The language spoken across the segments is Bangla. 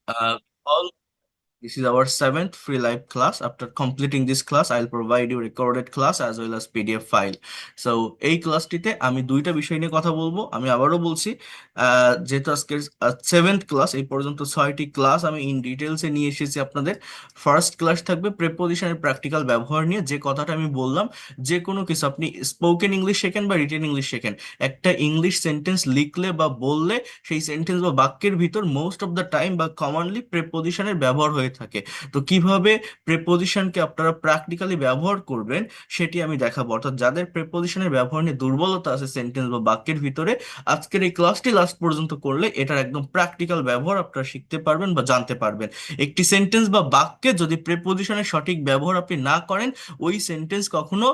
Uh, all This is our seventh free live class. After completing this class, I'll provide you recorded class as well as PDF file. So এই ক্লাসটিতে আমি দুইটা বিষয় নিয়ে কথা বলবো। আমি আবারও বলছি, যেহেতু আজকের সেভেন্থ ক্লাস, এই পর্যন্ত ছয়টি ক্লাস আমি ইন ডিটেলসে নিয়ে এসেছি আপনাদের। ফার্স্ট ক্লাস থাকবে প্রেপোজিশনের প্র্যাকটিক্যাল ব্যবহার নিয়ে। যে কথাটা আমি বললাম, যে কোনো কিছু আপনি স্পোকেন ইংলিশ শেখেন বা রিটেন ইংলিশ শেখেন, একটা ইংলিশ সেন্টেন্স লিখলে বা বললে সেই সেন্টেন্স বা বাক্যের ভিতর মোস্ট অফ দ্য টাইম বা কমনলি প্রেপোজিশনের ব্যবহার হয়ে থাকে। তো কিভাবে প্রেপোজিশনকে আপনারা প্র্যাকটিক্যালি ব্যবহার করবেন সেটি আমি দেখাবো। অর্থাৎ যাদের প্রেপোজিশনের ব্যবহার নিয়ে দুর্বলতা আছে সেন্টেন্স বা বাক্যের ভিতরে, আজকের এই ক্লাসটি লাস্ট পর্যন্ত করলে এটার একদম প্র্যাকটিক্যাল ব্যবহার আপনারা শিখতে পারবেন বা জানতে পারবেন। একটি সেন্টেন্স বা বাক্যে যদি প্রেপোজিশনের সঠিক ব্যবহার আপনি না করেন, ওই সেন্টেন্স কখনো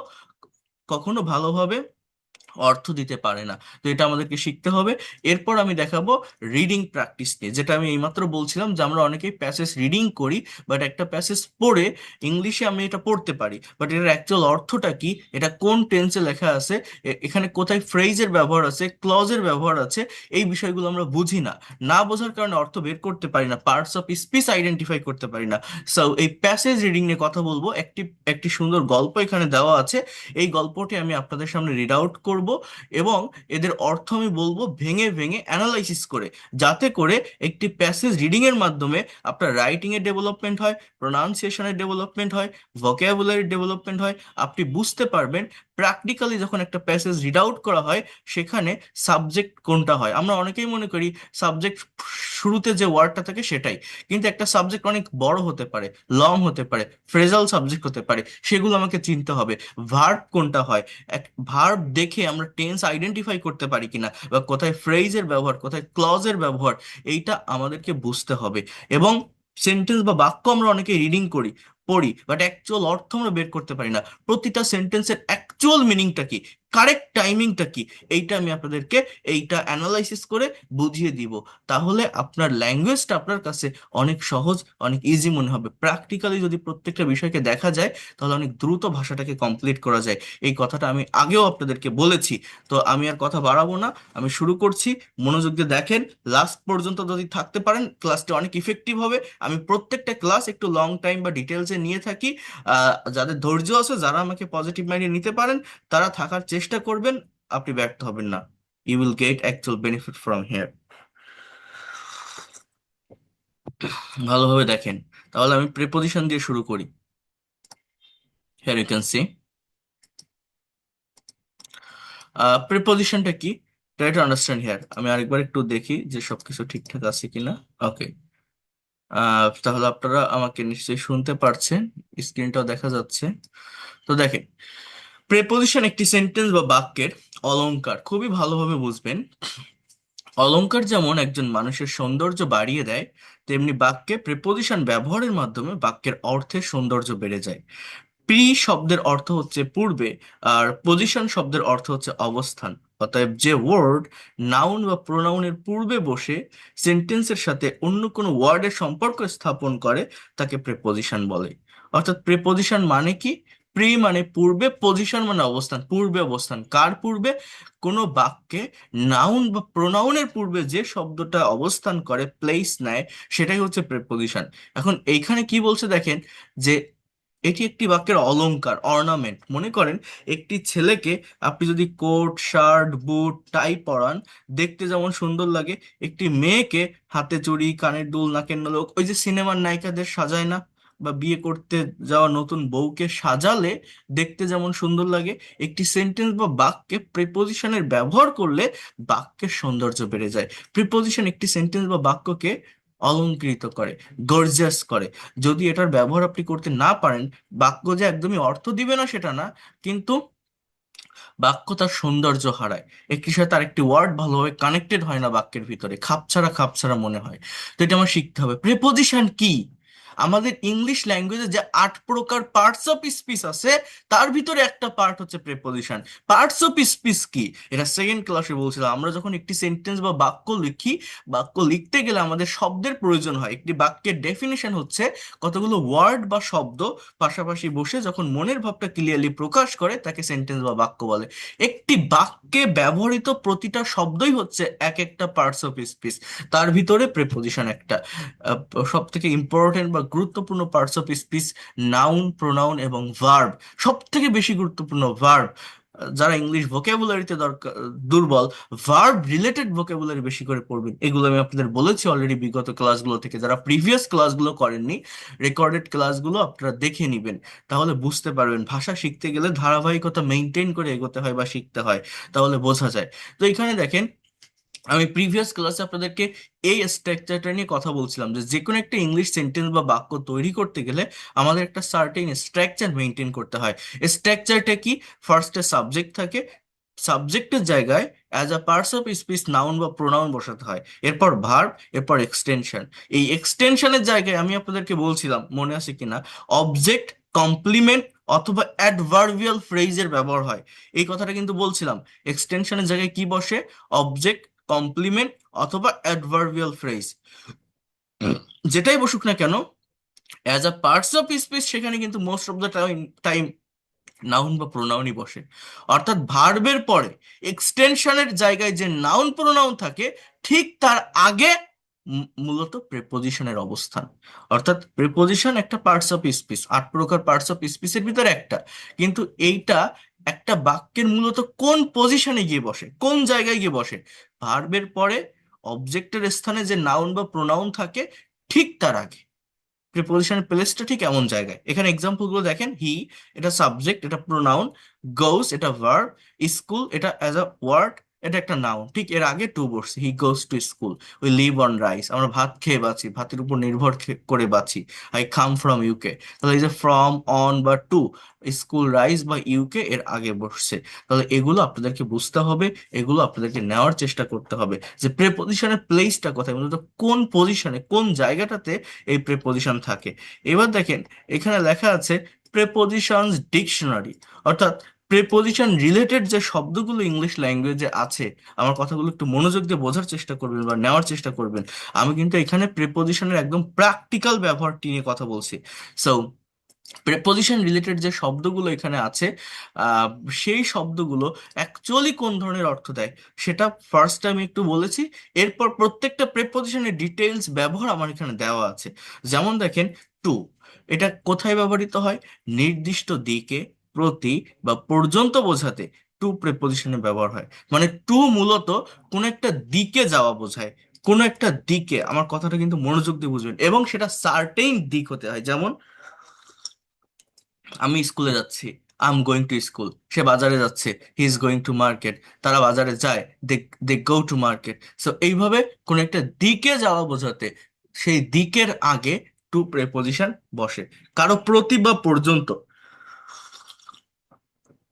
কখনো ভালোভাবে অর্থ দিতে পারে না। তো এটা আমাদেরকে শিখতে হবে। এরপর আমি দেখাবো রিডিং প্র্যাকটিস নিয়ে, যেটা আমি এইমাত্র বলছিলাম যে আমরা অনেকেই প্যাসেজ রিডিং করি, বাট একটা প্যাসেজ পড়ে ইংলিশে আমি এটা পড়তে পারি, বাট এটার অ্যাকচুয়াল অর্থটা কি, এটা কোন টেন্সে লেখা আছে, এখানে কোথায় ফ্রেজের ব্যবহার আছে, ক্লজের ব্যবহার আছে, এই বিষয়গুলো আমরা বুঝি না। না বোঝার কারণে অর্থ বের করতে পারি না, পার্টস অফ স্পিচ আইডেন্টিফাই করতে পারি না। সো এই প্যাসেজ রিডিং নিয়ে কথা বলবো। একটি একটি সুন্দর গল্প এখানে দেওয়া আছে। এই গল্পটি আমি আপনাদের সামনে রিড আউট করব এবং এদের অর্থ আমি বলবো ভেঙে ভেঙে অ্যানালাইসিস করে, যাতে করে একটি প্যাসেজ রিডিং এর মাধ্যমে আপনার রাইটিং এর ডেভেলপমেন্ট হয়, প্রোনাউন্সিয়েশনের ডেভেলপমেন্ট হয়, ভোকাবুলারি ডেভেলপমেন্ট হয়। আপনি বুঝতে পারবেন প্র্যাকটিক্যালি যখন একটা প্যাসেজ রিড আউট করা হয় সেখানে সাবজেক্ট কোনটা হয়। আমরা অনেকেই মনে করি সাবজেক্ট শুরুতে যে ওয়ার্ডটা থাকে সেটাই, কিন্তু একটা সাবজেক্ট অনেক বড় হতে পারে, লং হতে পারে, ফ্রেজাল সাবজেক্ট হতে পারে, সেগুলো আমাকে চিনতে হবে। ভার্ব কোনটা হয়, এক ভার্ব দেখে আমরা টেন্স আইডেন্টিফাই করতে পারি কিনা, বা কোথায় ফ্রেজের ব্যবহার, কোথায় ক্লজের ব্যবহার, এইটা আমাদেরকে বুঝতে হবে। এবং সেন্টেন্স বা বাক্য আমরা অনেকে রিডিং করি, পড়ি, বাট অ্যাকচুয়াল অর্থ আমরা বের করতে পারি না। প্রতিটা সেন্টেন্সের অ্যাকচুয়াল মিনিংটা কি, কারেক্ট টাইমিংটা কি, এইটা আমি আপনাদেরকে এইটা অ্যানালাইসিস করে বুঝিয়ে দিব। তাহলে আপনার ল্যাঙ্গুয়েজটা আপনার কাছে অনেক সহজ, অনেক ইজি মনে হবে। প্র্যাকটিক্যালি যদি প্রত্যেকটা বিষয়কে দেখা যায়, তাহলে অনেক দ্রুত ভাষাটাকে কমপ্লিট করা যায়। এই কথাটা আমি আগেও আপনাদেরকে বলেছি। তো আমি আর কথা বাড়াবো না, আমি শুরু করছি। মনোযোগ দিয়ে দেখেন, লাস্ট পর্যন্ত যদি থাকতে পারেন ক্লাসটি অনেক ইফেক্টিভ হবে। আমি প্রত্যেকটা ক্লাস একটু লং টাইম বা ডিটেলসে নিয়ে থাকি। যাদের ধৈর্য আছে, যারা আমাকে পজিটিভ মাইন্ডে নিতে পারেন, তারা থাকার চেষ্টা করবেন। আপনি ব্যর্থ হবেন না। You will get actual benefit from here. ভালোভাবে দেখেন। তাহলে আমি প্রিপোজিশন দিয়ে শুরু করি। হিয়ার ইউ ক্যান সি প্রিপোজিশনটা কি, ট্রাই টু আন্ডারস্ট্যান্ড হিয়ার। আমি আরেকবার একটু দেখি যে সবকিছু ঠিকঠাক আছে কিনা। ওকে। তাহলে আপনারা আমাকে নিশ্চয়ই শুনতে পারছেন, স্ক্রিনটাও দেখা যাচ্ছে। তো দেখেন, প্রেপোজিশন একটি সেন্টেন্স বা বাক্যের অলংকার। খুবই ভালোভাবে বুঝবেন। অলংকার যেমন একজন মানুষের সৌন্দর্য বাড়িয়ে দেয়, তেমনি বাক্যে প্রেপোজিশন ব্যবহারের মাধ্যমে বাক্যের অর্থের সৌন্দর্য বেড়ে যায়। প্রি শব্দের অর্থ হচ্ছে পূর্বে, আর পজিশন শব্দের অর্থ হচ্ছে অবস্থান। অতএব যে ওয়ার্ড নাউন বা প্রোনাউনের পূর্বে বসে সেন্টেন্সের সাথে অন্য কোনো ওয়ার্ডের সম্পর্ক স্থাপন করে তাকে প্রেপোজিশন বলে। অর্থাৎ প্রেপোজিশন মানে কি, প্রি মানে পূর্বে, পজিশন মানে অবস্থান। পূর্বে অবস্থান কার পূর্বে, কোনো বাক্যে নাউন বা প্রোনাউনের পূর্বে যে শব্দটা অবস্থান করে, প্লেস নেয়, সেটাই হচ্ছে প্রেপোজিশন। এখন এইখানে কি বলছে দেখেন, যে এটি একটি বাক্যের অলংকার, অর্নামেন্ট। মনে করেন একটি ছেলেকে আপনি যদি কোট, শার্ট, বুট, টাই পরান, দেখতে যেমন সুন্দর লাগে, একটি মেয়েকে হাতে চুড়ি, কানের দুল, নাকের নলক, ওই যে সিনেমার নায়িকাদের সাজায় না, বা বিয়ে করতে যাওয়া নতুন বউকে সাজালে দেখতে যেমন সুন্দর লাগে, একটি সেন্টেন্স বা বাক্যে প্রিপোজিশনের ব্যবহার করলে বাক্যের সৌন্দর্য বেড়ে যায়। প্রিপোজিশন একটি সেন্টেন্স বা বাক্যকে অলংকৃত করে, গর্জিয়াস করে। যদি এটার ব্যবহার আপনি করতে না পারেন, বাক্য যে একদমই অর্থ দিবে না সেটা না, কিন্তু বাক্য তার সৌন্দর্য হারায়। একটির সাথে আরেকটি ওয়ার্ড ভালোভাবে কানেক্টেড হয় না বাক্যের ভিতরে, খাপছাড়া খাপছাড়া মনে হয়। তো এটা আমার শিখতে হবে। প্রেপোজিশন কি, আমাদের ইংলিশ ল্যাঙ্গুয়েজে যে 8 প্রকার পার্টস অফ স্পিচ আছে, তার ভিতরে একটা পার্ট হচ্ছে প্রেপোজিশন। পার্টস অফ স্পিচ কি, এটা সেকেন্ড ক্লাসে বলছিলাম। আমরা যখন একটি সেন্টেন্স বা বাক্য লিখি, বাক্য লিখতে গেলে আমাদের শব্দের প্রয়োজন হয়। একটি বাক্যের ডেফিনিশন হচ্ছে কতগুলো ওয়ার্ড বা শব্দ পাশাপাশি বসে যখন মনের ভাবটা ক্লিয়ারলি প্রকাশ করে তাকে সেন্টেন্স বা বাক্য বলে। একটি বাক্যে ব্যবহৃত প্রতিটা শব্দই হচ্ছে এক একটা পার্টস অফ স্পিচ। তার ভিতরে প্রেপোজিশন একটা সব থেকে ইম্পর্টেন্ট বা গুরুত্বপূর্ণ parts of speech. Noun, pronoun এবং ভার্ব, সব থেকে বেশি গুরুত্বপূর্ণ ভার্ব। যারা ইংলিশ ভোকাবুলারিতে দরকার দুর্বল, ভার্ব রিলেটেড ভোকাবুলারি বেশি করে পড়বেন। এগুলো আমি আপনাদের বলেছি অলরেডি বিগত ক্লাসগুলো থেকে। যারা প্রিভিয়াস ক্লাসগুলো করেননি, রেকর্ডেড ক্লাসগুলো আপনারা দেখে নেবেন, তাহলে বুঝতে পারবেন। ভাষা শিখতে গেলে ধারাবাহিকতা মেনটেন করে এগোতে হয় বা শিখতে হয়, তাহলে বোঝা যায়। তো এখানে দেখেন, আমি প্রিভিয়াস ক্লাসে আপনাদেরকে এই স্ট্রাকচারটা নিয়ে কথা বলছিলাম যে যে কোনো একটা ইংলিশ সেন্টেন্স বা বাক্য তৈরি করতে গেলে আমাদের একটা সার্টেন স্ট্রাকচার মেনটেন করতে হয়। স্ট্রাকচারটা কি? ফার্স্টে সাবজেক্ট থাকে, সাবজেক্টের জায়গায় as a parts of speech noun বা প্রোনাউন বসাতে হয়, এরপর ভার্ব, এরপর এক্সটেনশন। এই এক্সটেনশনের জায়গায় আমি আপনাদেরকে বলছিলাম, মনে আছে কিনা, অবজেক্ট, কমপ্লিমেন্ট অথবা অ্যাডভার্বিয়াল ফ্রেজের ব্যবহার হয়। এই কথাটা কিন্তু বলছিলাম। এক্সটেনশনের জায়গায় কি বসে? অবজেক্ট, কমপ্লিমেন্ট অথবা অ্যাডভার্বিয়াল ফ্রেজ, যেটাই বসুক না কেন, as a parts of speech সেখানে কিন্তু most of the time noun বা প্রোনাউনই বসে। অর্থাৎ ভার্বের পরে এক্সটেনশনের জায়গায় যে নাউন প্রোনাউন থাকে, ঠিক তার আগে মূলত প্রেপোজিশনের অবস্থান। অর্থাৎ প্রেপোজিশন একটা পার্টস অফ স্পিচ, 8 প্রকার পার্টস অফ স্পিচের ভিতরে একটা। কিন্তু এইটা একটা বাক্যের মূলত কোন পজিশনে গিয়ে বসে, কোন জায়গায় গিয়ে বসে? ভার্বের পরে অবজেক্টের স্থানে যে নাউন বা প্রোনাউন থাকে, ঠিক তার আগে। প্রিপোজিশনের প্লেসটা ঠিক এমন জায়গায়। এখানে এক্সাম্পল গুলো দেখেন। হি, এটা সাবজেক্ট, এটা প্রোনাউন। গোস, এটা ভার্ব। স্কুল, এটা অ্যাজ আ ওয়ার্ড, এটা একটা নাউন। ঠিক এর আগে টু বসছে, he goes to school. We live on rice, আমরা ভাত খেয়ে বাঁচি, ভাতের উপর নির্ভর করে বাঁচি। আই কাম ফ্রম ইউকে, তাহলে এই যে ফ্রম, অন বা টু, স্কুল, রাইস বা ইউকে এর আগে বসছে। তাহলে এগুলো আপনাদেরকে বুঝতে হবে, এগুলো আপনাদেরকে নেওয়ার চেষ্টা করতে হবে যে প্রেপোজিশনের প্লেসটা কোথায়, মূলত কোন পজিশনে, কোন জায়গাটাতে এই প্রেপোজিশন থাকে। এবার দেখেন, এখানে লেখা আছে প্রেপোজিশনস ডিকশনারি। অর্থাৎ প্রেপোজিশন রিলেটেড যে শব্দগুলো ইংলিশ ল্যাঙ্গুয়েজে আছে, আমার কথাগুলো একটু মনোযোগ দিয়ে বোঝার চেষ্টা করবেন বা নেওয়ার চেষ্টা করবেন। আমি কিন্তু এখানে প্রেপোজিশনের একদম প্র্যাকটিক্যাল ব্যবহারটি নিয়ে কথা বলছি। সো প্রেপোজিশন রিলেটেড যে শব্দগুলো এখানে আছে, আহ, সেই শব্দগুলো অ্যাকচুয়ালি কোন ধরনের অর্থ দেয় সেটা ফার্স্ট আমি একটু বলেছি। এরপর প্রত্যেকটা প্রেপোজিশনের ডিটেলস ব্যবহার আমার এখানে দেওয়া আছে। যেমন দেখেন, টু, এটা কোথায় ব্যবহৃত হয়? নির্দিষ্ট দিকে, প্রতি বা পর্যন্ত বোঝাতে টু প্রেপোজিশনের ব্যবহার হয়। মানে টু মূলত কোন একটা দিকে যাওয়া বোঝায়, কোন একটা দিকে। আমার কথাটা কিন্তু মনোযোগ দিয়ে বুঝবেন, এবং সেটা সার্টেইন দিক হতে হয়। যেমন আমি স্কুলে যাচ্ছি, I am going to school. সে বাজারে যাচ্ছে, he is going to market. তারা বাজারে যায়, they they go to market. So এইভাবে কোন একটা দিকে যাওয়া বোঝাতে সেই দিকের আগে টু প্রেপোজিশন বসে। কারো প্রতি বা পর্যন্ত,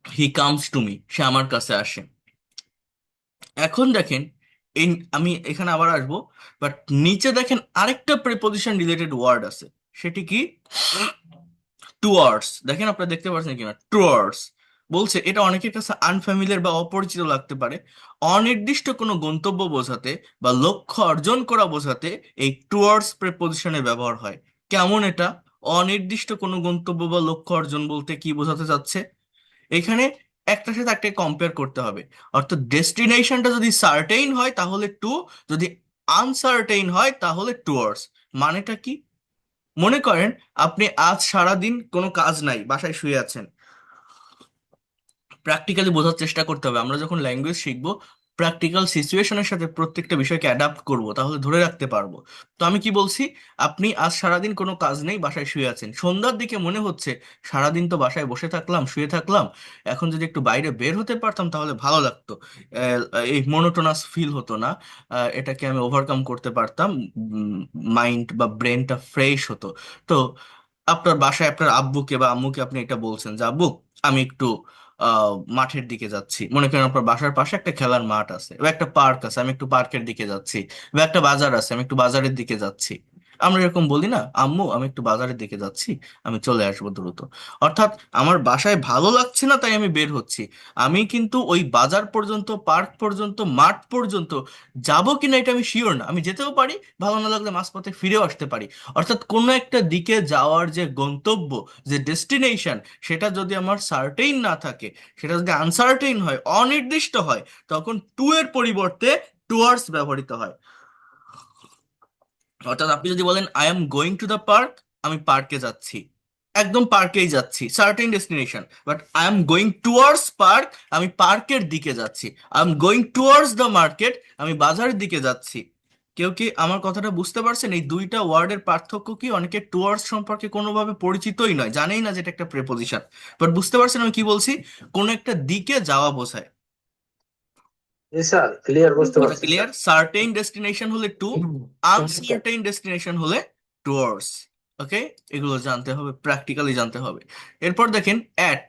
হি কামস টু মি, সে আমার কাছে আসে। এখন দেখেন, এই, আমি এখানে আবার আসবো, বাট নিচে দেখেন আরেকটা প্রেপোজিশন রিলেটেড ওয়ার্ড আছে। সেটি কি? টুয়ার্ডস। দেখেন, আপনারা দেখতে পাচ্ছেন কিনা, টুয়ার্ডস বলছে। এটা অনেকের কাছে আনফ্যামিলিয়ার বা অপরিচিত লাগতে পারে। অনির্দিষ্ট কোনো গন্তব্য বোঝাতে বা লক্ষ্য অর্জন করা বোঝাতে এই টুয়ার্ডস প্রেপোজিশনের ব্যবহার হয়। কেমন এটা? অনির্দিষ্ট কোনো গন্তব্য বা লক্ষ্য অর্জন বলতে কি বোঝাতে চাচ্ছে? এখানে একটার সাথে একটা কম্পেয়ার করতে হবে। অর্থাৎ ডেস্টিনেশনটা যদি সার্টেইন হয় তাহলে টু, যদি আনসার্টেইন হয় তাহলে টুয়ার্ডস। মানেটা কি? মনে করেন আপনি আজ সারাদিন কোনো কাজ নাই, বাসায় শুয়ে আছেন। প্র্যাকটিক্যালি বোঝার চেষ্টা করতে হবে। আমরা যখন ল্যাঙ্গুয়েজ শিখবো, প্র্যাকটিক্যাল সিচুয়েশনের সাথে প্রত্যেকটা বিষয়কে অ্যাডাপ্ট করব, তাহলে ধরে রাখতে পারবো। তো আমি কি বলছি? আপনি আজ সারাদিন কোনো কাজ নেই, বাসায় শুয়ে আছেন। সন্ধ্যার দিকে মনে হচ্ছে সারাদিন তো বাসায় বসে থাকলাম, শুয়ে থাকলাম, এখন যদি একটু বাইরে বের হতে পারতাম তাহলে ভালো লাগতো। এই মোনোটোনাস ফিল হতো না। এটাকে আমি ওভারকাম করতে পারতাম, মাইন্ড বা ব্রেনটা ফ্রেশ হতো। তো আপনার বাসায় আপনার আব্বুকে বা আম্মুকে আপনি এটা বলছেন যে আব্বু, আমি একটু মাঠের দিকে যাচ্ছি। মনে করেন আপনার বাসার পাশে একটা খেলার মাঠ আছে বা একটা পার্ক আছে, আমি একটু পার্কের দিকে যাচ্ছি। বা একটা বাজার আছে, আমি একটু বাজারের দিকে যাচ্ছি। আমরা এরকম বলি না, আম্মু আমি একটু বাজারের দিকে যাচ্ছি, আমি চলে আসবো দ্রুত। অর্থাৎ আমার বাসায় ভালো লাগছে না তাই আমি বের হচ্ছি। আমি কিন্তু ওই বাজার পর্যন্ত, পার্ক পর্যন্ত, মাঠ পর্যন্ত যাবো কিনা এটা আমি শিওর না। আমি যেতেও পারি, ভালো না লাগলে মাঝপথে ফিরেও আসতে পারি। অর্থাৎ কোনো একটা দিকে যাওয়ার যে গন্তব্য, যে ডেস্টিনেশন, সেটা যদি আমার সার্টেইন না থাকে, সেটা যদি আনসার্টেইন হয়, অনির্দিষ্ট হয়, তখন টু এর পরিবর্তে টুয়ার্ডস ব্যবহৃত হয়। অর্থাৎ আপনি যদি বলেন I am going to the park, আমি পার্কে যাচ্ছি, একদম পার্কেই যাচ্ছি, certain destination. But I am going towards park, আমি পার্কের দিকে যাচ্ছি। I am going towards the market, আমি বাজারের দিকে যাচ্ছি। কেউ কি আমার কথাটা বুঝতে পারছেন? এই দুইটা ওয়ার্ডের পার্থক্য কি? অনেকে টুয়ার্ডস সম্পর্কে কোনোভাবে পরিচিতই নয়, জানেই না যে এটা একটা প্রেপোজিশন। বাট বুঝতে পারছেন আমি কি বলছি? কোনো একটা দিকে যাওয়া বোঝায়। জি স্যার, ক্লিয়ার বুঝতে কথা পারছি স্যার। ক্লিয়ার? সার্টেইন ডেস্টিনেশন হলে টু, আনসার্টেইন ডেস্টিনেশন হলে টুয়ার্ডস। ওকে, এগুলো জানতে হবে, প্র্যাকটিক্যালি জানতে হবে। এরপর দেখেন অ্যাট,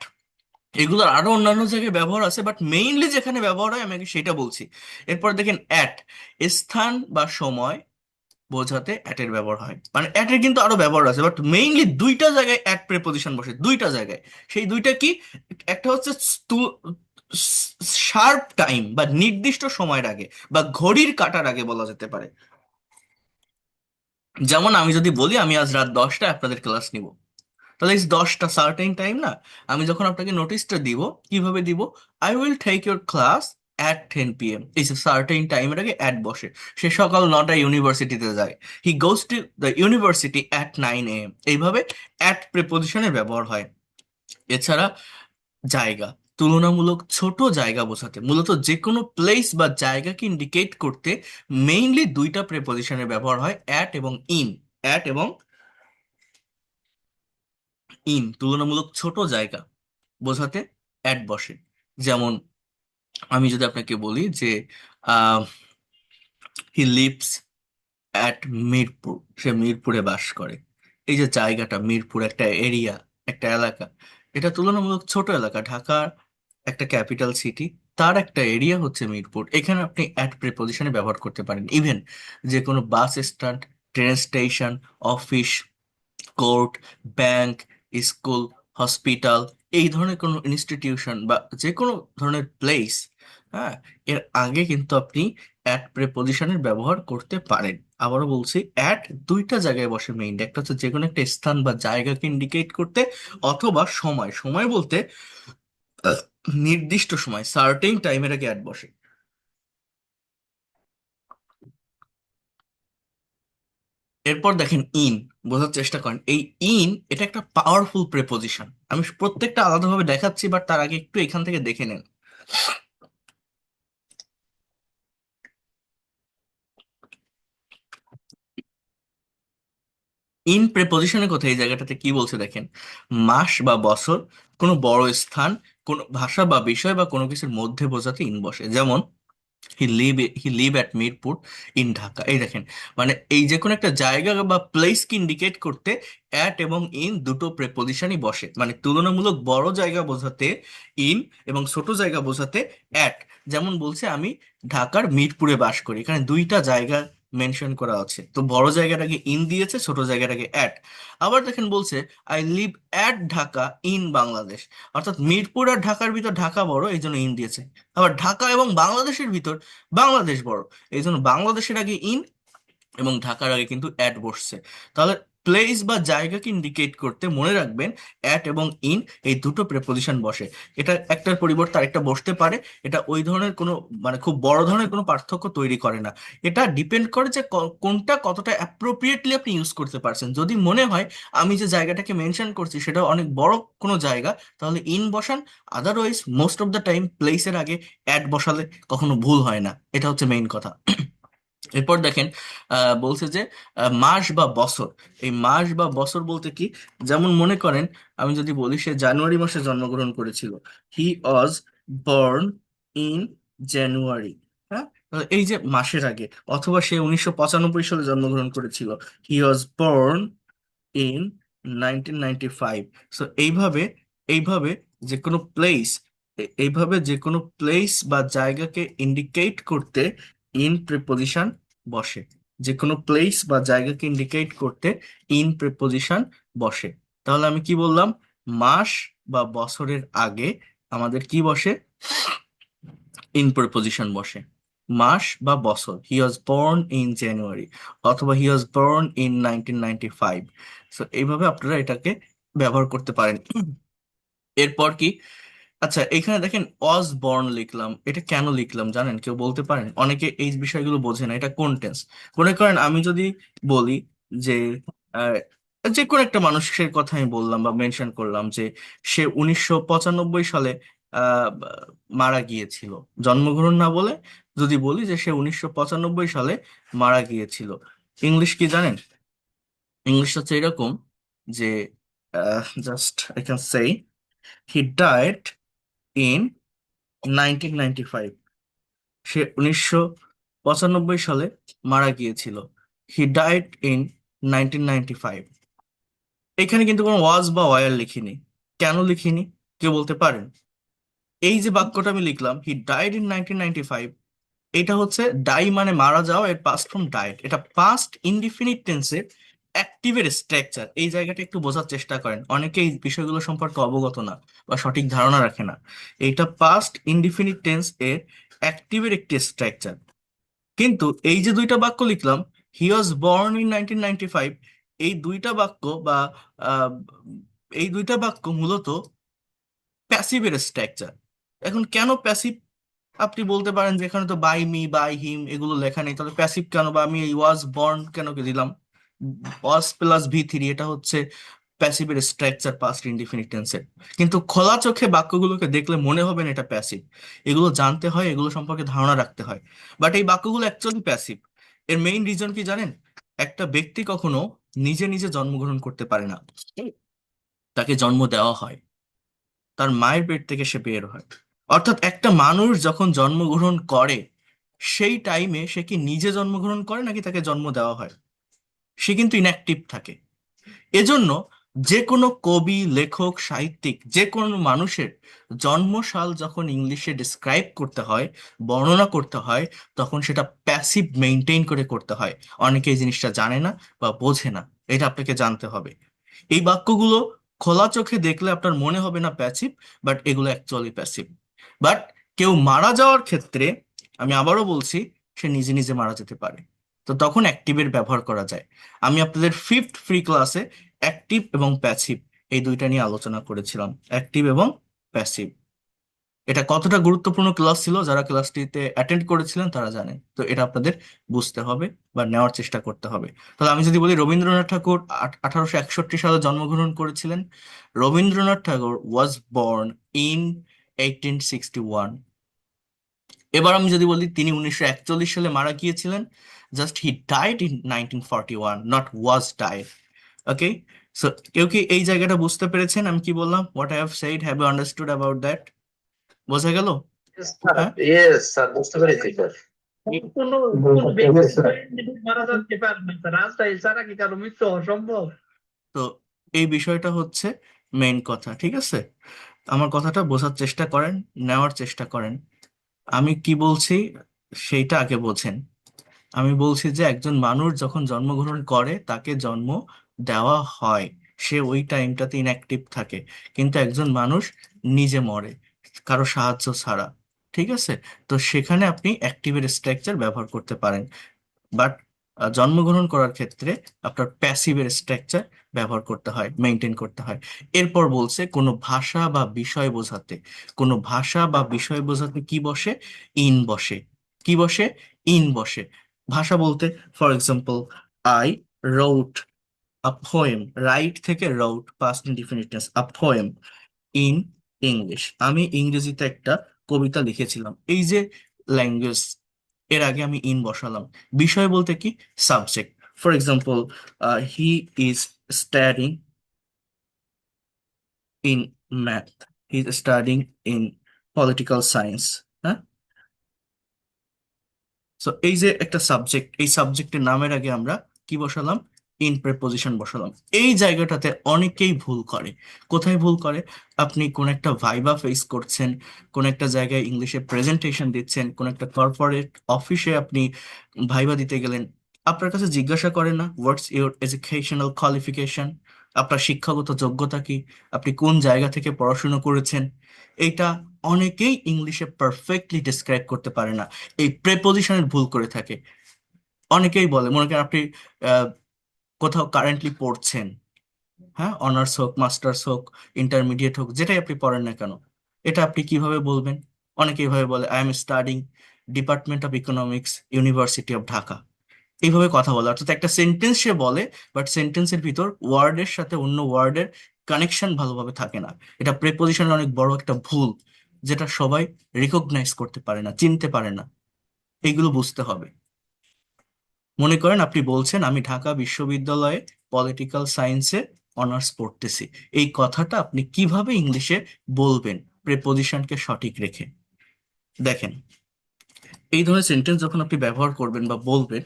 এগুলোর আরো অন্যান্য জায়গায় ব্যবহার আছে, বাট মেইনলি যেখানে ব্যবহার হয় আমি আগে সেটা বলছি। এরপর দেখেন অ্যাট, স্থান বা সময় বোঝাতে অ্যাট এর ব্যবহার হয়। মানে অ্যাট এর কিন্তু আরো ব্যবহার আছে, বাট মেইনলি দুইটা জায়গায় অ্যাট প্রেপোজিশন বসে, দুইটা জায়গায়। সেই দুইটা কি? একটা হচ্ছে শার্প টাইম বা নির্দিষ্ট সময়ের আগে, বা ঘড়ির কাঁটার আগে বলা যেতে পারে। যেমন আমি যদি বলি আমি আজ রাত 10টায় আপনাদের ক্লাস নিব, তাহলে এই 10টা সার্টেন টাইম না? আমি যখন আপনাকে নোটিশটা দিব, কিভাবে দিব? I will take your class at 10 p.m. এই যে সার্টেন টাইমের আগে অ্যাট বসে। সে সকাল 9টায় ইউনিভার্সিটিতে যায়, he goes to the university at 9 a.m. এইভাবে অ্যাট প্রিপোজিশনের ব্যবহার হয়। এছাড়া জায়গা, তুলনামূলক ছোট জায়গা বোঝাতে, মূলত যে কোনো প্লেস বা জায়গাকে ইন্ডিকেট করতে মেইনলি দুইটা প্রিপোজিশনের ব্যবহার হয়, অ্যাট এবং ইন। অ্যাট এবং ইন, তুলনামূলক ছোট জায়গা বোঝাতে অ্যাট বসে। যেমন আমি যদি আপনাকে বলি যে হি লিভস অ্যাট মিরপুর, সে মিরপুরে বাস করে। এই যে জায়গাটা মিরপুর, একটা এরিয়া, একটা এলাকা, এটা তুলনামূলক ছোট এলাকা। ঢাকার একটা ক্যাপিটাল সিটি, তার একটা এরিয়া হচ্ছে মিরপুর। এখানে আপনি অ্যাট প্রিপজিশনে ব্যবহার করতে পারেন। ইভেন যে কোনো bus stand, train station, office, court, bank, school, hospital, এই ধরনের কোনো ইনস্টিটিউশন বা যে কোনো ধরনের প্লেস, হ্যাঁ, এর আগে কিন্তু আপনি অ্যাট প্রেপোজিশনের ব্যবহার করতে পারেন। আবারও বলছি, অ্যাট দুইটা জায়গায় বসে মেইন। একটা হচ্ছে যে কোনো একটা স্থান বা জায়গাকে ইন্ডিকেট করতে, অথবা সময়, সময় বলতে আহ, নির্দিষ্ট সময়, সার্টেইন টাইমের আগে অ্যাট বসে। এরপর দেখেন ইন, বোঝার চেষ্টা করেন। এই ইন, এটা একটা পাওয়ারফুল প্রেপোজিশন। আমি প্রত্যেকটা আলাদাভাবে দেখাচ্ছি, বাট তার আগে একটু এখান থেকে দেখে নেন। ইন প্রেপোজিশনের কথা, এই জায়গাটাতে কি বলছে দেখেন। মাস বা বছর, কোনো বড় স্থান, কোনো ভাষা বা বিষয় বা কোনো কিছুর মধ্যে বোঝাতে ইন বসে। যেমন he live at Mirpur in Dhaka. এই দেখেন, মানে এই যে কোনো একটা জায়গা বা প্লেসকে ইন্ডিকেট করতে অ্যাট এবং ইন দুটো প্রেপোজিশনই বসে। মানে তুলনামূলক বড় জায়গা বোঝাতে ইন, এবং ছোট জায়গা বোঝাতে অ্যাট। যেমন বলছে আমি ঢাকার মিরপুরে বাস করি, এখানে দুইটা জায়গা মেনশন করা আছে, তো বড় জায়গাটাকে ইন দিয়েছে, ছোট জায়গাটাকে অ্যাট। আবার দেখেন বলছে I live at Dhaka in Bangladesh. অর্থাৎ মিরপুর আর ঢাকার ভিতর ঢাকা বড়, এই জন্য ইন দিয়েছে। আবার ঢাকা এবং বাংলাদেশের ভিতর বাংলাদেশ বড়, এই জন্য বাংলাদেশের আগে ইন এবং ঢাকার আগে কিন্তু অ্যাট বসছে। তাহলে প্লেস বা জায়গাকে ইন্ডিকেট করতে মনে রাখবেন অ্যাট এবং ইন, এই দুটো প্রেপোজিশন বসে। এটা একটার পরিবর্তে আরেকটা বসতে পারে। এটা ওই ধরনের কোনো, মানে খুব বড় ধরনের কোনো পার্থক্য তৈরি করে না। এটা ডিপেন্ড করে যে কোনটা কতটা অ্যাপ্রোপ্রিয়েটলি আপনি ইউজ করতে পারছেন। যদি মনে হয় আমি যে জায়গাটাকে মেনশন করছি সেটা অনেক বড় কোনো জায়গা, তাহলে ইন বসান। Otherwise most of the time প্লেসের আগে অ্যাট বসালে কখনো ভুল হয় না। এটা হচ্ছে মেইন কথা। এরপর দেখেন বলছে যে মাস বা বছর। এই মাস বা বছর বলতে কি? যেমন মনে করেন আমি যদি বলি সে জানুয়ারি মাসে জন্মগ্রহণ করেছিল, হি ওয়াজ বর্ন ইন জানুয়ারি। হ্যাঁ, তাহলে এই যে মাসের আগে। অথবা সে 1995 সালে জন্মগ্রহণ করেছিল, হি ওয়াজ বর্ন ইন 1995। সো এইভাবে, এইভাবে যে কোনো প্লেস, এইভাবে যে কোনো প্লেস বা জায়গাকে ইন্ডিকেট করতে ইন প্রিপোজিশন বসে। যে কোনো প্লেস বা জায়গাকে ইন্ডিকেট করতে ইন প্রিপোজিশন বসে। তাহলে আমি কি বললাম, মাস বা বছরের আগে আমাদের কি বসে, ইন প্রিপোজিশন বসে। মাস বা বছর, হি ওয়াজ বর্ন ইন জানুয়ারি, অথবা হি ওয়াজ বর্ন ইন 1995। সো এইভাবে আপনারা এটাকে ব্যবহার করতে পারেন। এরপর কি, আচ্ছা এখানে দেখেন ওয়াজ বর্ন লিখলাম, এটা কেন লিখলাম জানেন, কেউ বলতে পারেন? অনেকে এই বিষয়গুলো বোঝে না, এটা কোন টেন্স। মনে করেন আমি যদি বলি যে আহ, যে কোনো একটা মানুষের কথা আমি বললাম বা মেনশন করলাম যে সে 1995 সালে মারা গিয়েছিল, জন্মগ্রহণ না বলে যদি বলি যে সে 1995 সালে মারা গিয়েছিল, ইংলিশ কি জানেন? ইংলিশ হচ্ছে এরকম যে just I can say he died in 1995। সে 1995 সালে মারা গিয়েছিল। হি ডাইড ইন 1995। এখানে কিন্তু কোনো ওয়াজ বা ওয়ার লিখিনি। কেন লিখিনি কেউ বলতে পারেন? এই যে বাক্যটা আমি লিখলাম, হি ডাইড ইন 1995, এটা হচ্ছে ডাই মানে মারা যাওয়া, এর পাস্ট ফর্ম ডাইড। এটা পাস্ট ইনডিফিনিট টেন্সের অ্যাক্টিভের স্ট্রাকচার। এই জায়গাটা একটু বোঝার চেষ্টা করেন, অনেকে এই বিষয়গুলো সম্পর্কে অবগত না বা সঠিক ধারণা রাখে না। এইটা পাস্ট ইনডিফিনিট টেন্স এর অ্যাক্টিভের একটি স্ট্রাকচার। কিন্তু এই যে দুইটা বাক্য লিখলাম, হি ওয়াজ বর্ন ইন 1995, এই দুইটা বাক্য বা আহ, এই দুইটা বাক্য মূলত প্যাসিভের স্ট্রাকচার। এখন কেন প্যাসিভ? আপনি বলতে পারেন যে এখানে তো বাই মি বাই হিম এগুলো লেখা নেই, তাহলে প্যাসিভ কেন? বা আমি এই ওয়াজ বর্ন কেন কে দিলাম? ওয়াজ প্লাস V3, এটা হচ্ছে প্যাসিভের স্ট্রাকচার পাস্ট ইনডিফিনিট টেন্সের। কিন্তু খোলা চোখে বাক্যগুলোকে দেখলে মনে হবে না এটা প্যাসিভ। এগুলো জানতে হয়, এগুলো সম্পর্কে ধারণা রাখতে হয়। বাট এই বাক্যগুলো অ্যাকচুয়ালি প্যাসিভ। এর মেইন রিজন কি জানেন? একটা ব্যক্তি কখনো নিজে নিজে জন্মগ্রহণ করতে পারে না, তাকে জন্ম দেওয়া হয়, তার মায়ের পেট থেকে সে বের হয়। অর্থাৎ একটা মানুষ যখন জন্মগ্রহণ করে, সেই টাইমে সে কি নিজে জন্মগ্রহণ করে নাকি তাকে জন্ম দেওয়া হয়? সে কিন্তু ইনঅ্যাক্টিভ থাকে। এজন্য যে কোনো কবি, লেখক, সাহিত্যিক, যে কোনো মানুষের জন্মসাল যখন ইংলিশে ডিসক্রাইব করতে হয়, বর্ণনা করতে হয়, তখন সেটা প্যাসিভ মেনটেন করে করতে হয়। অনেকে এই জিনিসটা জানে না বা বোঝে না, এটা আপনাকে জানতে হবে। এই বাক্যগুলো খোলা চোখে দেখলে আপনার মনে হবে না প্যাসিভ, বাট এগুলো অ্যাকচুয়ালি প্যাসিভ। বাট কেউ মারা যাওয়ার ক্ষেত্রে, আমি আবারও বলছি, সে নিজে নিজে মারা যেতে পারে, তো তখন অ্যাক্টিভের ব্যবহার করা যায়। আমি আপনাদের ফিফথ ফ্রি ক্লাসে অ্যাক্টিভ এবং প্যাসিভ এই দুইটা নিয়ে আলোচনা করেছিলাম, অ্যাক্টিভ এবং প্যাসিভ। এটা কতটা গুরুত্বপূর্ণ ক্লাস ছিল, যারা ক্লাসটিতে অ্যাটেন্ড করেছিলেন তারা জানেন। তো এটা আপনাদের বুঝতে হবে বা নেওয়ার চেষ্টা করতে হবে। তাহলে আমি যদি বলি রবীন্দ্রনাথ ঠাকুর 1861 সালে জন্মগ্রহণ করেছিলেন। রবীন্দ্রনাথ ঠাকুর ওয়াজ বর্ন ইন 1861। এবার আমি যদি বলি তিনি 1941 সালে মারা গিয়েছিলেন, just he died in 1941, not was died. Okay. So কেউ কি এই জায়গাটা বুঝতে পেরেছেন আমি কি বললাম? What I have said, have you understood about that? বোঝা গেল? Yes, sir. হ্যাঁ। Yes, sir. বুঝতে পেরেছি স্যার। কোনো কোন Yes, ব্যক্তি sir. মারা যেতে পারে না স্যার, রাস্তায় ছাড়া কি কারো মৃত্যু হওয়া সম্ভব? তো এই বিষয়টা হচ্ছে মেইন কথা, ঠিক আছে? আমার কথাটা বোঝার চেষ্টা করেন, নেওয়ার চেষ্টা করেন। আমি কি বলছি সেইটা আগে বোঝেন। আমি বলছি যে একজন মানুষ যখন জন্মগ্রহণ করে তাকে জন্ম দেওয়া হয়, সে ওই টাইমটাতে ইনঅ্যাক্টিভ থাকে। কিন্তু একজন মানুষ নিজে মরে কারো সাহায্য ছাড়া, ঠিক আছে? তো সেখানে আপনি অ্যাক্টিভের স্ট্রাকচার ব্যবহার করতে পারেন। বাট জন্মগ্রহণ করার ক্ষেত্রে আপনার প্যাসিভের স্ট্রাকচার ব্যবহার করতে হয়, মেনটেন করতে হয়। এরপর বলছে কোনো ভাষা বা বিষয় বোঝাতে, কোনো ভাষা বা বিষয় বোঝাতে কি বসে? ইন বসে। কি বসে? ইন বসে। ভাষা বলতে, for example, I wrote a poem. Write থেকে wrote, past indefinite tense, a poem in English. আমি ইংরেজিতে একটা কবিতা লিখেছিলাম। এই যে ল্যাঙ্গুয়েজ, এর আগে আমি ইন বসালাম। বিষয় বলতে কি? Subject. For example, he is studying in math, he is studying in political science. হ্যাঁ। সো এই যে একটা সাবজেক্ট, এই সাবজেক্টের নামের আগে আমরা কি বসালাম? ইন প্রেপোজিশন বসালাম। এই জায়গাটাতে অনেকেই ভুল করে। কোথায় ভুল করে? আপনি কোন একটা ভাইবা ফেস করছেন, কোন একটা জায়গায় ইংলিশে প্রেজেন্টেশন দিচ্ছেন, কোন একটা কর্পোরেট অফিসে আপনি ভাইবা দিতে গেলেন, আপনার কাছে জিজ্ঞাসা করে না হোয়াটস ইউর এডুকেশনাল কোয়ালিফিকেশন, আপনার শিক্ষাগত যোগ্যতা কি, আপনি কোন জায়গা থেকে পড়াশোনা করেছেন? এইটা অনেকেই ইংলিশে পারফেক্টলি ডিসক্রাইব করতে পারে না, এই প্রেপোজিশনের ভুল করে থাকে। অনেকেই বলে, মনে করেন আপনি আহ, কোথাও কারেন্টলি পড়ছেন, হ্যাঁ, অনার্স হোক, মাস্টার্স হোক, ইন্টারমিডিয়েট হোক, যেটাই আপনি পড়েন না কেন, এটা আপনি কিভাবে বলবেন? অনেকে এইভাবে বলে, I am studying department of economics, university of Dhaka. এইভাবে কথা বলে, অর্থাৎ একটা সেন্টেন্স সে বলে, বাট সেন্টেন্সের ভিতর ওয়ার্ডের সাথে অন্য ওয়ার্ডের কানেকশন ভালোভাবে থাকে না। এটা প্রেপোজিশনের অনেক বড় একটা ভুল, যেটা সবাই রিকগনাইজ করতে পারে না, চিনতে পারে না। এইগুলো বুঝতে হবে। মনে করেন আপনি বলছেন, আমি ঢাকা বিশ্ববিদ্যালয়ে পলিটিক্যাল সায়েন্সে অনার্স পড়তেছি। এই কথাটা আপনি কিভাবে ইংলিশে বলবেন প্রেপোজিশনকে সঠিক রেখে? দেখেন, এই ধরনের সেন্টেন্স যখন আপনি ব্যবহার করবেন বা বলবেন,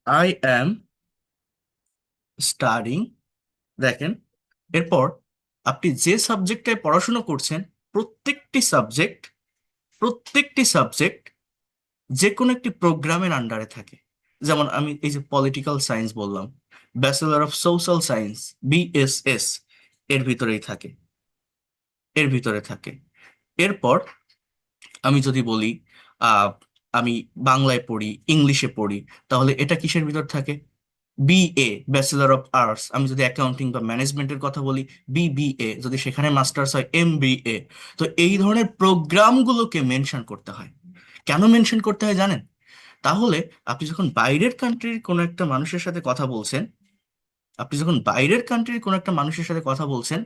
আই অ্যাম স্টাডিং, দেখেন, এরপর আপনি যে সাবজেক্টে পড়াশোনা করছেন, প্রত্যেকটি সাবজেক্ট প্রত্যেকটি সাবজেক্ট যে কোনো একটি প্রোগ্রামের আন্ডারে থাকে। যেমন আমি এই যে পলিটিক্যাল সায়েন্স বললাম, bachelor of social science, BSS, এর ভিতরেই থাকে, এর ভিতরে থাকে। এরপর আমি যদি বলি আহ আমি বাংলায় পড়ি, ইংলিশে পড়ি, তাহলে এটা কিসের ভিতর থাকে? BA, bachelor of arts. আমি যদি অ্যাকাউন্টিং বা ম্যানেজমেন্টের কথা বলি, বিবিএ, যদি সেখানে মাস্টার্স হয়, এমবিএ। তো এই ধরনের প্রোগ্রামগুলোকে মেনশন করতে হয়। কেন মেনশন করতে হয় জানেন? তাহলে আপনি যখন বাইরের কান্ট্রির কোনো একটা মানুষের সাথে কথা বলছেন, আপনি যখন বাইরের কান্ট্রির কোনো একটা মানুষের সাথে কথা বলছেন,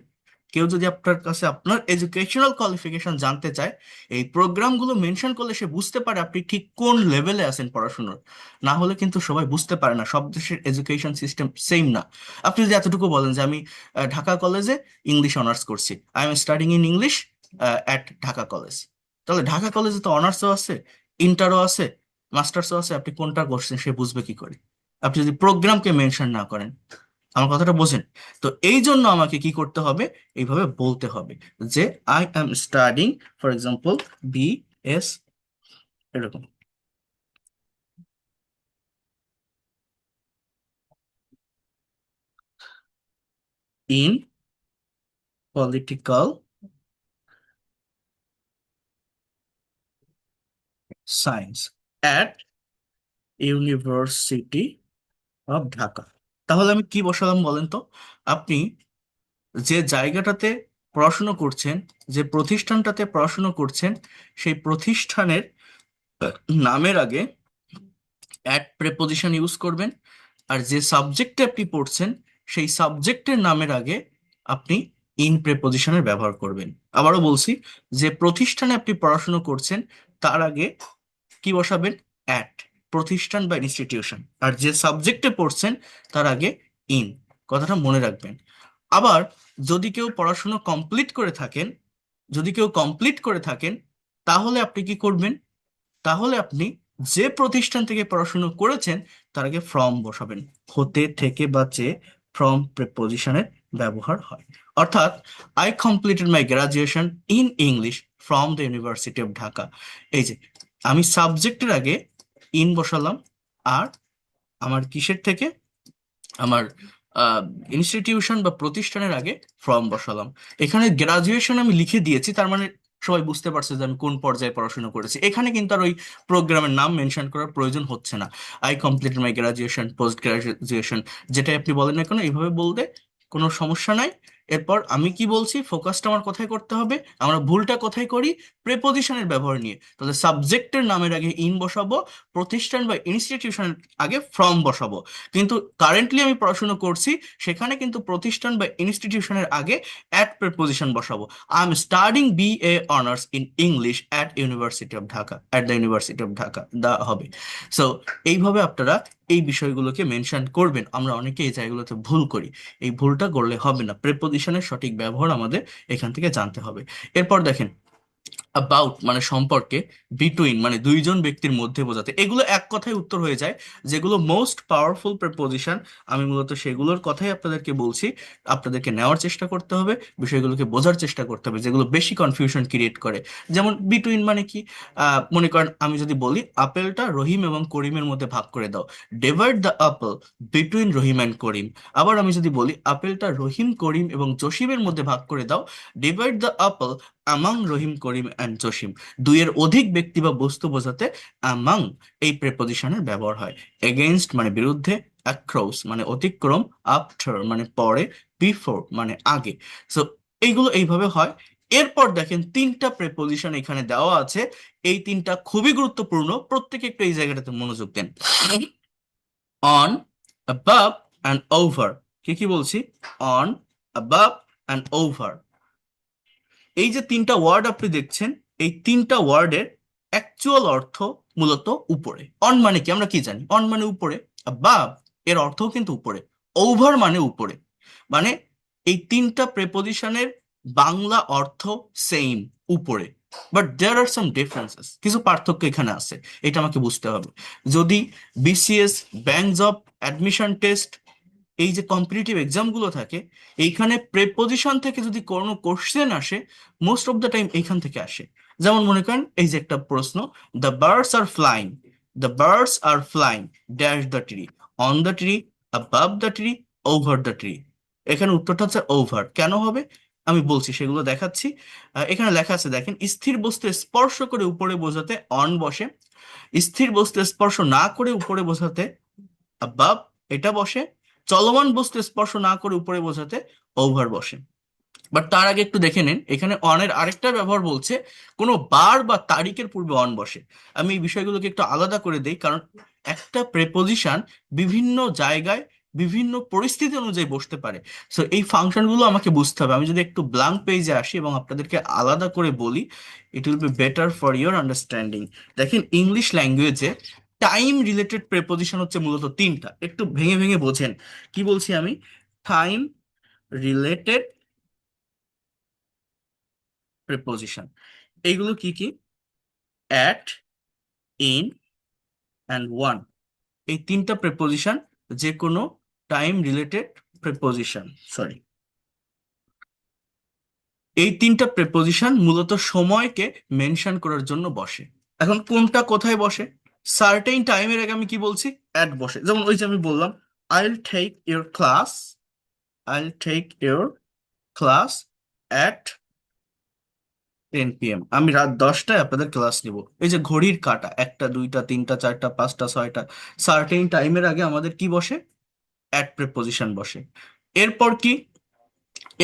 কেউ যদি আপনার কাছে আপনার এডুকেশনাল কোয়ালিফিকেশন জানতে চায়, এই প্রোগ্রামগুলো মেনশন করলে সে বুঝতে পারে আপনি ঠিক কোন লেভেলে আছেন পড়াশোনার। না হলে কিন্তু সবাই বুঝতে পারে না, সব দেশের এডুকেশন সিস্টেম সেম না। আপনি যদি এতটুকু বলেন যে আমি ঢাকা কলেজে ইংলিশ অনার্স করছি, I am studying in English at Dhaka college, তাহলে ঢাকা কলেজে তো অনার্সও আছে, ইন্টারও আছে, মাস্টার্সও আছে, আপনি কোনটা করছেন সে বুঝবে কি করে? আপনি যদি প্রোগ্রামকে মেনশন না করেন। আমার কথাটা বোঝেন? তো এই জন্য আমাকে কি করতে হবে? এইভাবে বলতে হবে যে I am studying, for example, B S, এরকম, in political science at university of Dhaka. তাহলে আমি কি বসালাম বলেন তো? আপনি যে জায়গাটাতে পড়াশুনো করছেন, যে প্রতিষ্ঠানটাতে পড়াশুনো করছেন, সেই প্রতিষ্ঠানের নামের আগে অ্যাট প্রেপোজিশন ইউজ করবেন। আর যে সাবজেক্টে আপনি পড়ছেন, সেই সাবজেক্টের নামের আগে আপনি ইন প্রেপোজিশনের ব্যবহার করবেন। আবারও বলছি, যে প্রতিষ্ঠানে আপনি পড়াশোনা করছেন, তার আগে কি বসাবেন? অ্যাট, প্রতিষ্ঠান বা ইনস্টিটিউশন। আর যে সাবজেক্টে পড়ছেন, তার আগে ইন। কথাটা মনে রাখবেন। আবার যদি কেউ পড়াশোনা কমপ্লিট করে থাকেন, যদি কেউ কমপ্লিট করে থাকেন, তাহলে আপনি কি করবেন? তাহলে আপনি যে প্রতিষ্ঠান থেকে পড়াশোনা করেছেন, তার আগে ফ্রম বসাবেন। হতে, থেকে বা চেয়ে, ফ্রম প্রেপোজিশনের ব্যবহার হয়। অর্থাৎ, I completed my graduation in English from the university of Dhaka. এই যে আমি সাবজেক্টের আগে ইন বসালাম, আর আমার কিসের থেকে, আমার ইনস্টিটিউশন বা প্রতিষ্ঠানের আগে ফর্ম বসালাম। এখানে গ্রাজুয়েশন আমি লিখে দিয়েছি, তার মানে সবাই বুঝতে পারছে যে আমি কোন পর্যায়ে পড়াশোনা করেছি। এখানে কিন্তু আর ওই প্রোগ্রামের নাম মেনশন করার প্রয়োজন হচ্ছে না। I complete my graduation, post graduation, যেটাই আপনি বলেন না কেন, এইভাবে বলতে কোনো সমস্যা নাই। এরপর আমি কি বলছি, ফোকাসটা আমার কোথায় করতে হবে? আমরা ভুলটা কোথায় করি? প্রেপোজিশনের ব্যবহার নিয়ে। তাহলে সাবজেক্টের নামের আগে ইন বসাবো, প্রতিষ্ঠান বা ইনস্টিটিউশনের আগে ফ্রম বসাবো। কিন্তু কারেন্টলি আমি পড়াশোনা করছি, সেখানে কিন্তু প্রতিষ্ঠান বা ইনস্টিটিউশনের আগে অ্যাট প্রেপোজিশন বসাবো। I am studying BA honours in English at university of Dhaka, at the university of Dhaka দা হবে। সো এইভাবে আপনারা এই বিষয়গুলোকে মেনশন করবেন। আমরা অনেকে এই জায়গাগুলোতে ভুল করি, এই ভুলটা করলে হবে না। প্রেপোজিশনের সঠিক ব্যবহার আমাদের এখান থেকে জানতে হবে। এরপর দেখেন, অ্যাবাউট মানে সম্পর্কে, বিটুইন মানে দুইজন ব্যক্তির মধ্যে বোঝাতে, এগুলো এক কথায় উত্তর হয়ে যায়। যেগুলো মোস্ট পাওয়ারফুল প্রিপোজিশন আমি মূলত সেগুলোর কথাই আপনাদেরকে বলছি। আপনাদেরকে নেওয়ার চেষ্টা করতে হবে, বিষয়গুলোকে বোঝার চেষ্টা করতে হবে, যেগুলো বেশি কনফিউশন ক্রিয়েট করে। যেমন বিটুইন মানে কি? মনে করেন আমি যদি বলি আপেলটা রহিম এবং করিমের মধ্যে ভাগ করে দাও, divide the apple between Rahim and Karim. আবার আমি যদি বলি আপেলটা রহিম, করিম এবং জসিমের মধ্যে ভাগ করে দাও, divide the apple among Rahim, Karim and Jasim. দুইয়ের অধিক ব্যক্তি বা বস্তু বোঝাতে অ্যামং এই প্রেপোজিশনের ব্যবহার হয়। এগেইনস্ট মানে বিরুদ্ধে, অ্যাক্রস মানে অতিক্রম, আফটার মানে পরে, বিফোর মানে আগে। সো এইগুলো এইভাবে হয়। এরপর দেখেন তিনটা প্রেপোজিশন এখানে দেওয়া আছে। এই তিনটা খুবই গুরুত্বপূর্ণ, প্রত্যেকে একটু এই জায়গাটাতে মনোযোগ দেন। On, above and over. কি কি বলছি? On, above and over. এই যে তিনটা ওয়ার্ড আপনি দেখছেন, এই তিনটা ওয়ার্ডের অ্যাকচুয়াল অর্থ মূলত উপরে। অন মানে কি? আমরা কি জানি? অন মানে উপরে। বাব এর অর্থও কিন্তু উপরে। ওভার মানে উপরে। মানে এই তিনটা প্রেপোজিশনের বাংলা অর্থ সেম, উপরে। But there R some differences, কিছু পার্থক্য এখানে আছে, এটা আমাকে বুঝতে হবে। যদি BCS, bank job, admission test, এই যে কম্পিটিটিভ এক্সামগুলো থাকে, এইখানে প্রেপোজিশন থেকে যদি কোনো কোশ্চেন আসে, মোস্ট অফ দ্য টাইম এইখান থেকে আসে। যেমন মনে করেন এই যে একটা প্রশ্ন, the birds are flying, the birds are flying dash the tree, on the tree, above the tree, over the tree. এখানে উত্তরটা হচ্ছে ওভার। কেন হবে আমি বলছি, সেগুলো দেখাচ্ছি। এখানে লেখা আছে দেখেন, স্থির বস্তু স্পর্শ করে উপরে বোঝাতে অন বসে, স্থির বস্তু স্পর্শ না করে উপরে বোঝাতে অ্যাবাভ এটা বসে, চলমান বস্তু স্পর্শ না করে উপরে বোঝাতে ওভার বসে। বাট তার আগে একটু দেখে নেন, এখানে অনের আরেকটা ব্যবহার বলছে, কোনো বার বা তারিখের পূর্বে অন বসে। আমি এই বিষয়গুলোকে একটু আলাদা করে দেই, কারণ একটা প্রেপোজিশন বিভিন্ন জায়গায় বিভিন্ন পরিস্থিতি অনুযায়ী বসতে পারে। সো এই ফাংশনগুলো আমাকে বুঝতে হবে। আমি যদি একটু ব্ল্যাঙ্ক পেজে আসি এবং আপনাদেরকে আলাদা করে বলি, it will be better for your understanding. দেখেন ইংলিশ ল্যাঙ্গুয়েজে টাইম রিলেটেড প্রেপোজিশন হচ্ছে মূলত তিনটা। একটু ভেঙে ভেঙে বোঝেন কি বলছি আমি। টাইম রিলেটেড প্রিপোজিশন এইগুলো কি কি? At, in and one. এই তিনটা প্রিপোজিশন যে কোনো টাইম রিলেটেড প্রিপোজিশন, সরি, এই তিনটা প্রিপোজিশন মূলত সময়কে মেনশন করার জন্য বসে। এখন কোনটা কোথায় বসে? সার্টেইন টাইমের আগে আমি কি বলছি? অ্যাট বসে। যেমন ওই যে আমি বললাম, I'll take your class, I'll take your class at 10 PM, আমি রাত 10টায় আপনাদের ক্লাস নিব। এই যে ঘড়ির কাঁটা, একটা, দুইটা, তিনটা, চারটা, পাঁচটা, ছয়টা, সার্টেইন টাইমের আগে আমাদের কি বসে? অ্যাট প্রিপোজিশন বসে। এরপর কি?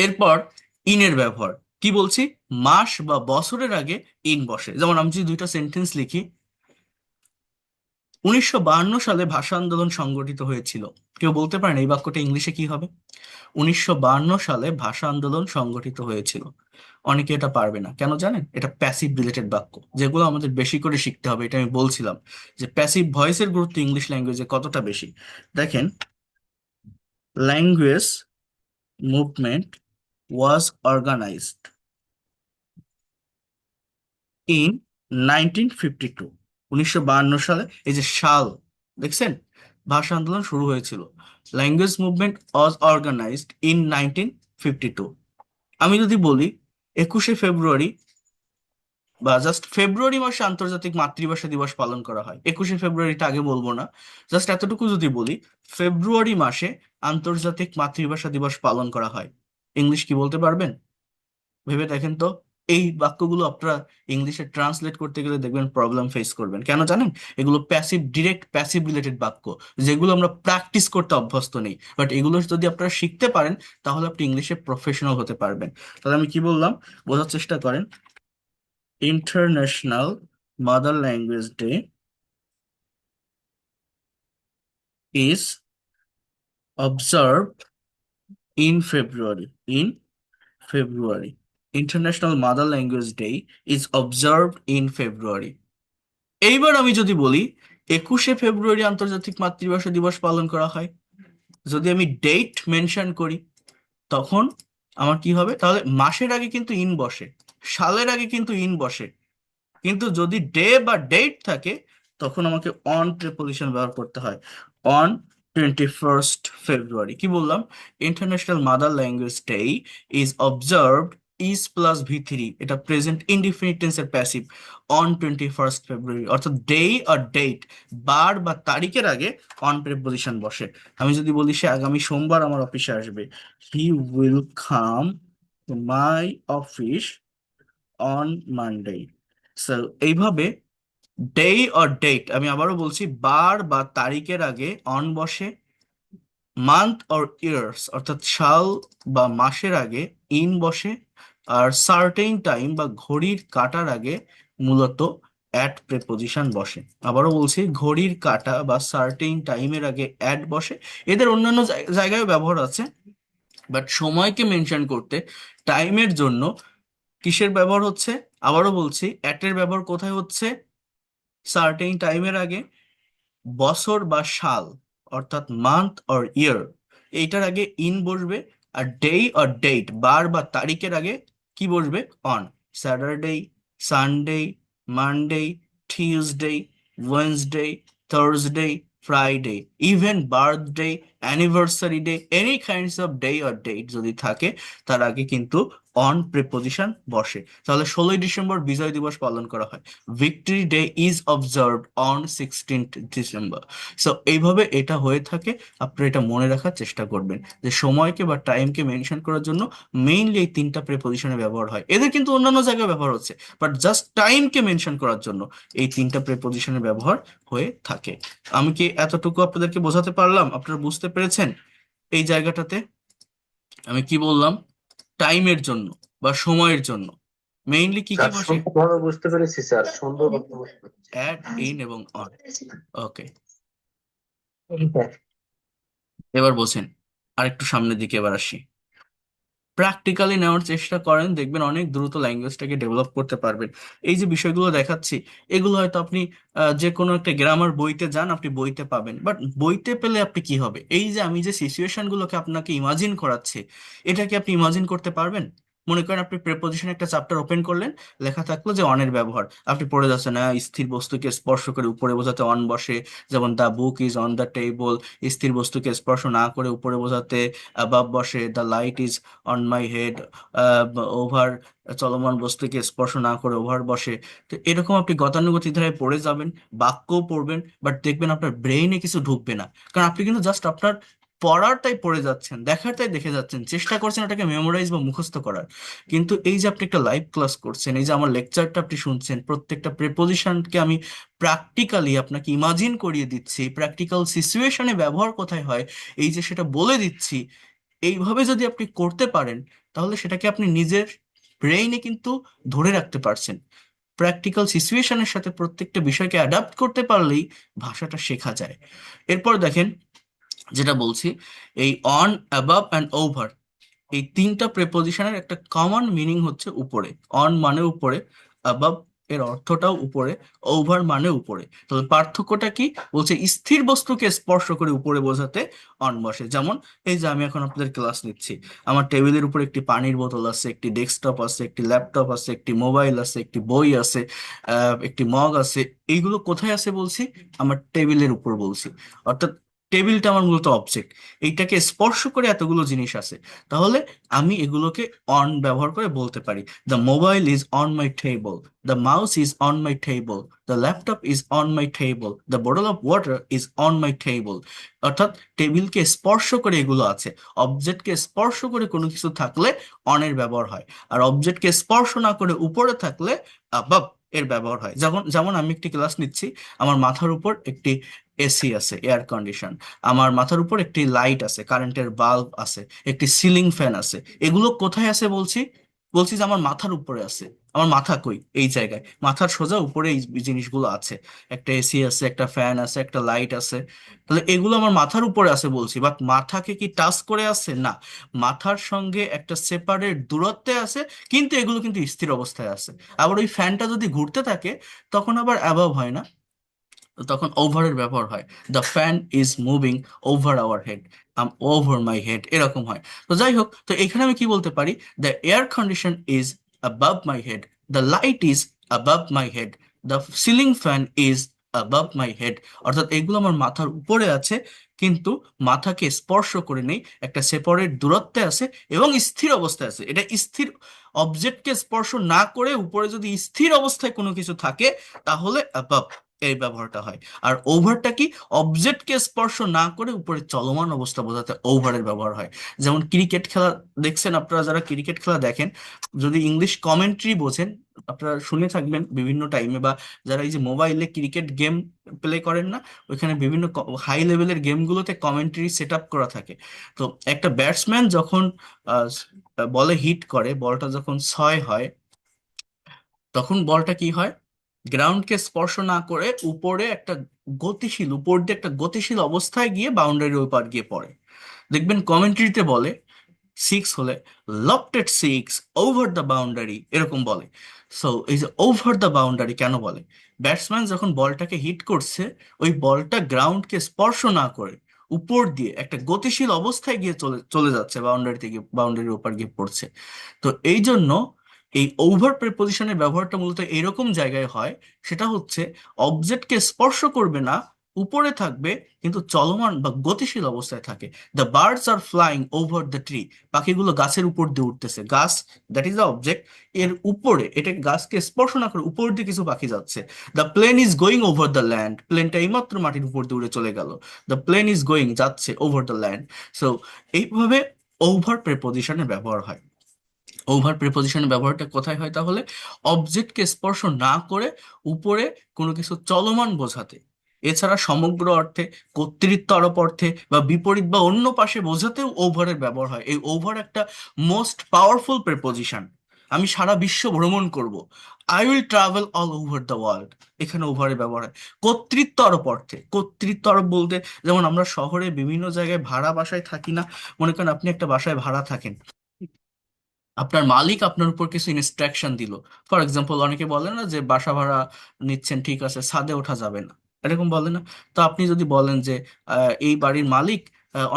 এরপর ইনের ব্যবহার কি বলছি? মাস বা বছরের আগে ইন বসে। যেমন আমি যদি দুইটা সেন্টেন্স লিখি, 1952 সালে ভাষা আন্দোলন সংগঠিত হয়েছিল, কেউ বলতে পারেন এই বাক্যটা ইংলিশে কি হবে? 1952 সালে ভাষা আন্দোলন সংগঠিত হয়েছিল। অনেকে এটা পারবে না, কেন জানেন? এটা প্যাসিভ রিলেটেড বাক্য, যেগুলো আমাদের বেশি করে শিখতে হবে। এটা আমি বলছিলাম যে প্যাসিভ ভয়েসের গুরুত্ব ইংলিশ ল্যাঙ্গুয়েজে কতটা বেশি। দেখেন, language movement was organised in 1952। 1952 সালে, এই যে সাল দেখছেন, ভাষা আন্দোলন শুরু হয়েছিল। Language movement was organised in 1952। আমি যদি বলি 21শে ফেব্রুয়ারি বা জাস্ট ফেব্রুয়ারি মাসে আন্তর্জাতিক মাতৃভাষা দিবস পালন করা হয়, 21শে ফেব্রুয়ারিটা আগে বলবো না, জাস্ট এতটুকু যদি বলি ফেব্রুয়ারি মাসে আন্তর্জাতিক মাতৃভাষা দিবস পালন করা হয়, ইংলিশ কি বলতে পারবেন? ভেবে দেখেন তো। এই বাক্যগুলো আপনারা ইংলিশে ট্রান্সলেট করতে গেলে দেখবেন প্রবলেম ফেস করবেন, কেন জানেন? এগুলো প্যাসিভ, ডিরেক্ট প্যাসিভ রিলেটেড বাক্য, যেগুলো আমরা প্র্যাকটিস করতে অভ্যস্ত নেই। বাট এগুলো যদি আপনারা শিখতে পারেন, তাহলে আপনি ইংলিশে প্রফেশনাল হতে পারবেন। তাহলে আমি কি বললাম বোঝার চেষ্টা করেন। International mother language day is observed in February. In February. International Mother Language Day is observed in February. এইবার আমি যদি বলি 21শে ফেব্রুয়ারি আন্তর্জাতিক মাতৃভাষা দিবস পালন করা হয়, যদি আমি ডেট মেনশন করি, তখন আমার কি হবে? তাহলে মাসের আগে কিন্তু ইন বসে, সালের আগে কিন্তু ইন বসে, কিন্তু যদি ডে বা ডেট থাকে তখন আমাকে অন প্রিপোজিশন ব্যবহার করতে হয়। অন 21st February, কি বললাম? International mother language day is observed, is plus ভি3, এটা প্রেজেন্ট ইনডিফিনিট টেন্সের প্যাসিভ। অন 21st February, অর্থাৎ ডে আর ডেট, বার বা তারিখের আগে অন প্রিপোজিশন বসে। আমি যদি বলি সে আগামী সোমবার আমার অফিসে আসবে, he will come to my office on Monday. So এইভাবে ডে অর ডেট, আমি আবারও বলছি, বার বা তারিখের আগে অন বসে, মান্থ অর ইয়ার্স অর্থাৎ সাল বা মাসের আগে ইন বসে, আর সার্টেইন টাইম বা ঘড়ির কাটার আগে মূলত অ্যাট প্রেপোজিশন বসে। আবারও বলছি, ঘড়ির কাটা বা সার্টেইন টাইমের আগে অ্যাট বসে। এদের অন্যান্য জায়গায় ব্যবহার আছে, বাট সময়কে মেনশন করতে টাইমের জন্য কিসের ব্যবহার হচ্ছে? আবারও বলছি, অ্যাটের ব্যবহার কোথায় হচ্ছে? সার্টেইন টাইমের আগে, বছর বা সাল অর্থাৎ মান্থ অর ইয়ার, এইটার আগে ইন বসবে। আর ডে অর ডেট, বার বা তারিখের আগে কি বসবে? On. Saturday, Sunday, Monday, Tuesday, Wednesday, Thursday, Friday, even birthday, anniversary day, any kinds of day or date যদি থাকে তার আগে কিন্তু অন প্রিপোজিশন বসে। তাহলে 16ই ডিসেম্বর বিজয় দিবস পালন করা হয়, victory day is observed on 16th December। So এইভাবে এটা হয়ে থাকে। আপনারা এটা মনে রাখার চেষ্টা করবেন যে সময়কে বা টাইমকে মেনশন করার জন্য মেইনলি এই তিনটা প্রিপোজিশনে ব্যবহার হয়। এদের কিন্তু অন্যান্য জায়গায় ব্যবহার হচ্ছে, বাট জাস্ট টাইমকে মেনশন করার জন্য এই তিনটা প্রিপোজিশনের ব্যবহার হয়ে থাকে। আমি কি এতটুকু আপনাদেরকে বোঝাতে পারলাম? আপনারা বুঝতে পেরেছেন এই জায়গাটাতে আমি কি বললাম? টাইমের জন্য বা সময়ের জন্য মেইনলি কি কি স্যার বসে? সুন্দরভাবে বুঝতে পেরেছি স্যার, সুন্দরভাবে বুঝতে পেরেছি। অ্যাট, ইন এবং অন। ওকে, স্যার, এবার বোঝেন। আর একটু সামনের দিকে এবার আসি। প্র্যাকটিক্যালি নেওয়ার চেষ্টা করেন, দেখবেন অনেক দ্রুত ল্যাঙ্গুয়েজটাকে ডেভেলপ করতে পারবেন। এই যে বিষয়গুলো দেখাচ্ছি, এগুলো হয়তো আপনি যে কোনো একটা গ্রামার বইতে যান, আপনি বইতে পাবেন, বাট বইতে পেলে আপনি কি হবে? এই যে আমি যে সিচুয়েশনগুলোকে আপনাকে ইমাজিন করাচ্ছি, এটা কি আপনি ইমাজিন করতে পারবেন? মনে করেন আপনি প্রেপোজিশন একটা চ্যাপ্টার ওপেন করলেন, লেখা থাকলো যে অনের ব্যবহার, আপনি পড়ে যাচ্ছেন, স্থির বস্তুকে স্পর্শ করে উপরে বোঝাতে অন বসে, যেমন the book is on the table. স্থির বস্তুকে স্পর্শ না করে উপরে বোঝাতে অ্যাবাভ বসে, the light is on my head. Over, চলমান বস্তুকে স্পর্শ না করে ওভার বসে। তো এরকম আপনি গতানুগতিক ধারায় পড়ে যাবেন, বাক্যও পড়বেন, বাট দেখবেন আপনার ব্রেইনে কিছু ঢুকবে না। কারণ আপনি কিন্তু জাস্ট আপনার পড়ারটাই পড়ে যাচ্ছেন, দেখারটাই দেখে যাচ্ছেন, চেষ্টা করছেন এটাকে মেমোরাইজ বা মুখস্থ করার। কিন্তু এই যে আপনি একটা লাইভ ক্লাস করছেন, এই যে আমার লেকচারটা আপনি শুনছেন, প্রত্যেকটা প্রেপোজিশনকে আমি প্র্যাকটিক্যালি আপনাকে ইমাজিন করিয়ে দিচ্ছি, প্র্যাকটিক্যাল সিচুয়েশনে ব্যবহার কোথায় হয় এই যে সেটা বলে দিচ্ছি। এইভাবে যদি আপনি করতে পারেন তাহলে সেটাকে আপনি নিজের ব্রেইনে কিন্তু ধরে রাখতে পারছেন। প্র্যাকটিক্যাল সিচুয়েশনের সাথে প্রত্যেকটা বিষয়কে অ্যাডাপ্ট করতে পারলেই ভাষাটা শেখা যায়। এরপর দেখেন যেটা বলছি, এই অন, অ্যাবাভ অ্যান্ড ওভার, এই তিনটা প্রেপোজিশনের একটা কমন মিনিং হচ্ছে উপরে। অন মানে উপরে, অ্যাবাভ এর অর্থটাও উপরে, ওভার মানে উপরে। তবে পার্থক্যটা কি? বলছে স্থির বস্তুকে স্পর্শ করে উপরে বোঝাতে অন বসে। যেমন এই যে আমি এখন আপনাদের ক্লাস নিচ্ছি, আমার টেবিলের উপর একটি পানির বোতল আছে, একটি ডেস্কটপ আছে, একটি ল্যাপটপ আছে, একটি মোবাইল আছে, একটি বই আছে, একটি মগ আছে। এইগুলো কোথায় আছে বলছি? আমার টেবিলের উপর বলছি। অর্থাৎ টেবিলটা আমার মূলত অবজেক্ট, এইটাকে স্পর্শ করে এতগুলো জিনিস আছে। তাহলে আমি এগুলোকে অন ব্যবহার করে বলতে পারি, the mobile is on my table, the mouse is on my table, the laptop is on my table, the bottle of water is on my table. অর্থাৎ টেবিলকে স্পর্শ করে এগুলো আছে। অবজেক্টকে স্পর্শ করে কোনো কিছু থাকলে অনের ব্যবহার হয়, আর অবজেক্টকে স্পর্শ না করে উপরে থাকলে অ্যাবাভ এর ব্যবহার হয়। যেমন যেমন আমি একটি ক্লাস নিচ্ছি, আমার মাথার উপর একটি এসি আছে, এয়ার কন্ডিশন, আমার মাথার উপর একটি লাইট আছে, কারেন্টের বাল্ব আছে, একটি সিলিং ফ্যান আছে। এগুলো কোথায় আছে বলছি? বলছি যে আমার মাথার উপরে আছে। আমার মাথা কই? এই জায়গায়, মাথার সোজা উপরে এই জিনিসগুলো আছে। একটা এসি আছে, একটা ফ্যান আছে, একটা লাইট আছে। তাহলে এগুলো আমার মাথার উপরে আছে বলছি, বাট মাথাকে কি টাচ করে আছে? না, মাথার সঙ্গে একটা সেপারেট দূরত্বে আছে, কিন্তু এগুলো কিন্তু স্থির অবস্থায় আছে। আবার ওই ফ্যানটা যদি ঘুরতে থাকে তখন আবার অ্যাবাভ হয় না, তখন ওভারের ব্যবহার হয়। The fan is moving over our head, over my head, এরকম হয়। তো যাই হোক, তো এখানে আমি কি বলতে পারি? The air condition is above my head, the light is above my head. The ceiling fan is above my head. অর্থাৎ এগুলো আমার মাথার উপরে আছে, কিন্তু মাথাকে স্পর্শ করে নেই, একটা সেপারেট দূরত্বে আছে এবং স্থির অবস্থায় আছে। এটা স্থির অবজেক্টকে স্পর্শ না করে উপরে যদি স্থির অবস্থায় কোনো কিছু থাকে তাহলে অ্যাবাভ এই ব্যবহারটা হয়। আর ওভারটা কি, অবজেক্টকে স্পর্শ না করে উপরে চলমান অবস্থা বোঝাতে ওভারের ব্যবহার হয়। যেমন ক্রিকেট খেলা দেখছেন, আপনারা যারা ক্রিকেট খেলা দেখেন, যদি ইংলিশ কমেন্ট্রি বোঝেন, আপনারা শুনে থাকবেন বিভিন্ন টাইমে, বা যারা এই যে মোবাইলে ক্রিকেট গেম প্লে করেন না, ওইখানে বিভিন্ন হাই লেভেলের গেমগুলোতে কমেন্ট্রি সেট আপ করা থাকে। তো একটা ব্যাটসম্যান যখন বলে হিট করে, বলটা যখন ছয় হয়, তখন বলটা কি হয়, গ্রাউন্ডকে স্পর্শ না করে উপরে একটা গতিশীল, উপর দিয়ে একটা গতিশীল অবস্থায় গিয়ে বাউন্ডারির ওই পার গিয়ে পড়ে। দেখবেন কমেন্ট্রিতে বলে সিক্স হলে lofted six over the boundary, এরকম বলে। সো এই যে ওভার দ্য বাউন্ডারি কেন বলে, ব্যাটসম্যান যখন বলটাকে হিট করছে, ওই বলটা গ্রাউন্ডকে স্পর্শ না করে উপর দিয়ে একটা গতিশীল অবস্থায় গিয়ে চলে চলে যাচ্ছে, বাউন্ডারি থেকে বাউন্ডারির ওপর গিয়ে পড়ছে। তো এই জন্য এই ওভার প্রিপোজিশনের ব্যবহারটা মূলত এরকম জায়গায় হয়, সেটা হচ্ছে অবজেক্টকে স্পর্শ করবে না, উপরে থাকবে কিন্তু চলমান বা গতিশীল অবস্থায় থাকে। The birds are flying over the tree, পাখিগুলো গাছের উপর দিয়ে উঠতেছে, গাছ দ্যাট ইজ দ্য অবজেক্ট, এর উপরে, এটা গাছকে স্পর্শ না করে উপর দিয়ে কিছু পাখি যাচ্ছে। The plane is going over the land, প্লেনটা এইমাত্র মাটির উপর দিয়ে উড়ে চলে গেল। দ্য প্লেন ইজ গোয়িং, যাচ্ছে, ওভার দ্য ল্যান্ড। সো এইভাবে ওভার প্রিপোজিশনের ব্যবহার হয়। ওভার প্রিপোজিশনের ব্যবহারটা কোথায় হয় তাহলে, অবজেক্টকে স্পর্শ না করে উপরে কোনো কিছু চলমান বোঝাতে। এছাড়া সমগ্র অর্থে, কর্তৃত্ব আরোপ অর্থে, বা বিপরীত বা অন্য পাশে বোঝাতেও ওভারের ব্যবহার হয়। এই ওভার একটা মোস্ট পাওয়ারফুল প্রিপোজিশন। আমি সারা বিশ্ব ভ্রমণ করব, I will travel all over the world, এখানে ওভারের ব্যবহার হয়। কর্তৃত্ব আরোপ অর্থে, কর্তৃত্ব আরোপ বলতে যেমন আমরা শহরে বিভিন্ন জায়গায় ভাড়া বাসায় থাকি না, মনে করেন আপনি একটা বাসায় ভাড়া থাকেন, আপনার মালিক আপনার উপর কিছু ইনস্ট্রাকশন দিল। ফর এক্সাম্পল, অনেকে বলে না যে বাসা ভাড়া নিচ্ছেন, ঠিক আছে, ছাদে ওঠা যাবে না, এরকম বলে না? তো আপনি যদি বলেন যে এই বাড়ির মালিক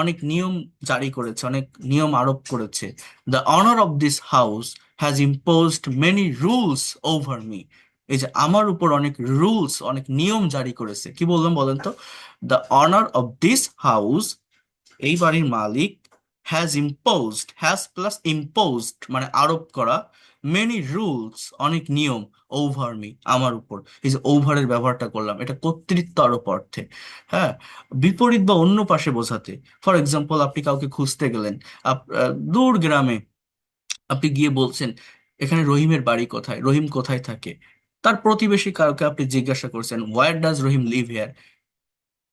অনেক নিয়ম জারি করেছে, অনেক নিয়ম আরোপ করেছে, the owner of this house has imposed many rules over me, এই যে আমার উপর অনেক রুলস, অনেক নিয়ম জারি করেছে। কি বললাম বলেন তো? The owner of this house, এই বাড়ির মালিক, has imposed, has plus imposed মানে আরোপ করা, মেনি রুলস অনেক নিয়ম, ওভার মি আমার উপর। এই যে ওভারের ব্যবহারটা করলাম, এটা কর্তৃত্ব আরোপ অর্থে। হ্যাঁ, বিপরীত বা অন্য পাশে বোঝাতে। ফর এক্সাম্পল, আপনি কাউকে খুঁজতে গেলেন, দূর গ্রামে, আপনি গিয়ে বলছেন এখানে রহিমের বাড়ি কোথায়, রহিম কোথায় থাকে। তার প্রতিবেশী কাউকে আপনি জিজ্ঞাসা করছেন, where does Rahim live here,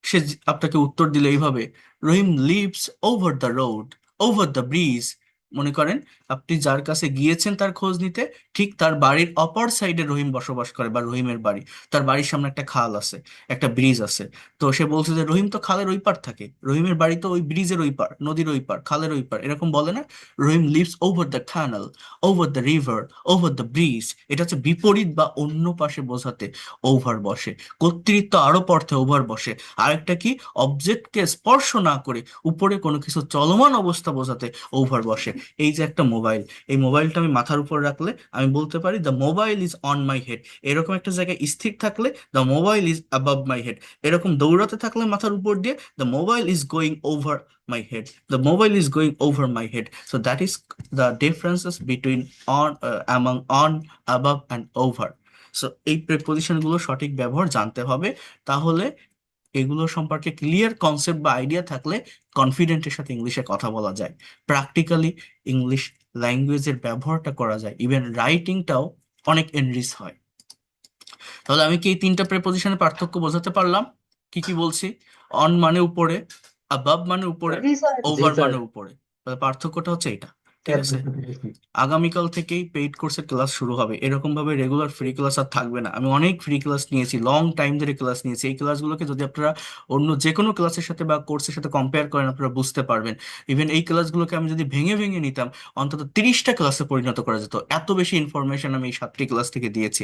সে আপনাকে উত্তর দিল এইভাবে, Rahim lives over the road, over the bridge. মনে করেন আপনি যার কাছে গিয়েছেন তার খোঁজ নিতে, ঠিক তার বাড়ির অপর সাইডে রহিম বসবাস করে, বা রহিমের বাড়ি, তার বাড়ির সামনে একটা খাল আছে, একটা ব্রিজ আছে। তো সে বলছে যে রহিম তো খালের ওই পার থাকে, রহিমের বাড়ি তো ওই ব্রিজের ওই পার, নদীর ওই পার, খালের ওই পার, এরকম বলে না? Rahim lives over the canal, over the river, over the bridge. এটা হচ্ছে বিপরীত বা অন্য পাশে বোঝাতে ওভার বসে। কর্তৃত্ব আরোপ অর্থে ওভার বসে। আরেকটা কি, অবজেক্টকে স্পর্শ না করে উপরে কোনো কিছু চলমান অবস্থা বোঝাতে ওভার বসে। এই যে একটা মোবাইল, এই মোবাইলটা আমি মাথার উপর রাখলে আমি বলতে পারি the mobile is on my head. এরকম একটা জায়গায় স্থির থাকলে the mobile is above my head. এরকম দৌড়াতে থাকলে মাথার উপর দিয়ে the mobile is going over my head, the mobile is going over my head. So that is the differences between on, among on, above and over. So এই প্রিপোজিশন গুলো সঠিক ব্যবহার জানতে হবে, তাহলে এগুলো সম্পর্কে ক্লিয়ার কনসেপ্ট বা আইডিয়া থাকলে কনফিডেন্টের সাথে ইংলিশে কথা বলা যায়, প্র্যাকটিক্যালি ইংলিশ ল্যাঙ্গুয়েজের ব্যবহারটা করা যায়, ইভেন রাইটিংটাও অনেক এনরিচ হয়। তাহলে আমি কি এই তিনটা প্রিপোজিশনের পার্থক্য বোঝাতে পারলাম? কি কি বলছি? অন মানে উপরে, অ্যাবাভ মানে উপরে, জি ওভার স্যার। মানে উপরে। তাহলে পার্থক্যটা হচ্ছে এটা, ঠিক আছে? আগামীকাল থেকেই পেইড কোর্সের ক্লাস শুরু হবে, এরকম ভাবে রেগুলার ফ্রি ক্লাস আর থাকবে না। আমি অনেক ফ্রি ক্লাস নিয়েছি, লং টাইম ধরে ক্লাস নিয়েছি। এই ক্লাসগুলোকে যদি আপনারা অন্য যে কোনো ক্লাসের সাথে বা কোর্সের সাথে কম্পেয়ার করেন, আপনারা বুঝতে পারবেন। ইভেন এই ক্লাসগুলোকে আমি যদি ভেঙে ভেঙে নিতাম, অন্তত 30টা ক্লাসে পরিণত করা যেত, এত বেশি ইনফরমেশন আমি এই 7টি ক্লাস থেকে দিয়েছি।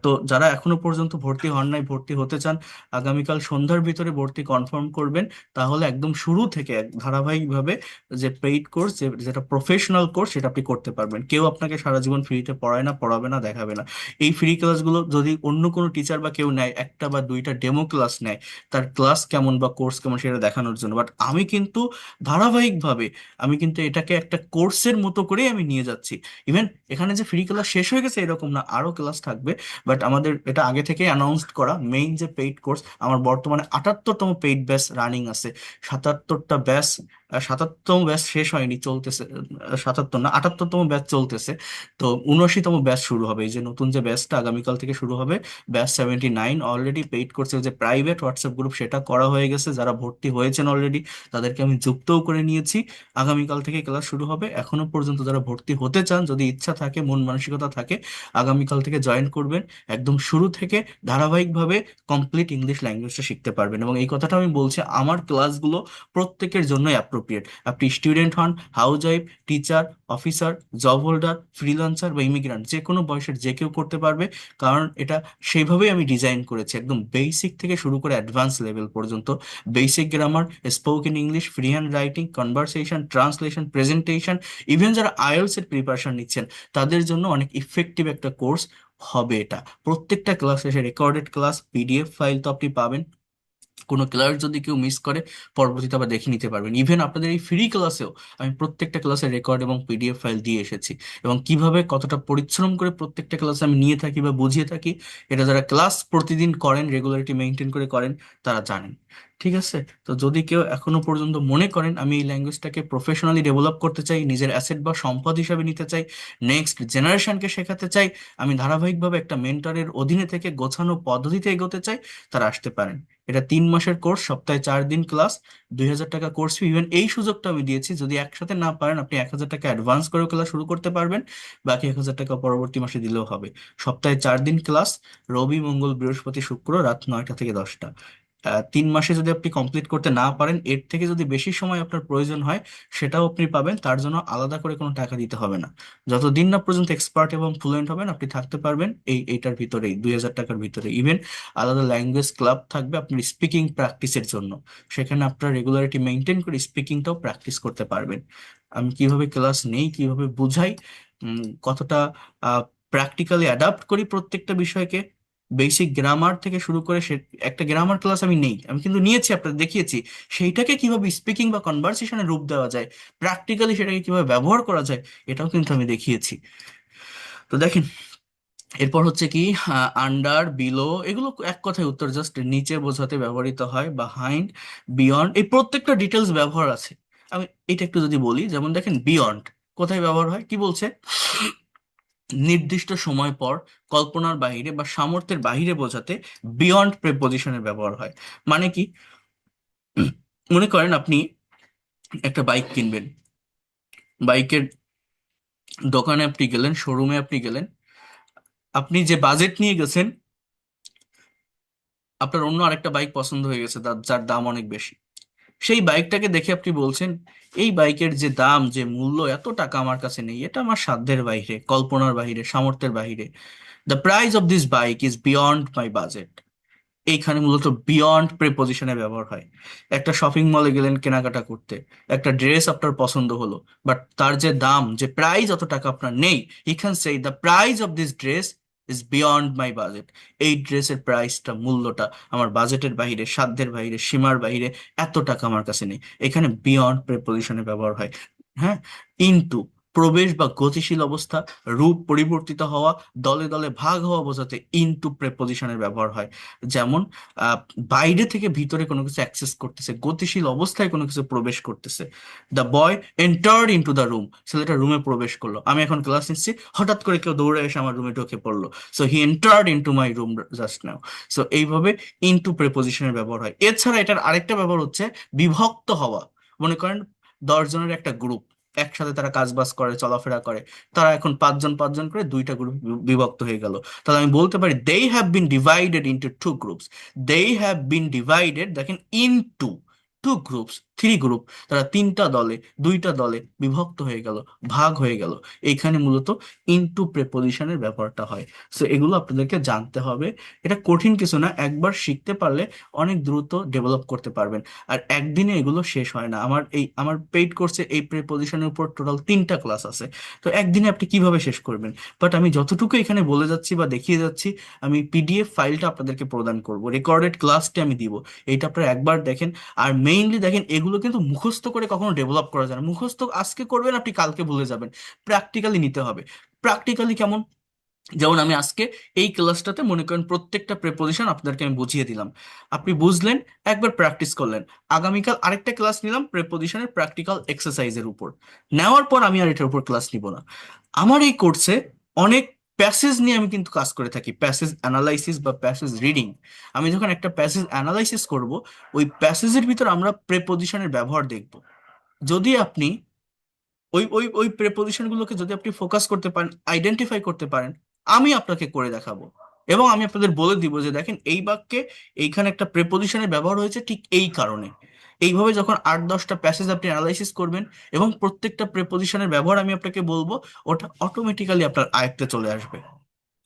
তো যারা এখনো পর্যন্ত ভর্তি হন নাই, ভর্তি হতে চান, আগামীকাল সন্ধ্যার ভিতরে ভর্তি কনফার্ম করবেন। তাহলে একদম শুরু থেকে এক ধারাবাহিকভাবে যে পেইড কোর্স, যেটা প্রফেশনাল প্রফেশনাল কোর্স, সেটা আপনি করতে পারবেন। কেউ আপনাকে সারা জীবন ফ্রিতে পড়ায় না, পড়াবে না, দেখাবে না। এই ফ্রি ক্লাসগুলো যদি অন্য কোনো টিচার বা কেউ নেয়, একটা বা দুইটা ডেমো ক্লাস নেয় তার ক্লাস কেমন বা কোর্স কেমন সেটা দেখানোর জন্য, বাট আমি কিন্তু ধারাবাহিকভাবে আমি কিন্তু এটাকে একটা কোর্সের মতো করেই আমি নিয়ে যাচ্ছি। ইভেন এখানে যে ফ্রি ক্লাস শেষ হয়ে গেছে এরকম না, আরো ক্লাস থাকবে। বাট আমাদের এটা আগে থেকে অ্যানাউন্সড করা মেইন যে পেইড কোর্স, আমার বর্তমানে 78তম পেইড ব্যাচ রানিং আছে। 77টা ব্যাচ, 77তম ব্যাচ শেষ হয়নি, চলতেছে। 77 না, 78তম ব্যাচ চলতেছে। তো 79তম ব্যাচ শুরু হবে, এই যে নতুন যে ব্যাচটা আগামীকাল থেকে শুরু হবে, ব্যাচ 79। অলরেডি পেইড কোর্সের যে প্রাইভেট হোয়াটসঅ্যাপ গ্রুপ সেটা করা হয়ে গেছে, যারা ভর্তি হয়েছেন অলরেডি তাদেরকে আমি যুক্তও করে নিয়েছি। আগামীকাল থেকে ক্লাস শুরু হবে। এখনো পর্যন্ত যারা ভর্তি হতে চান, যদি ইচ্ছা থাকে, মন মানসিকতা থাকে, আগামীকাল থেকে জয়েন করবেন। একদম শুরু থেকে ধারাবাহিকভাবে কমপ্লিট ইংলিশ ল্যাঙ্গুয়েজটা শিখতে পারবেন। এবং এই কথাটা আমি বলছি, আমার ক্লাসগুলো প্রত্যেকের জন্যই অ্যাপ্রোপ্রিয়েট। আপনি স্টুডেন্ট হন, house wife, teacher, officer, job holder, freelancer বা ইমিগ্রান্ট, যে কোনো বয়সের যে কেউ করতে পারবে। কারণ এটা সেইভাবেই আমি ডিজাইন করেছি, একদম বেসিক থেকে শুরু করে অ্যাডভান্স লেভেল পর্যন্ত। Basic grammar, spoken English, free hand writing, conversation, translation, presentation, even যারা আইএলটিএস এর প্রিপারেশন নিচ্ছেন তাদের জন্য অনেক ইফেক্টিভ একটা কোর্স হবে এটা। প্রত্যেকটা ক্লাস শেষে রেকর্ডেড ক্লাস, পিডিএফ ফাইল তো আপনি পাবেন। কোনো ক্লাস যদি কেউ মিস করে পরবর্তীতে আবার দেখে নিতে পারবেন। ইভেন আপনাদের এই ফ্রি ক্লাসেও আমি প্রত্যেকটা ক্লাসের রেকর্ড এবং পিডিএফ ফাইল দিয়ে এসেছি। এবং কিভাবে কতটা পরিশ্রম করে প্রত্যেকটা ক্লাসে আমি নিয়ে থাকি বা বুঝিয়ে থাকি, এটা যারা ক্লাস প্রতিদিন করেন, রেগুলারিটি মেনটেন করে করেন, তারা জানেন। ঠিক আছে? তো যদি কেউ এখনো পর্যন্ত মনে করেন আমি এই ল্যাঙ্গুয়েজটাকে প্রফেশনালি ডেভেলপ করতে চাই, নিজের অ্যাসেট বা সম্পদ হিসাবে নিতে চাই, নেক্সট জেনারেশনকে শেখাতে চাই, আমি ধারাবাহিকভাবে একটা মেন্টরের অধীনে থেকে গোছানো পদ্ধতিতে এগোতে চাই, তারা আসতে পারেন। এটা 3 মাসের কোর্স, সপ্তাহে 4 দিন ক্লাস, 2000 টাকা কোর্স ফি। ইভেন এই সুযোগটা আমি দিয়েছি, যদি একসাথে না পারেন আপনি 1000 টাকা অ্যাডভান্স করে ক্লাস শুরু করতে পারবেন, বাকি 1000 টাকা পরবর্তী মাসে দিলেও হবে। সপ্তাহে 4 দিন ক্লাস, রবি, মঙ্গল, বৃহস্পতি, শুক্র, রাত 9টা থেকে 10টা। 3 মাসে যদি আপনি কমপ্লিট করতে না পারেন, এর থেকে যদি বেশি সময় আপনার প্রয়োজন হয়, সেটাও আপনি পাবেন। তার জন্য আলাদা করে কোনো টাকা দিতে হবে না। যতদিন না পর্যন্ত এক্সপার্ট এবং ফ্লুয়েন্ট হবেন আপনি থাকতে পারবেন এইটার ভিতরেই, 2000 টাকার ভিতরে। ইভেন আলাদা ল্যাঙ্গুয়েজ ক্লাব থাকবে আপনার স্পিকিং প্র্যাকটিসের জন্য, সেখানে আপনার রেগুলারিটি মেনটেন করে স্পিকিংটাও প্র্যাকটিস করতে পারবেন। আমি কিভাবে ক্লাস নেই, কিভাবে বুঝাই, কতটা প্র্যাকটিক্যালি অ্যাডাপ্ট করি প্রত্যেকটা বিষয়কে, বেসিক গ্রামার থেকে শুরু করে, সে একটা গ্রামার ক্লাস আমি নেই, আমি কিন্তু নিয়েছি, আপনাদের দেখিয়েছি সেইটাকে কিভাবে স্পিকিং বা কনভারসেশনে রূপ দেওয়া যায়, প্র্যাকটিক্যালি সেটাকে কিভাবে ব্যবহার করা যায়, এটাও কিন্তু আমি দেখিয়েছি। তো দেখেন, এরপর হচ্ছে কি, আন্ডার, বিলো, এগুলো এক কথায় উত্তর, জাস্ট নিচে বোঝাতে ব্যবহৃত হয়। বা হাইন্ড, বিয়ন্ড, এই প্রত্যেকটা ডিটেলস ব্যবহার আছে। আমি এটা একটু যদি বলি, যেমন দেখেন বিয়ন্ড কোথায় ব্যবহার হয়, কি বলছে, নির্দিষ্ট সময় পর, কল্পনার বাইরে বা সামর্থ্যের বাইরে বোঝাতে বিয়ন্ড প্রেপোজিশনের ব্যবহার হয়। মানে কি, মনে করেন আপনি একটা বাইক কিনবেন, বাইকের দোকানে আপনি গেলেন, শোরুমে আপনি গেলেন, আপনি যে বাজেট নিয়ে গেছেন, আপনার অন্য আরেকটা বাইক পছন্দ হয়ে গেছে যার দাম অনেক বেশি। সেই বাইকটাকে দেখে আপনি বলছেন, এই বাইকের যে দাম, যে মূল্য, এত টাকা আমার কাছে নেই, এটা আমার সাধ্যের বাইরে, কল্পনার বাইরে, সামর্থ্যের বাইরে। The price of this bike is beyond my budget. এইখানে মূলত বিয়ন্ড প্রেপোজিশনের ব্যবহার হয়। একটা শপিং মলে গেলেন কেনাকাটা করতে, একটা ড্রেস আপনার পছন্দ হলো, বাট তার যে দাম, যে প্রাইস, অত টাকা আপনার নেই, you can say the price of this dress is beyond my budget. এই ড্রেসের প্রাইসটা, মূল্যটা আমার বাজেটের বাইরে, সাধ্যের বাইরে, সীমার বাইরে, এত টাকা আমার কাছে নেই। এখানে বিয়ন্ড প্রেপোজিশনের ব্যবহার হয়। হ্যাঁ, ইনটু, প্রবেশ বা গতিশীল অবস্থা, রূপ পরিবর্তিত হওয়া, দলে দলে ভাগ হওয়া বোঝাতে ইনটু প্রেপোজিশনের ব্যবহার হয়। যেমন আহ, বাইরে থেকে ভিতরে কোনো কিছু অ্যাক্সেস করতেছে, গতিশীল অবস্থায় কোনো কিছু প্রবেশ করতেছে। The boy entered into the room, ছেলেটা রুমে প্রবেশ করলো। আমি এখন ক্লাস নিচ্ছি, হঠাৎ করে কেউ দৌড়ে এসে আমার রুমে ঢুকে পড়লো, so he entered into my room just now. So এইভাবে ইনটু প্রেপোজিশনের ব্যবহার হয়। এছাড়া এটার আরেকটা ব্যবহার হচ্ছে বিভক্ত হওয়া। মনে করেন 10 জনের একটা গ্রুপ, একসাথে তারা কাজ বাজ করে, চলাফেরা করে, তারা এখন 5 জন 5 জন করে 2টা গ্রুপ বিভক্ত হয়ে গেল। তাহলে আমি বলতে পারি they have been divided into 2 groups. They have been divided, দেখেন, into, two groups, three group, তারা তিনটা দলে, দুইটা দলে বিভক্ত হয়ে গেল, ভাগ হয়ে গেল। এইখানে মূলত ইনটু প্রেপোজিশনের ব্যবহারটা হয়। সো এগুলো আপনাদেরকে জানতে হবে। এটা কঠিন কিছু না, একবার শিখতে পারলে অনেক দ্রুত ডেভেলপ করতে পারবেন। আর একদিনে এগুলো শেষ হয় না। আমার পেইড কোর্সে এই প্রেপোজিশনের উপর টোটাল 3টা ক্লাস আছে। তো একদিনে আপনি কিভাবে শেষ করবেন? বাট আমি যতটুকু এখানে বলে যাচ্ছি বা দেখিয়ে যাচ্ছি, আমি পিডিএফ ফাইলটা আপনাদেরকে প্রদান করব, রেকর্ডেড ক্লাসটি আমি দিব। এইটা আপনারা একবার দেখেন। আর মেইনলি দেখেন, এগুলো কিন্তু মুখস্থ করে কখনো ডেভেলপ করা যায় না। মুখস্থ আজকে করবেন, আপনি কালকে ভুলে যাবেন। প্র্যাকটিক্যালি নিতে হবে। প্র্যাকটিক্যালি কেমন? যেমন আমি আজকে এই ক্লাসটাতে মনে করেন প্রত্যেকটা প্রেপোজিশন আপনাদেরকে আমি বুঝিয়ে দিলাম, আপনি বুঝলেন, একবার প্র্যাকটিস করলেন। আগামীকাল আরেকটা ক্লাস নিলাম প্রেপোজিশনের প্র্যাকটিক্যাল এক্সারসাইজের উপর। নেওয়ার পর আমি আর এটার উপর ক্লাস নিব না। আমার এই কোর্সে অনেক প্যাসেজ নিয়ে আমি কিন্তু কাজ করে থাকি, প্যাসেজ অ্যানালাইসিস বা প্যাসেজ রিডিং। আমি যখন একটা প্যাসেজ অ্যানালাইসিস করব, ওই প্যাসেজের ভিতর আমরা প্রেপোজিশনের ব্যবহার দেখব। যদি আপনি ওই প্রেপোজিশন গুলোকে যদি আপনি ফোকাস করতে পারেন, আইডেন্টিফাই করতে পারেন, আমি আপনাকে করে দেখাবো। এবং আমি আপনাদের বলে দিব যে দেখেন, এই বাক্যে এইখানে একটা প্রেপোজিশনের ব্যবহার হয়েছে ঠিক এই কারণে। এইভাবে যখন 8-10টা প্যাসেজ আপনি অ্যানালাইসিস করবেন এবং প্রত্যেকটা প্রেপোজিশনের ব্যবহার আমি আপনাকে বলবো, ওটা অটোমেটিক্যালি আপনার আয়ত্তে চলে আসবে।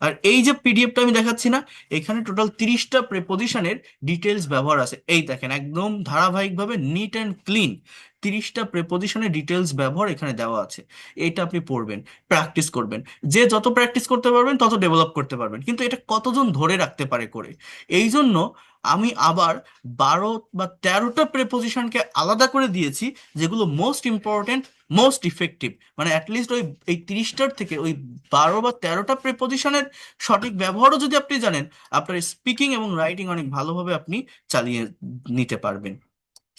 আর এই যে পিডিএফটা আমি দেখাচ্ছি না, এখানে টোটাল 30টা প্রেপোজিশনের ডিটেলস ব্যবহার আছে। এই দেখেন, একদম ধারাবাহিকভাবে নিট অ্যান্ড ক্লিন 30টা প্রেপোজিশনের ডিটেলস ব্যবহার এখানে দেওয়া আছে। এটা আপনি পড়বেন, প্র্যাকটিস করবেন। যে যত প্র্যাকটিস করতে পারবেন তত ডেভেলপ করতে পারবেন। কিন্তু এটা কতজন ধরে রাখতে পারে করে, এই জন্য আমি আবার 12 বা 13টা প্রেপোজিশনকে আলাদা করে দিয়েছি, যেগুলো মোস্ট ইম্পর্টেন্ট, মোস্ট ইফেক্টিভ। মানে অ্যাটলিস্ট এই 30টার থেকে ওই 12 বা 13টা প্রেপোজিশনের সঠিক ব্যবহারও যদি আপনি জানেন, আপনার স্পিকিং এবং রাইটিং অনেক ভালোভাবে আপনি চালিয়ে নিতে পারবেন।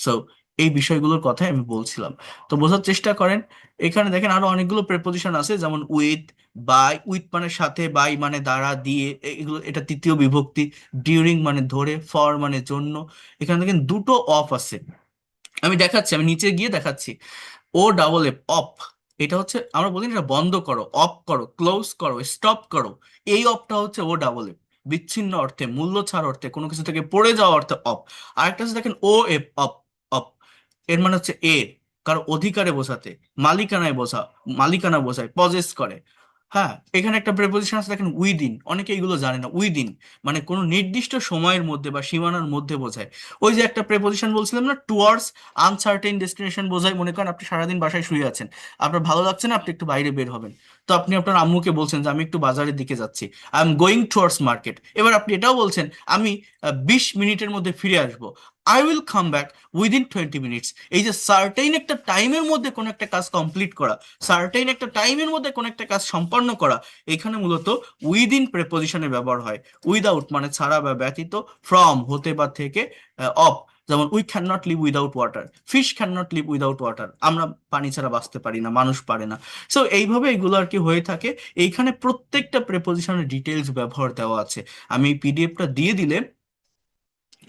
সো এই বিষয়গুলোর কথাই আমি বলছিলাম। তো বোঝার চেষ্টা করেন। এখানে দেখেন আরো অনেকগুলো প্রেপোজিশন আছে, যেমন উইথ, বাই। উইথ মানে সাথে, বাই মানে দ্বারা, দিয়ে, এগুলো এটা তৃতীয় বিভক্তি। ডিউরিং মানে ধরে, ফর মানে জন্য। এখানে দেখেন দুটো অফ আছে, আমি দেখাচ্ছি, আমি নিচে গিয়ে দেখাচ্ছি। O double F, of. এটা হচ্ছে আমরা বলি না, এটা বন্ধ করো, অফ করো, ক্লোজ করো, স্টপ করো। এই অফটা হচ্ছে ও ডাবল এফ, বিচ্ছিন্ন অর্থে, মূল্য ছাড় অর্থে, কোনো কিছু থেকে পড়ে যাওয়া অর্থে অফ। আরেকটা আছে দেখেন ও এফ, অফ। অফ এর মানে হচ্ছে কারো অধিকারে বোঝাতে, মালিকানায় বোঝা, মালিকানা বোঝায়, পজেস করে। হ্যাঁ, এখানে একটা প্রেপোজিশন আছে দেখেন উইদিন, অনেকে এগুলো জানে না। উইদিন মানে কোনো নির্দিষ্ট সময়ের মধ্যে বা সীমানার মধ্যে বোঝায়। ওই যে একটা প্রেপোজিশন বলছিলাম না, টুয়ার্ডস আনসার্টেন ডেস্টিনেশন বোঝায়। মনে করেন আপনি সারাদিন বাসায় শুয়ে আছেন, আপনার ভালো লাগছে না, আপনি একটু বাইরে বের হবেন। তো আপনি আপনার আম্মুকে বলছেন যে আমি একটু বাজারের দিকে যাচ্ছি, I am going towards market. এবার আপনি এটাও বলছেন আমি 20 মিনিটের মধ্যে ফিরে আসবো, I will come back within 20 minutes. এই যে সার্টেইন একটা টাইমের মধ্যে কোনো একটা কাজ কমপ্লিট করা, সার্টেইন একটা টাইমের মধ্যে কোনো একটা কাজ সম্পন্ন করা, এখানে মূলত উইদিন প্রেপোজিশনের ব্যবহার হয়। উইদাউট মানে ছাড়া বা ব্যতীত, ফ্রম হতে বা থেকে, অফ। যেমন we can not live without water, fish can not live without water. আমরা পানি ছাড়া বাঁচতে পারি না, মানুষ পারে না। সো এইভাবে এগুলো আর কি হয়ে থাকে। এইখানে প্রত্যেকটা প্রেপোজিশনের ডিটেলস ব্যবহার দেওয়া আছে। আমি এই পিডিএফটা দিয়ে দিলে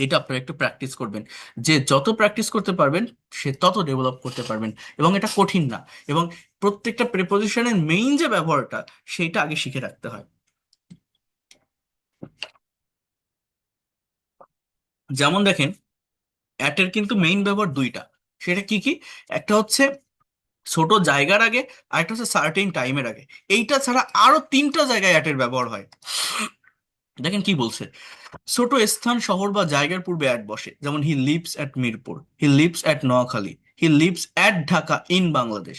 এটা আপনারা একটু প্র্যাকটিস করবেন। যে যত প্র্যাকটিস করতে পারবেন, সে তত ডেভেলপ করতে পারবেন। এবং এটা কঠিন না। এবং প্রত্যেকটা প্রেপোজিশনের মেইন যে ব্যবহারটা, সেইটা আগে শিখে রাখতে হয়। যেমন দেখেন, অ্যাটের কিন্তু মেইন ব্যবহার দুইটা। সেটা কি কি? একটা হচ্ছে ছোট জায়গার আগে, আর একটা হচ্ছে সার্টেন টাইমের আগে। এইটা ছাড়া আরো 3টা জায়গায় অ্যাটের ব্যবহার হয়। দেখেন কি বলছে, ছোট স্থান, শহর বা জায়গার পূর্বে অ্যাট বসে। যেমন he lives at Mirpur, he lives at Noakhali, he lives at Dhaka in Bangladesh.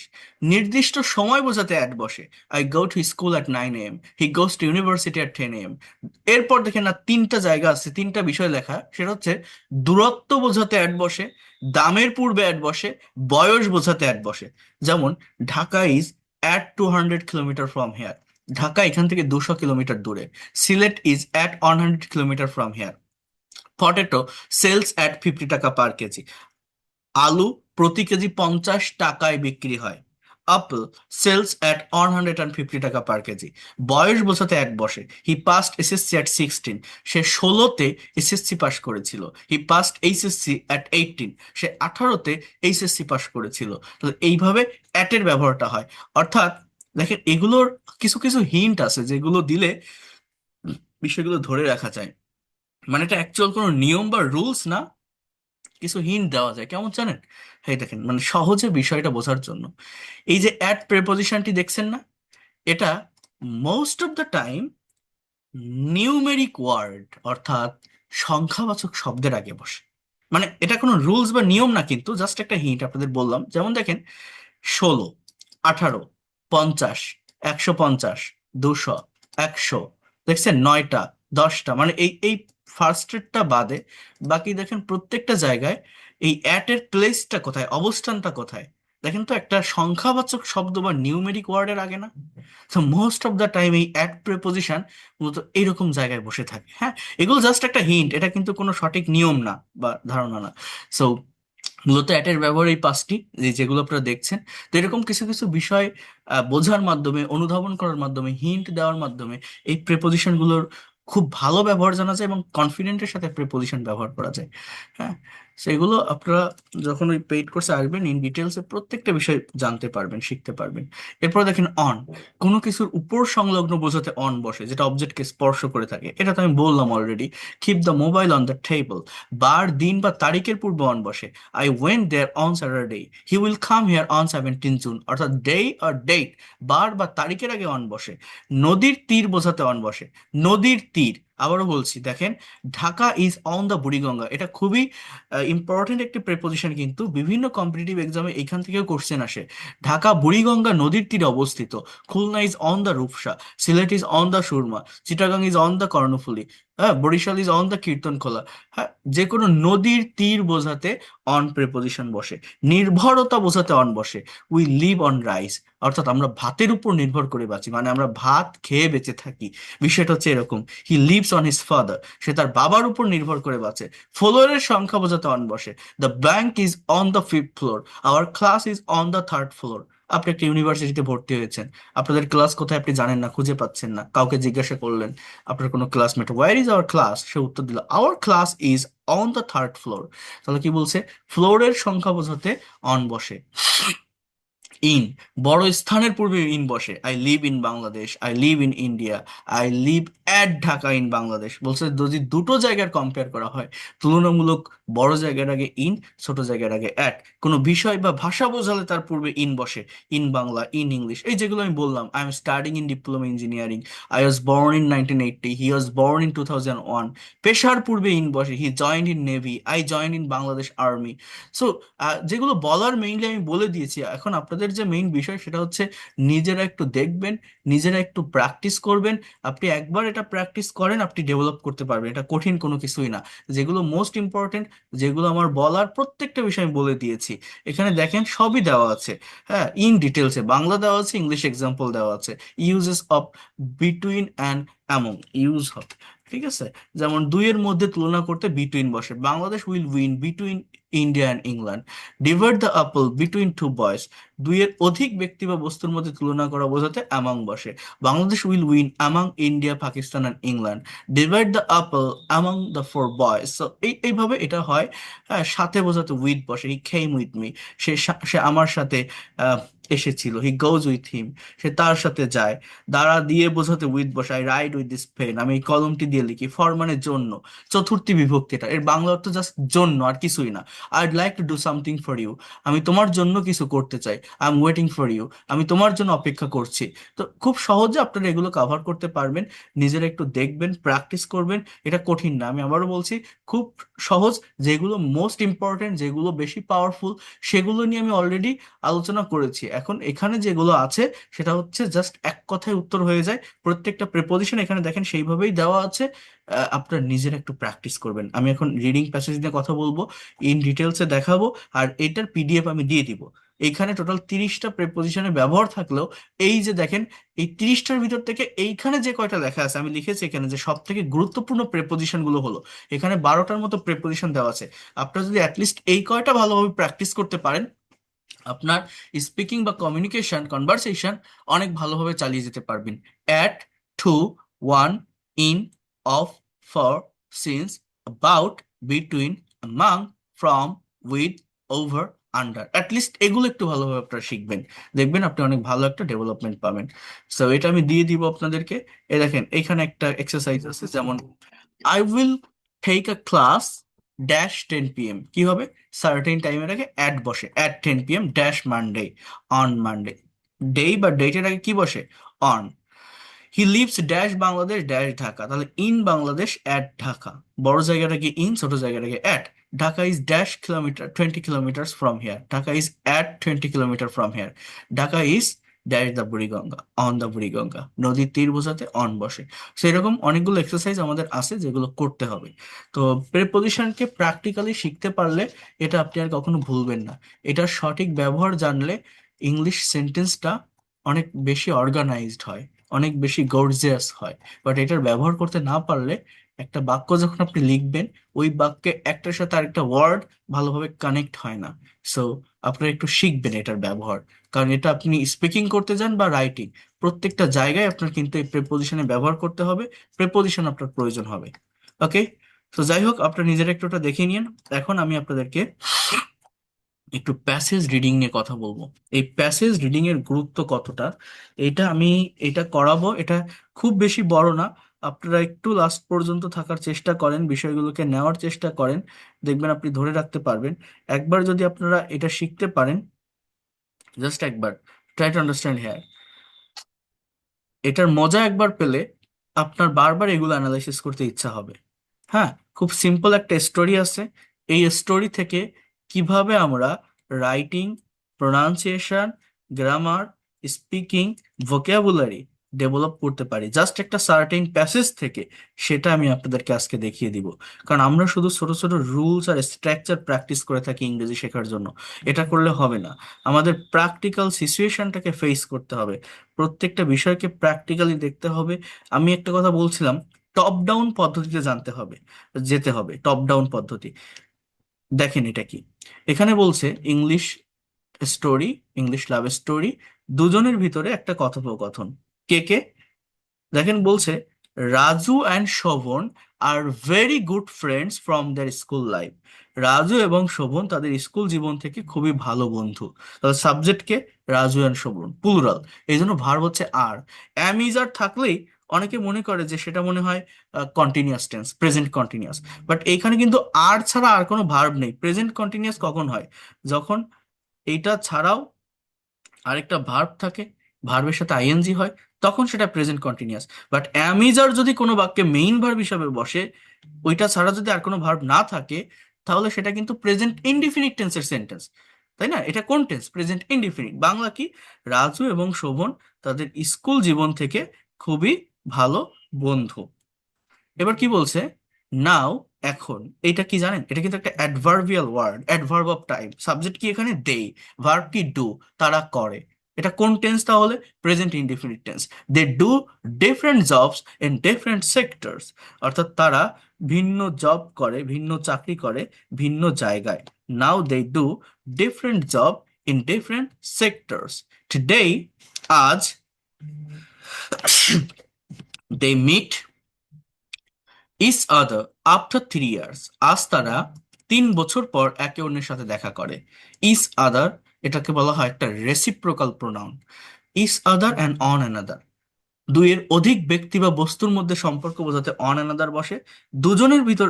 নির্দিষ্ট সময় বোঝাতে অ্যাট বসে, I go to school at 9 AM, he goes two university at 10 AM। এরপর দেখেন না, 3টা জায়গা আছে, 3টা বিষয় লেখা। সেটা হচ্ছে দূরত্ব বোঝাতে অ্যাট বসে, দামের পূর্বে অ্যাট বসে, বয়স বোঝাতে অ্যাট বসে। যেমন Dhaka is at 200 kilometre from here, Dhaka এখান থেকে 200 কিলোমিটার দূরে। Sylhet is at 100 kilometre from here. Potato sells at 50 taka per KG. আলু প্রতি কেজি 50 টাকায় বিক্রি হয়। আপেল সেলস অ্যাট 150 টাকা পার কেজি। বয়স বোঝাতে অ্যাট বসে, হি পাস্ট এসএসসি অ্যাট 16, সে 16তে এসএসসি পাস করেছিল। হি পাস্ট এইচএসসি অ্যাট 18, সে 18তে এইচএসসি পাস করেছিল। তো এইভাবে অ্যাটের ব্যবহারটা হয়। অর্থাৎ দেখেন, এগুলোর কিছু কিছু হিন্ট আছে যেগুলো দিলে বিষয়গুলো ধরে রাখা যায়। মানে এটা অ্যাকচুয়াল কোনো নিয়ম বা রুলস না, কিছু হিন্ট দেওয়া যায়, কেমন জানেন? এই দেখেন, মানে সহজে বিষয়টা বোঝার জন্য, এই যে অ্যাট প্রেপোজিশনটি দেখছেন না, এটা most of the time numeric word অর্থাৎ সংখ্যাবাচক শব্দের আগে বসে। মানে এটা কোনো রুলস বা নিয়ম না, কিন্তু জাস্ট একটা হিন্ট আপনাদের বললাম। যেমন দেখেন, 16, 18, 50, 150, 200, 100, দেখছেন 9টা, 10টা, মানে এই এই ফার্স্টেরটা বাদে বাকি দেখেন প্রত্যেকটা জায়গায় এই অ্যাট এর প্লেসটা কোথায়, অবস্থানটা কোথায়, দেখেন তো একটা সংখ্যাবাচক শব্দ বা নিউমেরিক ওয়ার্ডের আগে না। তো মোস্ট অফ দ্য টাইম এই অ্যাট প্রিপোজিশন মূলত এইরকম জায়গায় বসে থাকে। হ্যাঁ, এগুলো জাস্ট একটা হিন্ট, এটা কিন্তু কোনো সঠিক নিয়ম না বা ধারণা না। সো মূলত অ্যাটের ব্যবহার এই পাঁচটি, যেগুলো আপনারা দেখছেন। তো এরকম কিছু কিছু বিষয় বোঝার মাধ্যমে, অনুধাবন করার মাধ্যমে, হিন্ট দেওয়ার মাধ্যমে এই প্রেপোজিশন গুলোর খুব ভালো ব্যবহার জানা যায় এবং কনফিডেন্টের সাথে প্রেপোজিশন ব্যবহার করা যায়। হ্যাঁ, সেগুলো আপনারা যখন ওই পেইড কোর্সে আসবেন ইন ডিটেলসে প্রত্যেকটা বিষয় জানতে পারবেন, শিখতে পারবেন। এরপর দেখেন অন, কোনো কিছুর উপর সংলগ্ন বোঝাতে অন বসে, যেটা অবজেক্টকে স্পর্শ করে থাকে। এটা তো আমি বললাম already. Keep the mobile on the table, বার, দিন বা তারিখের পূর্বে অন বসে। I went there on Saturday. He will come here on 17 June, অর্থাৎ ডে আর ডেট, বার বা তারিখের আগে অন বসে। নদীর তীর বোঝাতে অন বসে, নদীর তীর। আবারও বলছি, দেখেন, Dhaka is on the Buriganga, এটা খুবই ইম্পর্টেন্ট একটি প্রেপোজিশন, কিন্তু বিভিন্ন কম্পিটিটিভ এক্সামে এখান থেকেও কোশ্চেন আসে। ঢাকা বুড়িগঙ্গা নদীর তীরে অবস্থিত। Khulna is on the Rupsa, Sylhet is on the Surma, Chittagong is on the Karnaphuli, হ্যাঁ, Barishal is on the Kirtankhola. হ্যাঁ, যে কোনো নদীর তীর বোঝাতে অন প্রেপোজিশন বসে। নির্ভরতা বোঝাতে অন বসে। উই লিভ অন রাইস, অর্থাৎ আমরা ভাতের উপর নির্ভর করে বাঁচি, মানে আমরা ভাত খেয়ে বেঁচে থাকি। বিষয়টা হচ্ছে এরকম। He lives on his father, সে তার বাবার উপর নির্ভর করে বাঁচে। ফ্লোরের সংখ্যা বোঝাতে অন বসে। The bank is on the 5th floor, hour class is on the 3rd floor. আপনি একটা ইউনিভার্সিটিতে ভর্তি হয়েছেন, আপনাদের ক্লাস কোথায় আপনি জানেন না, খুঁজে পাচ্ছেন না, কাউকে জিজ্ঞাসা করলেন আপনার কোনো classmate, where is our class, সে উত্তর দিল our class is on the 3rd floor. তাহলে কি বলছে? ফ্লোরের সংখ্যা বোঝাতে অন বসে। ইন, বড় স্থানের পূর্বে ইন বসে। I live in Bangladesh, I live in India, I live at Dhaka in Bangladesh. বলছে যদি দুটো জায়গার কম্পেয়ার করা হয়, তুলনামূলক বড় জায়গার আগে ইন, ছোট জায়গার আগে অ্যাট। কোনো বিষয় বা ভাষা বোঝালে তার পূর্বে ইন বসে। ইন বাংলা, ইন ইংলিশ, এই যেগুলো আমি বললাম। I am studying in diploma engineering, I was born in 1980, he was born in 2001। পেশার পূর্বে ইন বসে। He joined in navy, I joint in Bangladesh army. So যেগুলো বলার মেইনলি আমি বলে দিয়েছি। এখন আপনাদের যে মেইন বিষয় সেটা হচ্ছে নিজেরা একটু দেখবেন, নিজেরা একটু প্র্যাকটিস করবেন। আপনি একবার এটা প্র্যাকটিস করেন, আপনি ডেভেলপ করতে পারবেন, এটা কঠিন কোনো কিছুই না। যেগুলো মোস্ট ইম্পর্টেন্ট, যেগুলো আমার বলার প্রত্যেকটা বিষয় আমি বলে দিয়েছি। এখানে দেখেন সবই দেওয়া আছে। হ্যাঁ, ইন ডিটেলসে বাংলা দেওয়া আছে, ইংলিশ এক্সাম্পল দেওয়া আছে। Uses of between and among use হবে, ঠিক আছে? যেমন দুইয়ের মধ্যে তুলনা করতে বিটুইন বসে। Bangladesh will win between India and England. Divide the apple between two boys, দুইয়ের অধিক ব্যক্তি বা বস্তুর মধ্যে তুলনা করা বোঝাতে অ্যামাং বসে। Bangladesh will win among India, Pakistan and England. Divide the Apple among the 4 boys. So এইভাবে এটা হয়। হ্যাঁ, সাথে বোঝাতে উইথ বসে। হি কেম উইথ মি, সে আমার সাথে আহ, এসেছিল। হি গোজ উইথ হিম, সে তার সাথে যায়। দ্বারা দিয়ে বোঝাতে উইথ বসে। I write with this pen, আমি এই কলমটি দিয়ে লিখি। ফর মানে জন্য, চতুর্থী বিভক্তি, এটা এর বাংলা অর্থ জাস্ট জন্য, আর কিছুই না। I'd like to do something for you, আমি তোমার জন্য কিছু করতে চাই। I am waiting for you, আমি তোমার জন্য অপেক্ষা করছি। তো খুব সহজে আপনারা এগুলো কভার করতে পারবেন। নিজেরা একটু দেখবেন, প্র্যাকটিস করবেন। এটা কঠিন না, আমি আবারও বলছি, খুব সহজ। যেগুলো মোস্ট ইম্পর্টেন্ট, যেগুলো বেশি পাওয়ারফুল, সেগুলো নিয়ে আমি অলরেডি আলোচনা করেছি। এখন এখানে যেগুলো আছে সেটা হচ্ছে জাস্ট এক কথায় উত্তর হয়ে যায়। প্রত্যেকটা প্রেপোজিশন এখানে দেখেন সেইভাবেই দেওয়া আছে। আপনার নিজের একটু প্র্যাকটিস করবেন। আমি এখন রিডিং প্যাসেজ নিয়ে কথা বলবো, ইন ডিটেলসে দেখাবো, আর এটার পিডিএফ আমি দিয়ে দিব। এইখানে টোটাল 30টা প্রেপোজিশনের ব্যবহার থাকলেও এই যে দেখেন, এই 30টার ভিতর থেকে এইখানে যে কয়টা লেখা আছে, আমি লিখেছি এখানে যে সব থেকে গুরুত্বপূর্ণ প্রেপোজিশন গুলো হলো, এখানে 12টার মতো প্রেপোজিশন দেওয়া আছে। আপনারা যদি অ্যাটলিস্ট এই কয়টা ভালোভাবে প্র্যাকটিস করতে পারেন, আপনার স্পিকিং বা কমিউনিকেশন, কনভারসেশন অনেক ভালোভাবে চালিয়ে যেতে পারবেন। At, to, one, in, of, for, since, about, between, among, from, with, over, under. At least এগুলো একটু ভালোভাবে আপনারা শিখবেন, দেখবেন আপনি অনেক ভালো একটা ডেভেলপমেন্ট পাবেন। সো এটা আমি দিয়ে দিব আপনাদেরকে। দেখেন এখানে একটা এক্সারসাইজ আছে, যেমন I will take a class dash 10 p.m. কি হবে? সার্টেন টাইমের আগে অ্যাট বসে, at 10 p.m. Dash Monday, on Monday. Day বা ডেটের আগে কি বসে? On. He lives dash Bangladesh dash Dhaka, তাহলে ইন বাংলাদেশ অ্যাট ঢাকা। বড় জায়গাটাকে ইন, ছোট জায়গাটাকে at. Dhaka is dash kilometre 20 kilometers from here, Dhaka is at 20 kilometers from here. Dhaka is dash the Buriganga, on the Buriganga. নদীর তীর বোঝাতে অন বসে। সেরকম অনেকগুলো এক্সারসাইজ আমাদের আছে যেগুলো করতে হবে। তো প্রিপোজিশনকে প্র্যাকটিক্যালি শিখতে পারলে এটা আপনি আর কখনো ভুলবেন না। এটার সঠিক ব্যবহার জানলে ইংলিশ সেন্টেন্সটা অনেক বেশি অর্গানাইজড হয়, অনেক বেশি গর্জিয়াস হয়। বাট এটার ব্যবহার করতে না পারলে একটা বাক্য যখন আপনি লিখবেন, ওই বাক্যে একটার সাথে আরেকটা ওয়ার্ড ভালোভাবে কানেক্ট হয় না। সো আপনারা একটু শিখবেন এটার ব্যবহার, কারণ এটা আপনি স্পিকিং করতে যান বা রাইটিং, প্রত্যেকটা জায়গায় আপনার কিন্তু এই প্রেপোজিশনে ব্যবহার করতে হবে, প্রেপোজিশন আপনার প্রয়োজন হবে। ওকে, তো যাই হোক, আপনারা নিজেরা একটু ওটা দেখে নিন। এখন আমি আপনাদেরকে একটু প্যাসেজ রিডিং নিয়ে কথা বলবো। এই প্যাসেজ রিডিং এর গুরুত্ব কতটা, এটা করাবো। এটা খুব বেশি বড় না, আপনারা একটু লাস্ট পর্যন্ত থাকার চেষ্টা করেন, বিষয়গুলোকে নেওয়ার চেষ্টা করেন, দেখবেন আপনি ধরে রাখতে পারবেন। একবার যদি আপনারা এটা শিখতে পারেন, জাস্ট একবার ট্রাই টু আন্ডারস্ট্যান্ড হিয়ার, এটার মজা একবার পেলে আপনার বারবার এগুলো অ্যানালাইসিস করতে ইচ্ছা হবে। হ্যাঁ, খুব সিম্পল একটা স্টোরি আছে। এই স্টোরি থেকে কিভাবে আমরা writing, pronunciation, grammar, speaking, vocabulary develop করতে পারি জাস্ট একটা সার্টেন প্যাসেজ থেকে, সেটা আমি আপনাদেরকে আজকে দেখিয়ে দিব। কারণ আমরা শুধু ছোট ছোট রুলস আর স্ট্রাকচার প্র্যাকটিস করে থাকি ইংরেজি শেখার জন্য, এটা করলে হবে না। আমাদের প্র্যাকটিক্যাল সিচুয়েশনটাকে ফেস করতে হবে, প্রত্যেকটা বিষয়কে প্র্যাকটিক্যালি দেখতে হবে। আমি একটা কথা বলছিলাম, টপ ডাউন পদ্ধতিতে যেতে হবে, টপ ডাউন পদ্ধতি। দেখেন এটা কি, এখানে বলছে English story, English love story, দুজনের ভিতরে একটা কথোপকথন। কে কে? দেখেন বলছে, Raju and Shovon are very good friends from their school life. Raju এবং শোভন তাদের স্কুল জীবন থেকে খুবই ভালো বন্ধু। তাহলে সাবজেক্ট কে? রাজু অ্যান্ড শোভন, প্লুরাল, এই জন্য ভার্ব হচ্ছে আর। অ্যাম ইজ আর থাকলেই অনেকে মনে করে যে সেটা মনে হয় continuous tense, present continuous. But এইখানে কিন্তু আর ছাড়া আর কোনো ভার্ব নেই। প্রেজেন্ট কন্টিনিউয়াস কখন হয়? যখন এইটা ছাড়াও আরেকটা ভার্ব থাকে, ভার্বের সাথে আইএনজি হয়, তখন সেটা প্রেজেন্ট কন্টিনিউয়াস। বাট অ্যামিজার যদি কোনো বাক্যে মেইন ভার্ব হিসাবে বসে, ওইটা ছাড়া যদি আর কোনো ভার্ব না থাকে, তাহলে সেটা কিন্তু প্রেজেন্ট ইনডিফিনিট টেন্সের সেন্টেন্স। তাই না? এটা কোন টেন্স? Present indefinite. বাংলা কি? রাজু এবং শোভন তাদের স্কুল জীবন থেকে খুবই ভালো বন্ধু। এবার কি বলছে? নাও, এখন। এটা কি জানেন? এটা কিন্তু একটা adverbial word, adverb of time. Subject কি এখানে? দে। ভার্ব কি? ডু। তারা করে। এটা কোন টেন্স তাহলে? Present indefinite tense. They do different jobs in different sectors. অর্থাৎ তারা ভিন্ন জব করে, ভিন্ন চাকরি করে ভিন্ন জায়গায়। Now they do different job in different sectors. Today, আজ, they meet each other after 3 years. আজ তারা 3 বছর পর একে অন্যের সাথে দেখা করে। ইচ আদার, এটাকে বলা হয় একটা reciprocal pronoun. Each other and one another, দুইয়ের অধিক ব্যক্তি বা বস্তুর মধ্যে সম্পর্ক বোঝাতে অন অ্যানাদার বসে, দুজনের ভিতর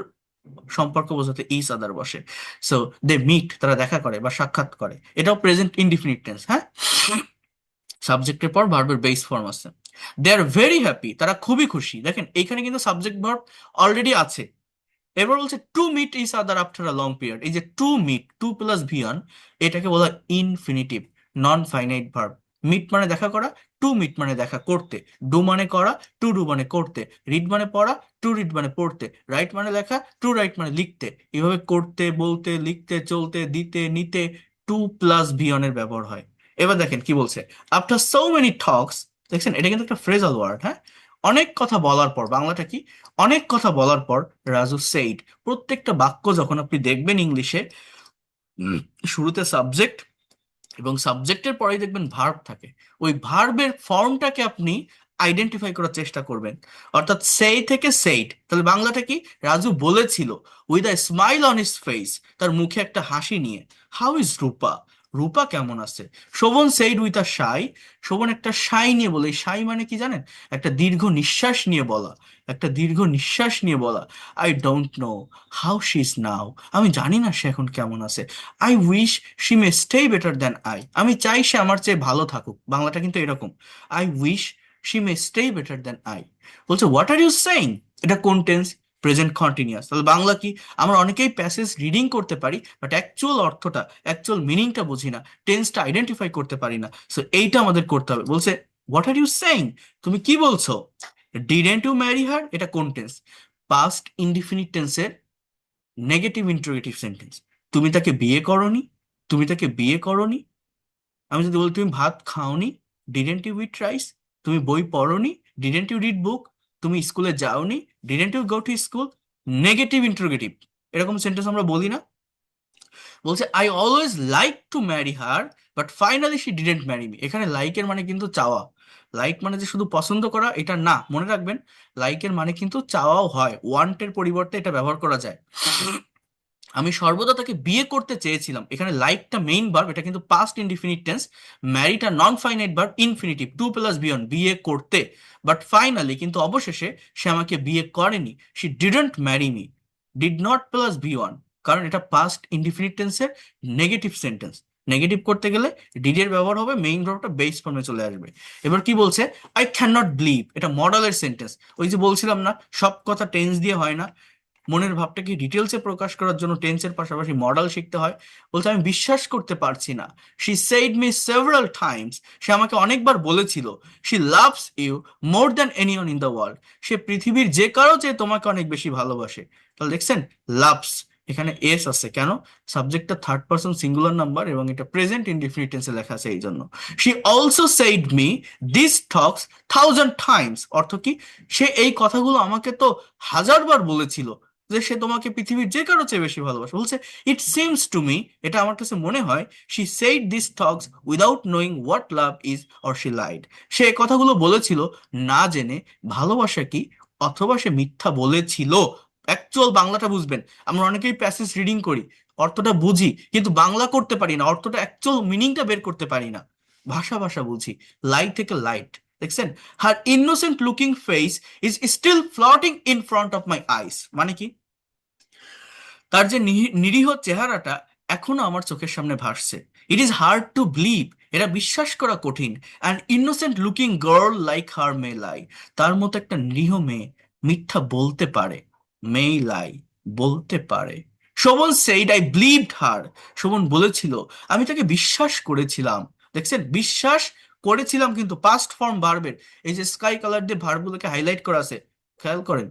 সম্পর্ক বোঝাতে ইচ আদার বসে। সো দে মিট, তারা দেখা করে বা সাক্ষাৎ করে, এটাও প্রেজেন্ট ইনডিফিনিট টেন্স। হ্যাঁ, সাবজেক্টের পর ভার্বের বেস ফর্ম আছে। দে আর ভেরি হ্যাপি, তারা খুবই খুশি। দেখেন এইখানে কিন্তু সাবজেক্ট ভার্ব অলরেডি আছে। এবার বলছে to meet each other after a long period. এই যে to meet, to plus V one, এটাকে বলা হয় infinitive, non finite verb. Meet মানে দেখা করা, টু মিট মানে দেখা করতে, ডু মানে করা, টু ডু মানে করতে, রিড মানে পড়া, টু রিড মানে পড়তে, রাইট মানে লেখা, টু রাইট মানে লিখতে। এভাবে করতে, বলতে, লিখতে, চলতে, দিতে, নিতে টু প্লাস ভিয়নের ব্যবহার হয়। এবার দেখেন কি বলছে, আফটার সো মেনি টক্স। দেখছেন, এটা কিন্তু একটা ফ্রেজাল ওয়ার্ড। হ্যাঁ, অনেক কথা বলার পর, বাংলাটা কি? অনেক কথা বলার পর রাজু সেইড। প্রত্যেকটা বাক্য যখন আপনি দেখবেন ইংলিশে, উম, শুরুতে সাবজেক্ট এবং সাবজেক্টের পরেই দেখবেন ভার্ব থাকে। ওই ভার্বের ফর্মটাকে আপনি আইডেন্টিফাই করার চেষ্টা করবেন। অর্থাৎ সেই থেকে সেইড, তাহলে বাংলাটা কি? রাজু বলেছিল, with a smile on his face, তার মুখে একটা হাসি নিয়ে। হাউ ইজ রূপা? রূপা কেমন আছে? শোভন সেইড উইথ আ শাই। শোভন একটা শাই নিয়ে বলে, শাই মানে কি জানেন? একটা দীর্ঘ নিঃশ্বাস নিয়ে বলা, একটা দীর্ঘ নিঃশ্বাস নিয়ে বলা। I don't know how she is নাও। আমি জানি না সে এখন কেমন আছে। I wish she may stay better than I. আমি চাই সে আমার চেয়ে ভালো থাকুক। বাংলাটা কিন্তু এরকম, I wish she may stay better than I. বলছে হোয়াট আর ইউ সেইং, এটা কোন টেন্স? Present continuous. তাহলে বাংলা কি? আমরা অনেকেই প্যাসেজ রিডিং করতে পারি, বাট অ্যাকচুয়াল অর্থটা, অ্যাকচুয়াল মিনিংটা বুঝি না, টেন্সটা আইডেন্টিফাই করতে পারি না। সো এইটা আমাদের করতে হবে। বলছে হোয়াট আর ইউ সেইং, তুমি কি বলছো? ডিডেন্ট ইউ ম্যারি হার, এটা কোন টেন্স? পাস্ট ইনডিফিনিট টেন্সের নেগেটিভ ইন্টারোগেটিভ সেন্টেন্স। তুমি তাকে বিয়ে করনি, তুমি তাকে বিয়ে করনি। আমি যদি বলি তুমি ভাত খাওনি, ডিডেন্ট ইউ ইট রাইস। তুমি বই পড়োনি, ডিডেন্ট ইউ রিড বুক। তুমি স্কুলে যাওনি, didn't you go to school. Negative interrogative, এরকম সেন্টেন্স আমরা বলি না? বলছে I always like to marry her but finally she didn't marry me. এখানে লাইকের মানে কিন্তু চাওয়া। লাইক মানে যে শুধু পছন্দ করা এটা না, মনে রাখবেন। লাইকের মানে কিন্তু চাওয়াও হয়, ওয়ান্টের পরিবর্তে এটা ব্যবহার করা যায়। আমি সর্বদা তাকে বিয়ে করতে চেয়েছিলাম। এখানে লাইকটা মেইন ভার্ব, এটা কিন্তু পাস্ট ইনডিফিনিট টেন্স। ম্যারিটা non finite verb, infinitive, to plus বিয়ন, বিয়ে করতে। বাট ফাইনালি, কিন্তু অবশেষে সে আমাকে বিয়ে করেনি। She didn't marry me, did not plus V one, কারণ এটা পাস্ট ইনডিফিনিট টেন্সের নেগেটিভ সেন্টেন্স। নেগেটিভ করতে গেলে ডিড এর ব্যবহার হবে, মেইন ভার্বটা বেস ফর্মে চলে আসবে। এবার কি বলছে? আই ক্যান নট বিলিভ, এটা মডেলের সেন্টেন্স। ওই যে বলছিলাম না, সব কথা টেন্স দিয়ে হয় না। মনের ভাবটাকে ডিটেলসে প্রকাশ করার জন্য টেন্সের পাশাপাশি মডেল শিখতে হয়। বলছে আমি বিশ্বাস করতে পারছি না। She said me several times, সে আমাকে অনেকবার বলেছিল। She loves you more than anyone in the world, সে পৃথিবীর যে কারো চেয়ে তোমাকে অনেক বেশি ভালোবাসে। তাহলে দেখছেন, লাভস, এখানে এস আছে কেন? সাবজেক্টটা থার্ড পারসন সিঙ্গুলার নাম্বার এবং এটা প্রেজেন্ট ইনডিফিনিট টেন্সে লেখা আছে এই জন্য। She also said me this Tux thousand Times, অর্থ কি? সে এই কথাগুলো আমাকে তো হাজারবার বলেছিল যে সে তোমাকে পৃথিবীর যে কারো চেয়ে বেশি ভালোবাসে। বলছে ইট সিমস টু মি, এটা আমার কাছে মনে হয়, she said this talks without knowing what love is or she lied. সে এই কথাগুলো বলেছিল না জেনে ভালোবাসা কি, অথবা সে মিথ্যা বলেছিল। অ্যাকচুয়াল বাংলাটা বুঝবেন। আমরা অনেকেই প্যাসেজ রিডিং করি, অর্থটা বুঝি কিন্তু বাংলা করতে পারি না, অর্থটা অ্যাকচুয়াল মিনিংটা বের করতে পারি না। ভাষা ভাষা বুঝি, লাইট থেকে লাইট। দেখছেন, her innocent looking face is still floating in front of my eyes, মানে কি? তার যে নিরীহ চেহারাটা এখনো আমার চোখের সামনে ভাসছে। It is hard to believe, এটা বিশ্বাস করা কঠিন। And innocent looking girl like her may lie, তার মতো একটা নিরীহ মেয়ে মিথ্যা বলতে পারে। মে লাই, বলতে পারে। শোভন সেইড আই বিলিভড হার, শোভন বলেছিল আমি তাকে বিশ্বাস করেছিলাম। দেখছেন, বিশ্বাস করেছিলাম কিন্তু পাস্ট ফর্ম ভার্বের। এই যে স্কাই কালার দিয়ে ভার্বগুলোকে হাইলাইট করা আছে, খেয়াল করেন।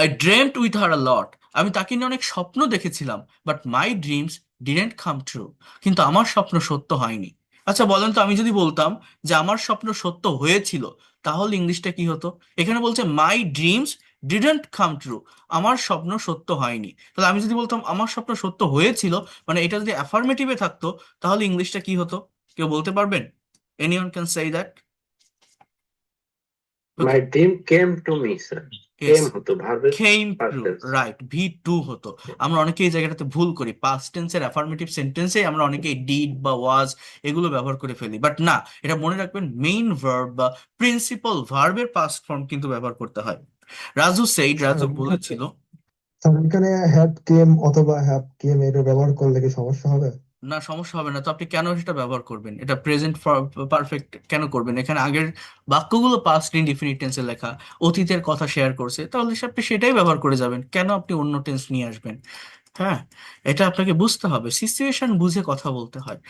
I dreamed with her a lot, আমি তাকে নিয়ে অনেক স্বপ্ন দেখেছিলাম। But my dreams didn't come true, কিন্তু আমার স্বপ্ন সত্য হয়নি। আচ্ছা বলেন তো, আমি যদি বলতাম যে আমার স্বপ্ন সত্য হয়েছিল, তাহলে ইংলিশটা কি হতো? এখানে বলছে my dreams didn't come true, আমার স্বপ্ন সত্য হয়নি। তাহলে আমি যদি বলতাম আমার স্বপ্ন সত্য হয়েছিল, মানে এটা যদি অ্যাফার্মেটিভে থাকতো, তাহলে ইংলিশটা কি হতো? কেউ বলতে পারবেন? Anyone can say that? My dream came to me sir. Came হতো ভার্বের came পাস্ট true, tense. Right, V two হতো। আমরা অনেকে এই জায়গাটাতে ভুল করি, পাস্ট টেন্সের অ্যাফার্মেটিভ সেন্টেন্সে আমরা অনেকেই ডিড বা ওয়াজ এগুলো ব্যবহার করে ফেলি। বাট না, এটা মনে রাখবেন, মেইন ভার্ব বা প্রিন্সিপাল ভার্বের পাস্ট ফর্ম কিন্তু ব্যবহার করতে হয়। রাজু সেইড, রাজু বলেছিল। স্যার এখানে হ্যাভ কেম অথবা হ্যাভ কেম এটা ব্যবহার করলে কি সমস্যা হবে? না, সমস্যা হবে না। তো আপনি কেন সেটা ব্যবহার করবেন? এটা প্রেজেন্ট পারফেক্ট কেন করবেন? এখানে আগের বাক্যগুলো পাস্ট ইনডিফিনিট টেন্সে লেখা, অতীতের কথা শেয়ার করছে, তাহলে আপনি সেটাই ব্যবহার করে যাবেন। কেন আপনি অন্য টেন্স নিয়ে আসবেন? হ্যাঁ, এটা আপনাকে বুঝতে হবে, সিচুয়েশন বুঝে কথা বলতে হয়।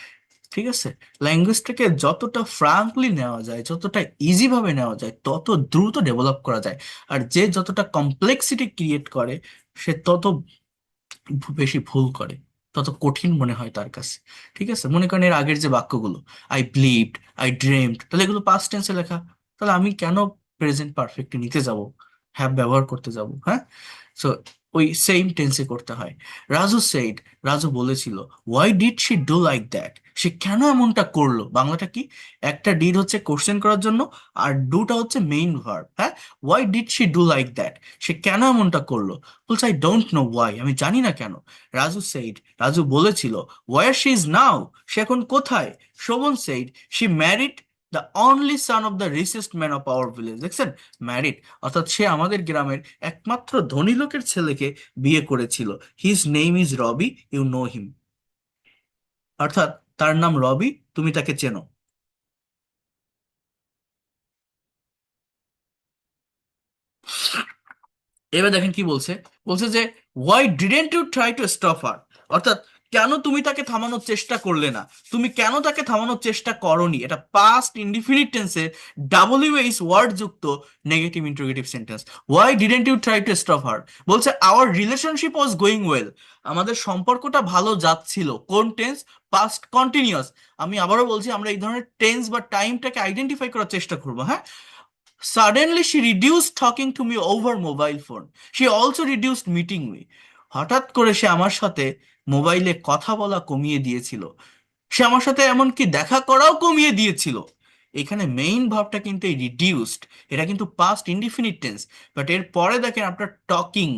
ঠিক আছে, ল্যাঙ্গুয়েজটাকে যতটা ফ্রাঙ্কলি নেওয়া যায়, যতটা ইজি ভাবে নেওয়া যায়, তত দ্রুত ডেভেলপ করা যায়। আর যে যতটা কমপ্লেক্সিটি ক্রিয়েট করে, সে তত বেশি ভুল করে, তত কঠিন মনে হয় তার কাছে। ঠিক আছে, মনে করেন এর আগের যে বাক্যগুলো, আই বিলিভড, আই ড্রিমড, তাহলে এগুলো পাস্ট টেন্সে লেখা। তাহলে আমি কেন প্রেজেন্ট পারফেক্ট নিতে যাব, হ্যাভ ব্যবহার করতে যাব? হ্যাঁ, সো ওই সেম টেন্সে করতে হয়। রাজু সেইড, রাজু বলেছিল, why did she do like that, সে কেন এমনটা করলো, বাংলাটা কি? একটা ডিড হচ্ছে কোশ্চেন করার জন্য, আর ডুটা হচ্ছে মেইন ভার্ব। হ্যাঁ, why did she do like that, সে কেন এমনটা করলো? বলছে আই ডোন্ট নো ওয়াই, আমি জানি না কেন। রাজু সেইড, রাজু বলেছিল, ওয়ার শি ইজ নাও, সে এখন কোথায়? Shovon said, she married the only son of the richest man of our village. দেখছেন, ম্যারিড অর্থাৎ সে আমাদের গ্রামের একমাত্র ধনী লোকের ছেলেকে বিয়ে করেছিল। His name is Rabi, you know him, অর্থাৎ তার নাম রবি, তুমি তাকে চেনো। এবার দেখেন কি বলছে, বলছে যে why didn't you try to stop her, অর্থাৎ কেন তুমি তাকে থামানোর চেষ্টা করলে না, তুমি কেন তাকে থামানোর চেষ্টা করনি। এটা পাস্ট ইনডিফিনিট টেন্সে ডাব্লিউএইচ ওয়ার্ড যুক্ত negative interrogative sentence. Why didn't you try to stop her, বলছে our relationship was going well, আমাদের সম্পর্কটা ভালো যাচ্ছিল। কোন টেন্স? Past continuous. আমি আবারও বলছি, আমরা এই ধরনের টেন্স বা টাইমটাকে আইডেন্টিফাই করার চেষ্টা করবো। হ্যাঁ, suddenly she reduced talking to me over mobile phone. She also reduced meeting me. হঠাৎ করে সে আমার সাথে মোবাইলে কথা বলা কমিয়ে দিয়েছিল। সে আমার সাথে এমনকি দেখা করাও কমিয়ে দিয়েছিল। এখানে মেইন ভাবটা কিন্তু এই রিডিউসড, এটা কিন্তু পাস্ট ইনডিফিনিট টেন্স। বাট এর পরে দেখেন আপনার টকিং,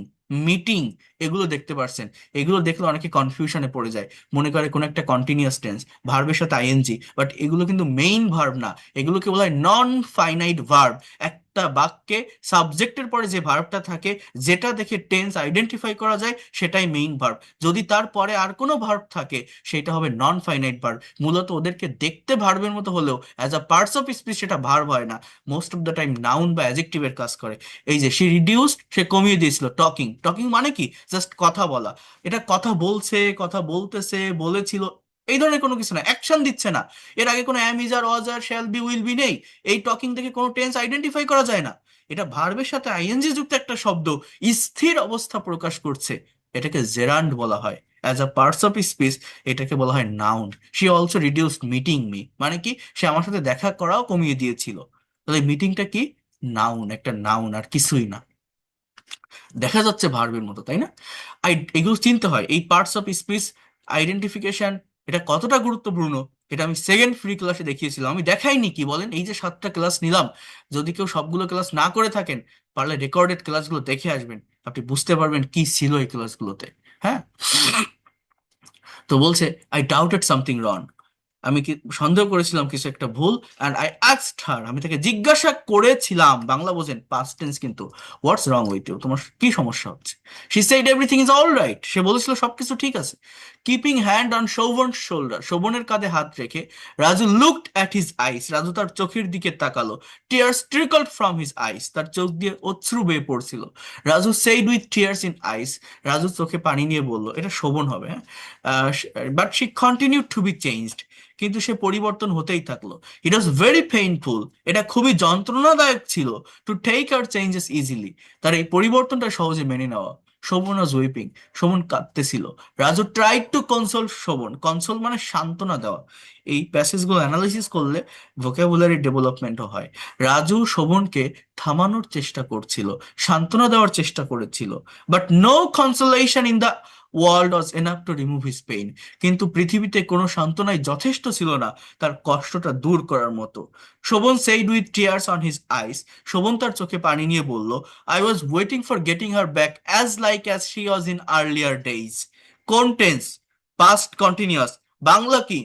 মিটিং, এগুলো দেখতে পারছেন। এগুলো দেখলে অনেকে কনফিউশনে পড়ে যায়, মনে করে কোন একটা কন্টিনিউয়াস টেন্স ভার্বের সাথে আইএনজি, বাট এগুলো কিন্তু মেইন ভার্ব না, এগুলোকে বলা হয় নন ফাইনাইট ভার্ব। একটা বাক্যে সাবজেক্টের পরে যে ভার্বটা থাকে, যেটা দেখে টেন্স আইডেন্টিফাই করা যায়, সেটাই মেইন ভার্ব। যদি তার পরে আর কোনো ভার্ব থাকে, সেটা হবে নন ফাইনাইট ভার্ব। মূলত ওদেরকে দেখতে ভার্বের মতো হলেও as a parts of speech সেটা ভার্ব হয় না, most of the time noun বা অ্যাডজেক্টিভের কাজ করে। এই যে সে রিডিউসড, সে কমিয়ে দিয়েছিল টকিং। টকিং মানে কি? জাস্ট কথা বলা। এটা কথা বলছে, কথা বলতেছে, বলেছিল, এই ধরনের কোনো কিছু না, অ্যাকশন দিচ্ছে না। এর আগে কোনো am, is, are, was, are, shall be, will be নেই। এই টকিং থেকে কোনো টেন্স আইডেন্টিফাই করা যায় না। এটা ভার্বের সাথে আইএনজি যুক্ত একটা শব্দ, স্থির অবস্থা প্রকাশ করছে। এটাকে জেরান্ড বলা হয়। As a parts of speech এটাকে বলা হয় noun. She also reduced meeting me, মানে কি? সে আমার সাথে দেখা করাও কমিয়ে দিয়েছিল। তাহলে মিটিংটা কি? নাউন, একটা নাউন, আর কিছুই না। দেখা যাচ্ছে ভার্বের মতো, তাই না? এগুলো চিনতে হয়, এই পার্টস অফ স্পিচ আইডেন্টিফিকেশন, এটা কতটা গুরুত্বপূর্ণ। এটা আমি সেকেন্ড ফ্রি ক্লাসে দেখিয়েছিলাম। আমি দেখাইনি কি বলেন? এই যে 7টা ক্লাস নিলাম, যদি কেউ সবগুলো ক্লাস না করে থাকেন, পারলে রেকর্ডেড ক্লাসগুলো দেখে আসবেন, আপনি বুঝতে পারবেন কি ছিল এই ক্লাসগুলোতে। হ্যাঁ, তো বলছে আই ডাউটেড সামথিং রং, আমি কি সন্দেহ করেছিলাম কিছু একটা ভুল। অ্যান্ড আই আস্কড হার, আমি তাকে জিজ্ঞাসা করেছিলাম। বাংলা বোঝেন, পাস্ট টেন্স কিন্তু। হোয়াটস রং উইথ ইউ, তোমার কি সমস্যা হচ্ছে? She said everything is all right, সে বলেছিল সবকিছু ঠিক আছে। Keeping hand on Shovan shoulder, শোভনের কাঁধে হাত রেখে Raju looked at his eyes, রাজু তার চোখের দিকে তাকালো। Tears trickled from his eyes, তার চোখ দিয়ে অশ্রু বেয়ে পড়ছিল। Raju said with tears in eyes, Raju চোখে পানি নিয়ে বলল, এটা শোভন হবে। হ্যাঁ, but she continued to be changed, কিন্তু সে পরিবর্তন হতেই থাকলো। ইট ওয়াজ ভেরি পেইনফুল, এটা খুবই যন্ত্রণাদায়ক ছিল। To take her changes easily, তার এই পরিবর্তনটা সহজে মেনে নেওয়া। শোভন ওয়াজ উইপিং, শোভন কাঁদতেছিল। Raju tried to console Shovan, console মানে সান্ত্বনা দেওয়া। এই প্যাসেজগুলো অ্যানালাইসিস করলে ভোকাবুলারি ডেভেলপমেন্টও হয়। রাজু শোভনকে থামানোর চেষ্টা করছিল, সান্ত্বনা দেওয়ার চেষ্টা করেছিল। But no consolation in the world was enough to remove his pain, কিন্তু পৃথিবীতে কোনো সান্ত্বনাই যথেষ্ট ছিল না তার কষ্টটা দূর করার মতো। Shovan said with tears on his eyes, Shovan তার চোখে পানি নিয়ে বলল, I was waiting for getting her back as like as she was in earlier days. কোন টেন্স? Past continuous. বাংলা কি?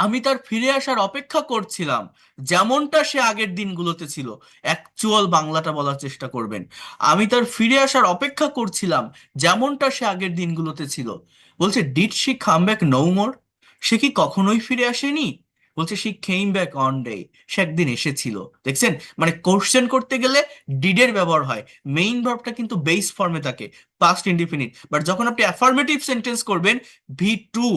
আমি তার ফিরে আসার অপেক্ষা করছিলাম, যেমনটা সে আগের দিনগুলোতে ছিল। অ্যাকচুয়াল বাংলাটা বলার চেষ্টা করবেন। আমি তার ফিরে আসার অপেক্ষা করছিলাম, যেমনটা সে আগের দিনগুলোতে ছিল। বলছে did she come back no more, সে কি কখনোই ফিরে আসেনি? বলছে she came back one day, সে একদিন এসেছিল। দেখছেন, মানে কোশ্চেন করতে গেলে ডিডের ব্যবহার হয়, মেইন ভার্বটা কিন্তু বেস ফর্মে থাকে, পাস্ট ইনডিফিনিট। বাট যখন আপনি অ্যাফার্মেটিভ সেন্টেন্স করবেন, ভি টু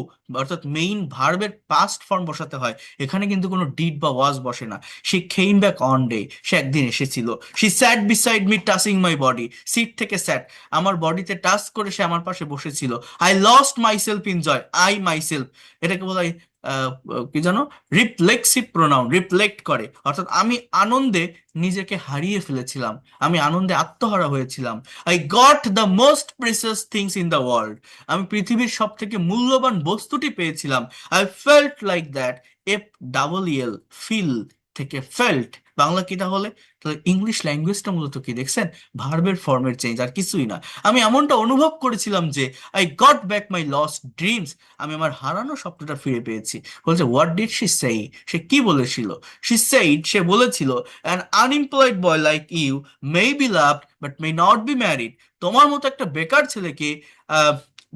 অর্থাৎ মেইন ভার্বের পাস্ট ফর্ম বসাতে হয়। এখানে কিন্তু কোনো ডিড বা ওয়াজ বসে না। She came back one day, সে একদিন এসেছিল। She sat beside me touching my body, sit থেকে স্যাট, আমার বডিতে টাচ করে সে আমার পাশে বসেছিল। I lost myself in joy, I myself, এটাকে বলা হয় কি জানো, রিফ্লেক্সিভ প্রোনাউন, রিফ্লেক্ট করে, অর্থাৎ আমি আনন্দে নিজেকে হারিয়ে ফেলেছিলাম, আমি আনন্দে আত্মহারা হয়েছিলাম। I got the most precious things in the world, আমি পৃথিবীর সব থেকে মূল্যবান বস্তুটি পেয়েছিলাম। I felt like that, F double L, feel থেকে ফেল্ট, বাংলা কি তাহলে? তাহলে ইংলিশ ল্যাঙ্গুয়েজটা মূলত কি দেখছেন, ভার্বের ফর্মের চেঞ্জ, আর কিছুই না। আমি এমনটা অনুভব করেছিলাম যে I got back my lost dreams, আমি আমার হারানো স্বপ্নটা ফিরে পেয়েছি। বলছে হোয়াট ডিড শি সেই, সে কি বলেছিল? শি সেইড, সে বলেছিল, an unemployed boy like you may be loved but may not be married, তোমার মতো একটা বেকার ছেলেকে আহ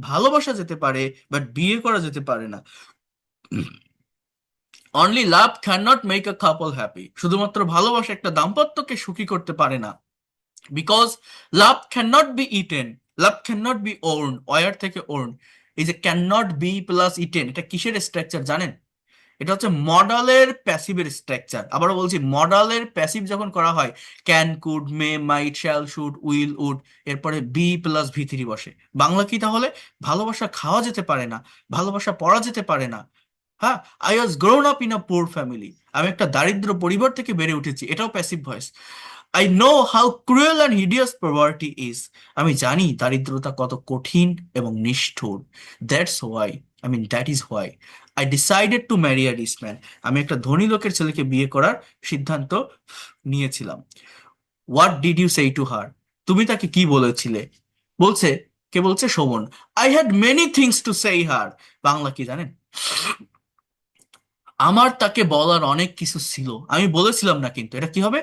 ভালোবাসা যেতে পারে বাট বিয়ে করা যেতে পারে না। Only love can not make a couple happy, শুধুমাত্র ভালোবাসা একটা দাম্পত্যকে সুখী করতে পারে না। Because love can not be eaten, love can not be worn, wear থেকে ওর্ন, এই যে can not be plus eaten, এটা কিসের স্ট্রাকচার জানেন? এটা হচ্ছে মডালের প্যাসিভের স্ট্রাকচার। আবারও বলছি, মডালের প্যাসিভ যখন করা হয়, can, could, may, might, shall, should, will, would, এরপরে বি প্লাস ভি থ্রি বসে। বাংলা কি তাহলে? ভালোবাসা খাওয়া যেতে পারে না, ভালোবাসা পড়া যেতে পারে না। হ্যাঁ, I was grown up in a পুর ফ্যামিলি, আমি একটা দারিদ্র পরিবার থেকে বেড়ে উঠেছি, এটাও passive voice. I know how cruel and hideous poverty is, আমি জানি দারিদ্রতা কত কঠিন এবং নিষ্ঠুর। That's why, that is why I decided to marry a rich man, আমি একটা ধনী লোকের ছেলেকে বিয়ে করার সিদ্ধান্ত নিয়েছিলাম। What did you say to her, তুমি তাকে কি বলেছিলে? বলছে, কে বলছে? Shovon. I had many things to say her, Bangla কি জানেন? আমার তাকে বলার অনেক কিছু ছিল, আমি বলেছিলাম না, কিন্তু এটা কি হবে?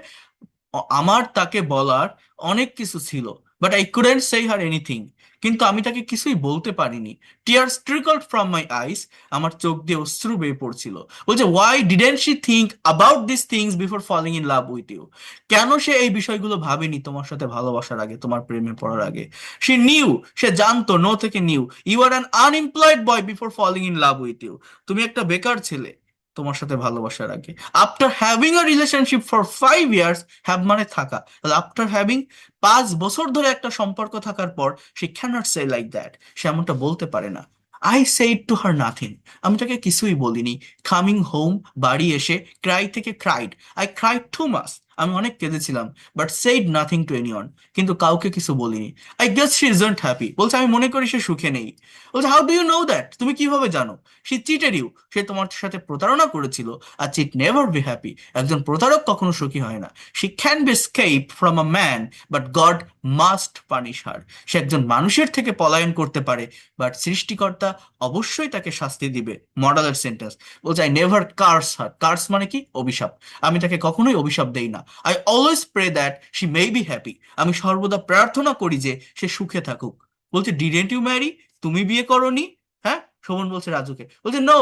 আমার তাকে বলার অনেক কিছু ছিল, but I couldn't say her anything, কিন্তু আমি তাকে কিছুই বলতে পারিনি। টিয়ার্স ট্রিকলড ফ্রম মাই আইস, আমার চোখ দিয়ে অশ্রু বেয়ে পড়ছিল। বলছে why didn't she think about this things before falling in love with you, কেন সে এই বিষয়গুলো ভাবেনি তোমার সাথে ভালোবাসার আগে, তোমার প্রেমে পড়ার আগে? সে নিউ, সে জানতো, নো থেকে knew, you are an unemployed boy before falling in love with you, তুমি একটা বেকার ছেলে তোমার সাথে ভালোবাসার আগে। After having a relationship for 5 years, have মানে থাকা, আফটার হ্যাভিং 5 বছর ধরে একটা সম্পর্ক থাকার পর, সে ক্যানট সে লাইক দ্যাট, সে এমনটা বলতে পারে না। I said to her nothing, আমি তাকে কিছুই বলিনি। কামিং হোম, বাড়ি এসে, ক্রাই থেকে cried, I cried too much, আমি অনেক কেঁদেছিলাম। But said nothing to anyone, কিন্তু কাউকে কিছু বলিনি। I guess she isn't happy, বলছে আমি মনে করি সে সুখে নেই। বলছে how do you know that, তুমি কিভাবে জানো? শি চিটেড ইউ, সে তোমার সাথে প্রতারণা করেছিল। A cheat never be happy, একজন প্রতারক কখনো সুখী হয় না। She can be escape from a man but God must punish her, সে একজন মানুষের থেকে পলায়ন করতে পারে, বাট সৃষ্টিকর্তা অবশ্যই তাকে শাস্তি দিবে। মডালের সেন্টেন্স। বলছে I never curse her, curse মানে কি? অভিশাপ, আমি তাকে কখনোই অভিশাপ দেই না। I always pray that she may be happy, আমি সর্বদা প্রার্থনা করি যে সে সুখে থাকুক। বলছে ডিডেন্ট ইউ ম্যারি, তুমি বিয়ে করোনি? হ্যাঁ, শোভন বলছে রাজুকে। বলছে no,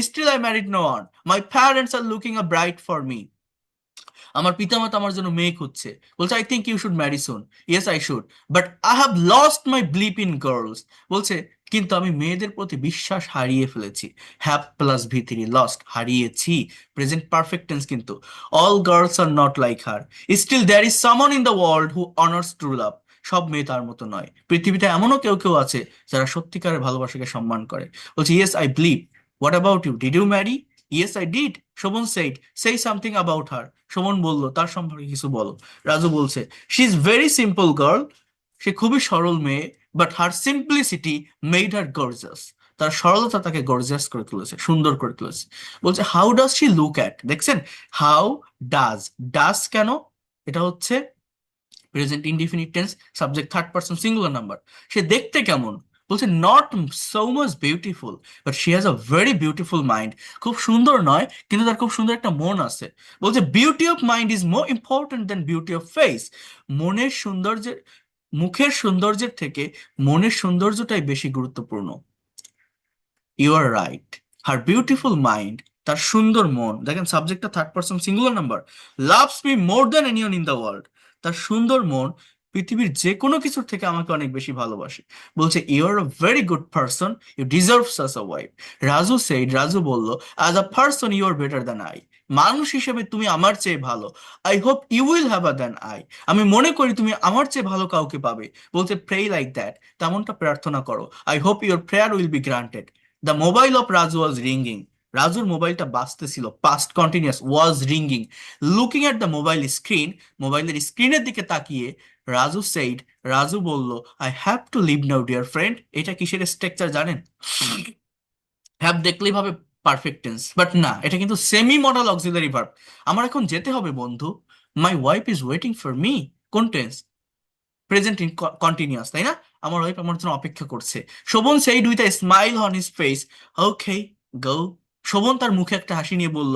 still I married no one, my parents are looking a bride for me, আমার পিতামাতা আমার জন্য মেয়ে খুঁজছে। বলছে I think you should marry soon, yes I should, but I have lost my believe in girls, বলছে কিন্তু আমি মেয়েদের প্রতি বিশ্বাস হারিয়ে ফেলেছি। হ্যাভ প্লাস ভিতরি, লস্ট, হারিয়েছি, প্রেজেন্ট পারফেক্ট টেন্স কিন্তু। All girls are not like her, still there is someone in the world who honours true love, সব মেয়ে তার মতো নয়, পৃথিবীতে এমনও কেউ কেউ আছে যারা সত্যিকারের ভালোবাসাকে সম্মান করে। বলছে yes I believe, what about you, did you marry? Yes I did, Shobhan said, say something about her, Shobhan বলল তার সম্পর্কে কিছু বলো। রাজু বলছে she is very simple girl, সে খুবই সরল মেয়ে, but her simplicity made her gorgeous, তার সরলতা তাকে গর্জাস করে তুলেছে, সুন্দর করে তুলেছে। বলছে how does she look at, দেখছেন হাউ ডাজ, ডাজ কেন? এটা হচ্ছে present indefinite tense, subject third person singular number. সে দেখতে কেমন? বলছে not so much beautiful but she has a very beautiful mind, খুব সুন্দর নয় কিন্তু তার খুব সুন্দর একটা মন আছে। বলছে beauty of mind is more important than beauty of face, মনের সৌন্দর্যের, মুখের সৌন্দর্যের থেকে মনের সৌন্দর্যটাই বেশি গুরুত্বপূর্ণ। You are right, her beautiful mind, তার সুন্দর মন, দেখেন সাবজেক্টটা third person singular number, loves me more than anyone in the world, তার সুন্দর মন পৃথিবীর যে কোনো কিছুর থেকে আমাকে অনেক বেশি ভালোবাসে। বলছে you are a very good person, you deserve such a wife. Raju said, Raju বলল as a person you are better than I, মানুষ হিসেবে তুমি আমার চেয়ে ভালো। I hope you will have a than I, আমি মনে করি তুমি আমার চেয়ে ভালো কাউকে পাবে। বলছে প্রে লাইক দ্যাট, তেমনটা প্রার্থনা করো। I hope your prayer will be granted. The mobile of Raju was ringing, রাজুর মোবাইলটা বাজতেছিল, past continuous, was ringing. Looking at the mobile screen, মোবাইলের স্ক্রিনের দিকে তাকিয়ে রাজু সেইড, রাজু বলল, I have to leave now dear friend. এটা কিসের স্ট্রাকচার জানেন? হ্যাভ দেখলেই ভাবে পারফেক্ট টেন্স, বাট না, এটা কিন্তু সেমি মডাল অক্সিলারি ভার্ব। আমার এখন যেতে হবে বন্ধু, my wife is waiting for me. কোন টেন্স? প্রেজেন্ট কন্টিনিউয়াস, তাই না? আমার ওয়াইফ আমার জন্য অপেক্ষা করছে। Shobhan said with a smile on his face, okay go. শোভন তার মুখে একটা হাসি নিয়ে বলল,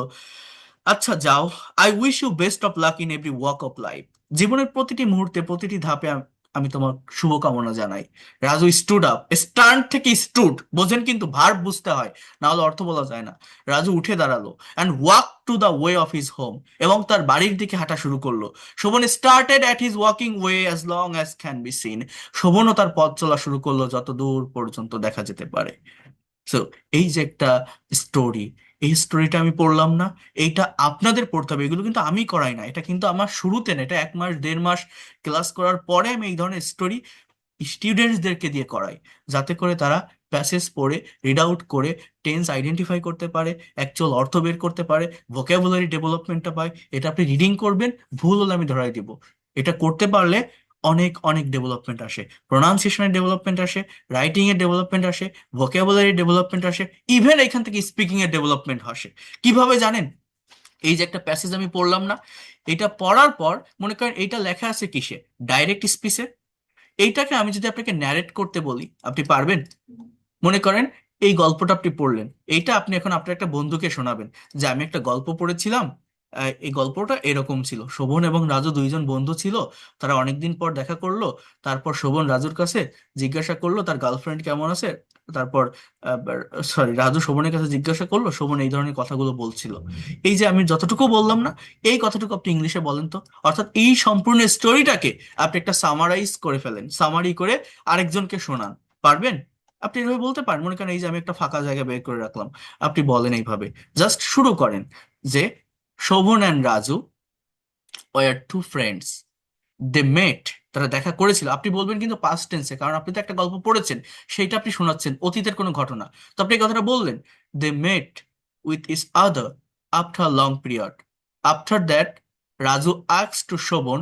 আচ্ছা যাও। I wish you best of luck in every walk of life. জীবনের প্রতিটি মুহূর্তে, প্রতিটি ধাপে আমি তোমার শুভকামনা জানাই। রাজু স্টুড আপ, স্টান্ট থেকে স্টুড, বোঝেন কিন্তু ভার্ব বুঝতে হয়, না হলে অর্থ বলা যায় না। রাজু উঠে দাঁড়ালো and walk to the way of his home, এবং তার বাড়ির দিকে হাঁটা শুরু করলো। Shobhan started at his walking way as long as can be seen. শোভনও তার পথ চলা শুরু করলো যত দূর পর্যন্ত দেখা যেতে পারে। সো এই যে একটা স্টোরি, এই স্টোরিটা আমি পড়লাম না, এইটা আপনাদের পড়তে হবে। এগুলো কিন্তু আমি করাই না, এটা কিন্তু আমার শুরুতে না, এটা 1 মাস 1.5 মাস ক্লাস করার পরে আমি এই ধরনের স্টোরি স্টুডেন্টসদেরকে দিয়ে করাই, যাতে করে তারা প্যাসেজ পড়ে, রিড আউট করে, টেন্স আইডেন্টিফাই করতে পারে, অ্যাকচুয়াল অর্থ বের করতে পারে, ভোকাবুলারি ডেভেলপমেন্টটা পায়। এটা আপনি রিডিং করবেন, ভুল হলে আমি ধরাই দিব। এটা করতে পারলে অনেক অনেক ডেভেলপমেন্ট আসে, প্রোনাউন্সিয়েশনের ডেভেলপমেন্ট আসে, রাইটিং এর ডেভেলপমেন্ট আসে, ভোকাবুলারি ডেভেলপমেন্ট আসে, ইভেন এখান থেকে স্পিকিং এর ডেভেলপমেন্ট আসে। কিভাবে জানেন? এই যে একটা প্যাসেজ আমি পড়লাম না, এটা পড়ার পর মনে করেন এইটা লেখা আছে কিসে? ডাইরেক্ট স্পিচে। এইটাকে আমি যদি আপনাকে ন্যারেট করতে বলি, আপনি পারবেন? মনে করেন এই গল্পটা আপনি পড়লেন, এইটা আপনি এখন আপনার একটা বন্ধুকে শোনাবেন যে আমি একটা গল্প পড়েছিলাম, এই গল্পটা এরকম ছিল। শোভন এবং রাজু দুইজন বন্ধু ছিল, তারা অনেকদিন পর দেখা করলো। তারপর শোভন রাজুর কাছে জিজ্ঞাসা করলো তার গার্লফ্রেন্ড কেমন আছে। তারপর সরি, রাজু শোভনের কাছে জিজ্ঞাসা করলো, শোভন এই ধরনের কথাগুলো বলছিল। এই যে আমি যতটুকু বললাম না, এই কথাটুকু আপনি ইংলিশে বলেন তো। অর্থাৎ এই সম্পূর্ণ স্টোরিটাকে আপনি একটা সামারাইজ করে ফেলেন, সামারি করে আরেকজনকে শোনান। পারবেন? আপনি এভাবে বলতে পারেন। মনে করেন এই যে আমি একটা ফাঁকা জায়গা বের করে রাখলাম, আপনি বলেন এইভাবে, জাস্ট শুরু করেন যে Shobhan and Raju were two friends, they met, তারা দেখা করেছিল। আপনি বলবেন কিন্তু পাস্ট টেন্সে, কারণ আপনি তো একটা গল্প পড়েছেন, সেইটা আপনি শোনাচ্ছেন, অতীতের কোনো ঘটনা। তো আপনি এই কথাটা বললেন, they met with each other after long period. After that Raju asks to Shobhan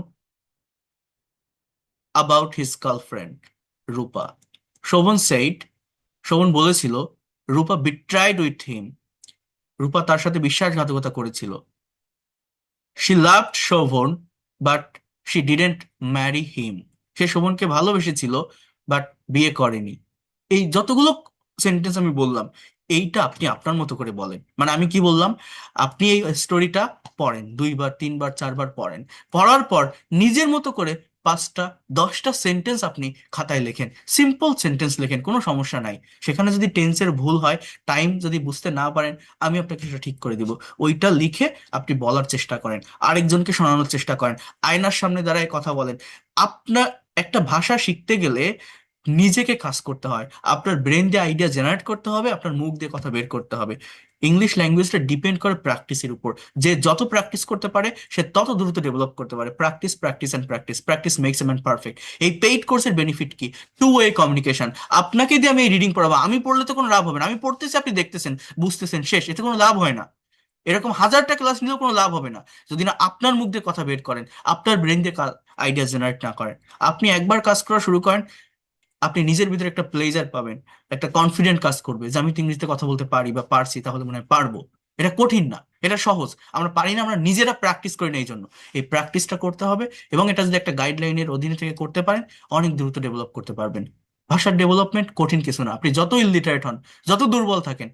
about his girlfriend Rupa. Shobhan said, Shobhan বলেছিল, রূপা বিট্রাইড উইথ হিম, রূপা তার সাথে বিশ্বাসঘাতকতা করেছিল। She loved Shobhan but she didn't marry him, সে শোভনকে ভালোবেসেছিল বাট বিয়ে করেনি। এই যতগুলো সেন্টেন্স আমি বললাম, এইটা আপনি আপনার মতো করে বলেন। মানে আমি কি বললাম, আপনি এই স্টোরিটা পড়েন, 2 বার 3 বার 4 বার পড়েন, পড়ার পর নিজের মতো করে 5টা 10টা সেন্টেন্স আপনি খাতায় লেখেন, সিম্পল সেন্টেন্স লেখেন, কোনো সমস্যা নাই। সেখানে যদি টেন্সের ভুল হয়, টাইম যদি বুঝতে না পারেন, আমি আপনাকে সেটা ঠিক করে দিব। ওইটা লিখে আপনি বলার চেষ্টা করেন, আরেকজনকে শোনানোর চেষ্টা করেন, আয়নার সামনে দাঁড়ায় কথা বলেন। আপনার একটা ভাষা শিখতে গেলে নিজেকে কাজ করতে হয়, আপনার ব্রেন দিয়ে আইডিয়া জেনারেট করতে হবে, আপনার মুখ দিয়ে কথা বের করতে হবে। ইংলিশ ল্যাঙ্গুয়েজটা ডিপেন্ড করে প্র্যাকটিসের উপর। যে যত প্র্যাকটিস করতে পারে সে তত দ্রুত ডেভেলপ করতে পারে। Practice, practice and practice, practice makes a man perfect. এই পেইড কোর্সের বেনিফিট কি? Two way communication. আপনাকে দিয়ে আমি এই রিডিং পড়াবো, আমি পড়লে তো কোনো লাভ হবে না, আমি পড়তেছি আপনি দেখতেছেন বুঝতেছেন, শেষ, এতে কোনো লাভ হয় না। এরকম 1000টা ক্লাস নিলেও কোনো লাভ হবে না যদি না আপনার মুখ দিয়ে কথা বের করেন, আপনার ব্রেন দিয়ে আইডিয়া জেনারেট না করেন। আপনি একবার কাজ করা শুরু করেন, আপনি নিজের ভিতরে একটা প্লেজার পাবেন, একটা কনফিডেন্ট কাজ করবে যে আমি তো ইংরেজিতে কথা বলতে পারি বা পারছি, তাহলে মনে হয় পারবো। এটা কঠিন না, এটা সহজ। আমরা পারি না, আমরা নিজেরা প্র্যাকটিস করি না। এই জন্য এই প্র্যাকটিসটা করতে হবে, এবং এটা যদি একটা গাইডলাইনের অধীনে থেকে করতে পারেন, অনেক দ্রুত ডেভেলপ করতে পারবেন। ভাষার ডেভেলপমেন্ট কঠিন কিছু না। আপনি যত ইলিটারেট হন, যত দুর্বল থাকেন,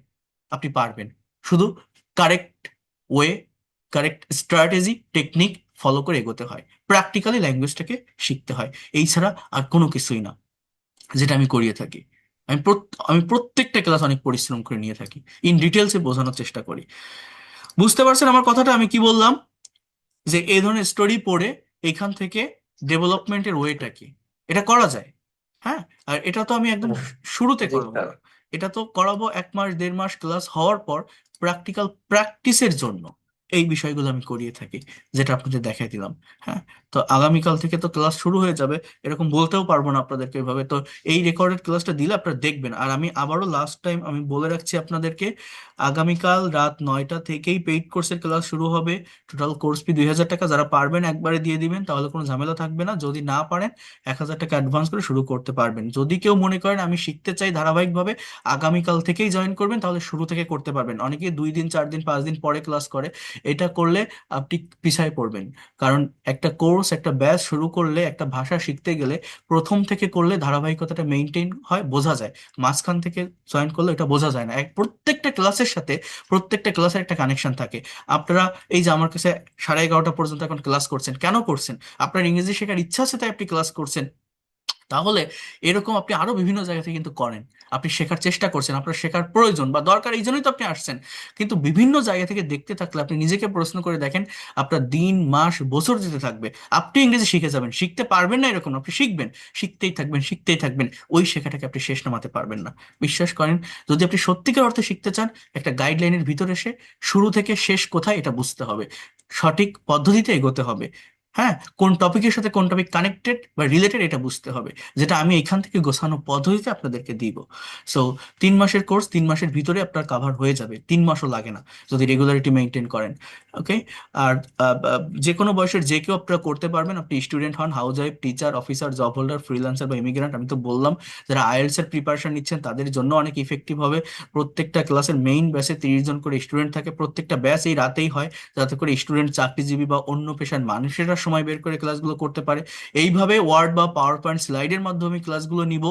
আপনি পারবেন। শুধু correct way, correct strategy, technique follow করে এগোতে হয়, প্র্যাকটিক্যালি ল্যাঙ্গুয়েজটাকে শিখতে হয়। এই ছাড়া আর কোনো কিছুই না, যেটা আমি করিয়ে থাকি। আমি প্রত্যেকটা ক্লাস অনেক পরিশ্রম করে নিয়ে থাকি, ইন ডিটেলসে বোঝানোর চেষ্টা করি। বুঝতে পারছেন আমার কথাটা? আমি কি বললাম, যে এই ধরনের স্টোরি পড়ে এখান থেকে ডেভেলপমেন্টের ওয়েটা কি, এটা করা যায়। হ্যাঁ, আর এটা তো আমি একদম শুরুতে জি করাবো স্যার। না। এটা তো করাবো 1 মাস 1.5 মাস ক্লাস হওয়ার পর, প্র্যাকটিক্যাল প্র্যাকটিসের জন্য। এই বিষয়গুলো আমি করিয়ে থাকি, যেটা আপনাদের দেখাই দিলাম। হ্যাঁ, তো আগামীকাল থেকে তো ক্লাস শুরু হয়ে যাবে, এরকম বলতেও পারবো না আপনাদেরকে এভাবে। তো এই রেকর্ডেড ক্লাসটা দিলে আপনারা দেখবেন। আর আমি আবারও লাস্ট টাইম আমি বলে রাখছি আপনাদেরকে, আগামীকাল রাত 9টা থেকেই পেইড কোর্সের ক্লাস শুরু হবে। টোটাল কোর্স ফি 2,000 টাকা। যারা পারবেন একবারে দিয়ে দিবেন, তাহলে কোনো ঝামেলা থাকবে না। যদি না পারেন 1,000 টাকা অ্যাডভান্স করে শুরু করতে পারবেন। যদি কেউ মনে করেন আমি শিখতে চাই ধারাবাহিকভাবে, আগামীকাল থেকেই জয়েন করবেন, তাহলে শুরু থেকে করতে পারবেন। অনেকে 2 দিন 4 দিন 5 দিন পরে ক্লাস করে, এটা করলে আপনি পিছায় পড়বেন। কারণ একটা কোর্স, একটা ব্যাচ শুরু করলে, একটা ভাষা শিখতে গেলে প্রথম থেকে করলে ধারাবাহিকতাটা মেনটেন হয়, বোঝা যায়। মাঝখান থেকে জয়েন করলে এটা বোঝা যায় না। প্রত্যেকটা ক্লাসের সাথে প্রত্যেকটা ক্লাসের একটা কানেকশন থাকে। আপনারা এই যে আমার কাছে 11:30 পর্যন্ত এখন ক্লাস করছেন, কেন করছেন? আপনার ইংরেজি শেখার ইচ্ছা আছে তাই আপনি ক্লাস করছেন। তাহলে এরকম আপনি আরো বিভিন্ন জায়গা থেকে কিন্তু করেন, আপনি শেখার চেষ্টা করছেন, আপনার শেখার প্রয়োজন বা দরকার, এই জন্যই তো আপনি আসছেন। কিন্তু বিভিন্ন জায়গা থেকে দেখতে থাকলে, আপনি নিজেকে প্রশ্ন করে দেখেন, আপনার দিন মাস বছর যেতে থাকবে, আপনি ইংরেজি শিখে যাবেন। শিখতে পারবেন না এরকম না, আপনি শিখবেন, শিখতেই থাকবেন, শিখতেই থাকবেন। ওই শেখাটাকে আপনি শেষ নামাতে পারবেন না। বিশ্বাস করেন, যদি আপনি সত্যিকার অর্থে শিখতে চান, একটা গাইডলাইনের ভিতরে এসে শুরু থেকে শেষ কোথায় এটা বুঝতে হবে, সঠিক পদ্ধতিতে এগোতে হবে। হ্যাঁ, কোন টপিকের সাথে কোন টপিক কানেক্টেড বা রিলেটেড এটা বুঝতে হবে, যেটা আমি এখান থেকে গোছানো পদ্ধতিতে আপনাদেরকে দিব। সো 3 মাসের কোর্স, 3 মাসের ভিতরে আপনার কাভার হয়ে যাবে, 3 মাসও লাগে না যদি রেগুলারিটি মেনটেন করেন। ওকে। আর যে কোনো বয়সের যে কেউ আপনারা করতে পারবেন। আপনি স্টুডেন্ট হন, house wife, teacher, officer, job holder, freelancer বা ইমিগ্রেন্ট। আমি তো বললাম, যারা আইএলটিএস এর প্রিপারেশন নিচ্ছেন তাদের জন্য অনেক ইফেক্টিভ হবে। প্রত্যেকটা ক্লাসের মেইন ব্যাচে 30 জন করে স্টুডেন্ট থাকে, প্রত্যেকটা ব্যাচ এই রাতেই হয়, যাতে করে স্টুডেন্ট, চাকরিজীবী বা অন্য পেশার মানুষেরা সময় বের করে ক্লাসগুলো করতে পারে। এইভাবে ওয়ার্ড বা পাওয়ার পয়েন্ট স্লাইডের মাধ্যমে ক্লাসগুলো নিব।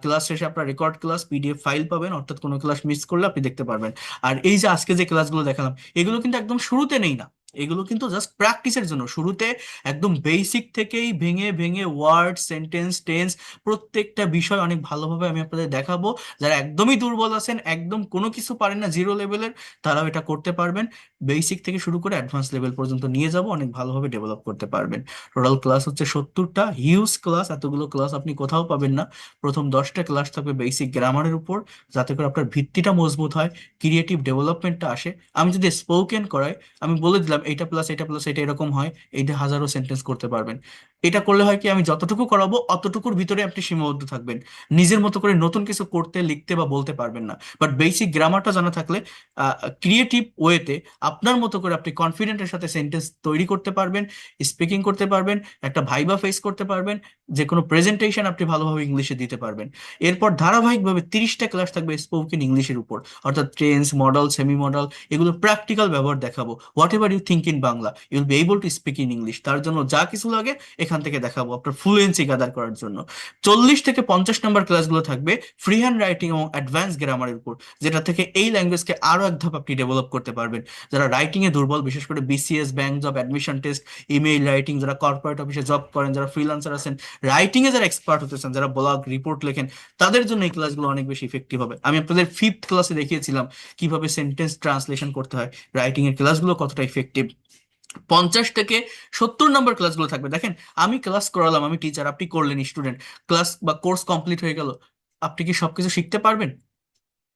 ক্লাস শেষে আপনার রেকর্ড ক্লাস পিডিএফ ফাইল পাবেন, অর্থাৎ কোনো ক্লাস মিস করলে আপনি দেখতে পারবেন। আর এই যে আজকে যে ক্লাসগুলো দেখালাম, এগুলো কিন্তু একদম শুরুতে নেই না, এগুলো কিন্তু জাস্ট প্র্যাকটিসের জন্য। শুরুতে একদম বেসিক থেকেই ভেঙে ভেঙে ওয়ার্ড, সেন্টেন্স, টেন্স, প্রত্যেকটা বিষয় অনেক ভালোভাবে আমি আপনাদের দেখাবো। যারা একদমই দুর্বল আছেন, একদম কোনো কিছু পারেন না, জিরো লেভেলের, তারাও এটা করতে পারবেন। বেসিক থেকে শুরু করে অ্যাডভান্স লেভেল পর্যন্ত নিয়ে যাব, অনেক ভালোভাবে ডেভেলপ করতে পারবেন। টোটাল ক্লাস হচ্ছে 70টা, হিউজ ক্লাস। এতগুলো ক্লাস আপনি কোথাও পাবেন না। প্রথম 10টা ক্লাস থাকবে বেসিক গ্রামারের উপর, যাতে করে আপনার ভিত্তিটা মজবুত হয়, ক্রিয়েটিভ ডেভেলপমেন্টটা আসে। আমি যদি স্পোকেন করাই, আমি বলে দিলাম এইটা প্লাস এটা প্লাস এটা এরকম হয়, এইটা হাজারো সেন্টেন্স করতে পারবেন। এটা করলে হয় কি, আমি যতটুকু করাবো অতটুকুর ভিতরে আপনি সীমাবদ্ধ থাকবেন, নিজের মতো করে নতুন কিছু করতে, লিখতে বা বলতে পারবেন না। বাট বেসিক গ্রামারটা জানা থাকলে ক্রিয়েটিভ ওয়েতে আপনার মতো করে আপনি কনফিডেন্টের সাথে সেন্টেন্স তৈরি করতে পারবেন, স্পিকিং করতে পারবেন, একটা ভাইবা ফেস করতে পারবেন, যে কোনো প্রেজেন্টেশন আপনি ভালোভাবে ইংলিশে দিতে পারবেন। এরপর ধারাবাহিকভাবে 30টা ক্লাস থাকবে স্পোকেন ইংলিশের উপর, অর্থাৎ টেন্স, মডেল, সেমি মডেল, এগুলো প্র্যাকটিক্যাল ব্যবহার দেখাবো। Whatever you think in Bangla, you will be able to speak in English. তার জন্য যা কিছু লাগে এখান থেকে দেখাবো আপনার ফ্লুয়েন্সি গ্যাদার করার জন্য। 40 থেকে 50 নম্বর ক্লাসগুলো থাকবে ফ্রি হ্যান্ড রাইটিং এবং অ্যাডভান্স গ্রামারের উপর, যেটা থেকে এই ল্যাঙ্গুয়েজকে আরো এক ধাপ আপনি ডেভেলপ করতে পারবেন। যারা রাইটিং এ দুর্বল, বিশেষ করে BCS, bank job, admission test, email writing, যারা কর্পোরেট অফিসে জব করেন, যারা ফ্রিল্যান্সার আছেন, রাইটিং এ যারা এক্সপার্ট হতে চান, যারা ব্লগ রিপোর্ট লেখেন, তাদের জন্য এই ক্লাসগুলো অনেক বেশি ইফেক্টিভ হবে। আমি আপনাদের 5th ক্লাসে দেখিয়েছিলাম কিভাবে সেন্টেন্স ট্রান্সলেশন করতে হয়, রাইটিং এর ক্লাসগুলো কতটা ইফেক্টিভ। 50 থেকে 70 নম্বর ক্লাসগুলো থাকবে। দেখেন, আমি ক্লাস করালাম, আমি টিচার, আপনি করলেন স্টুডেন্ট, ক্লাস বা কোর্স কমপ্লিট হয়ে গেল, আপনি কি সবকিছু শিখতে পারবেন?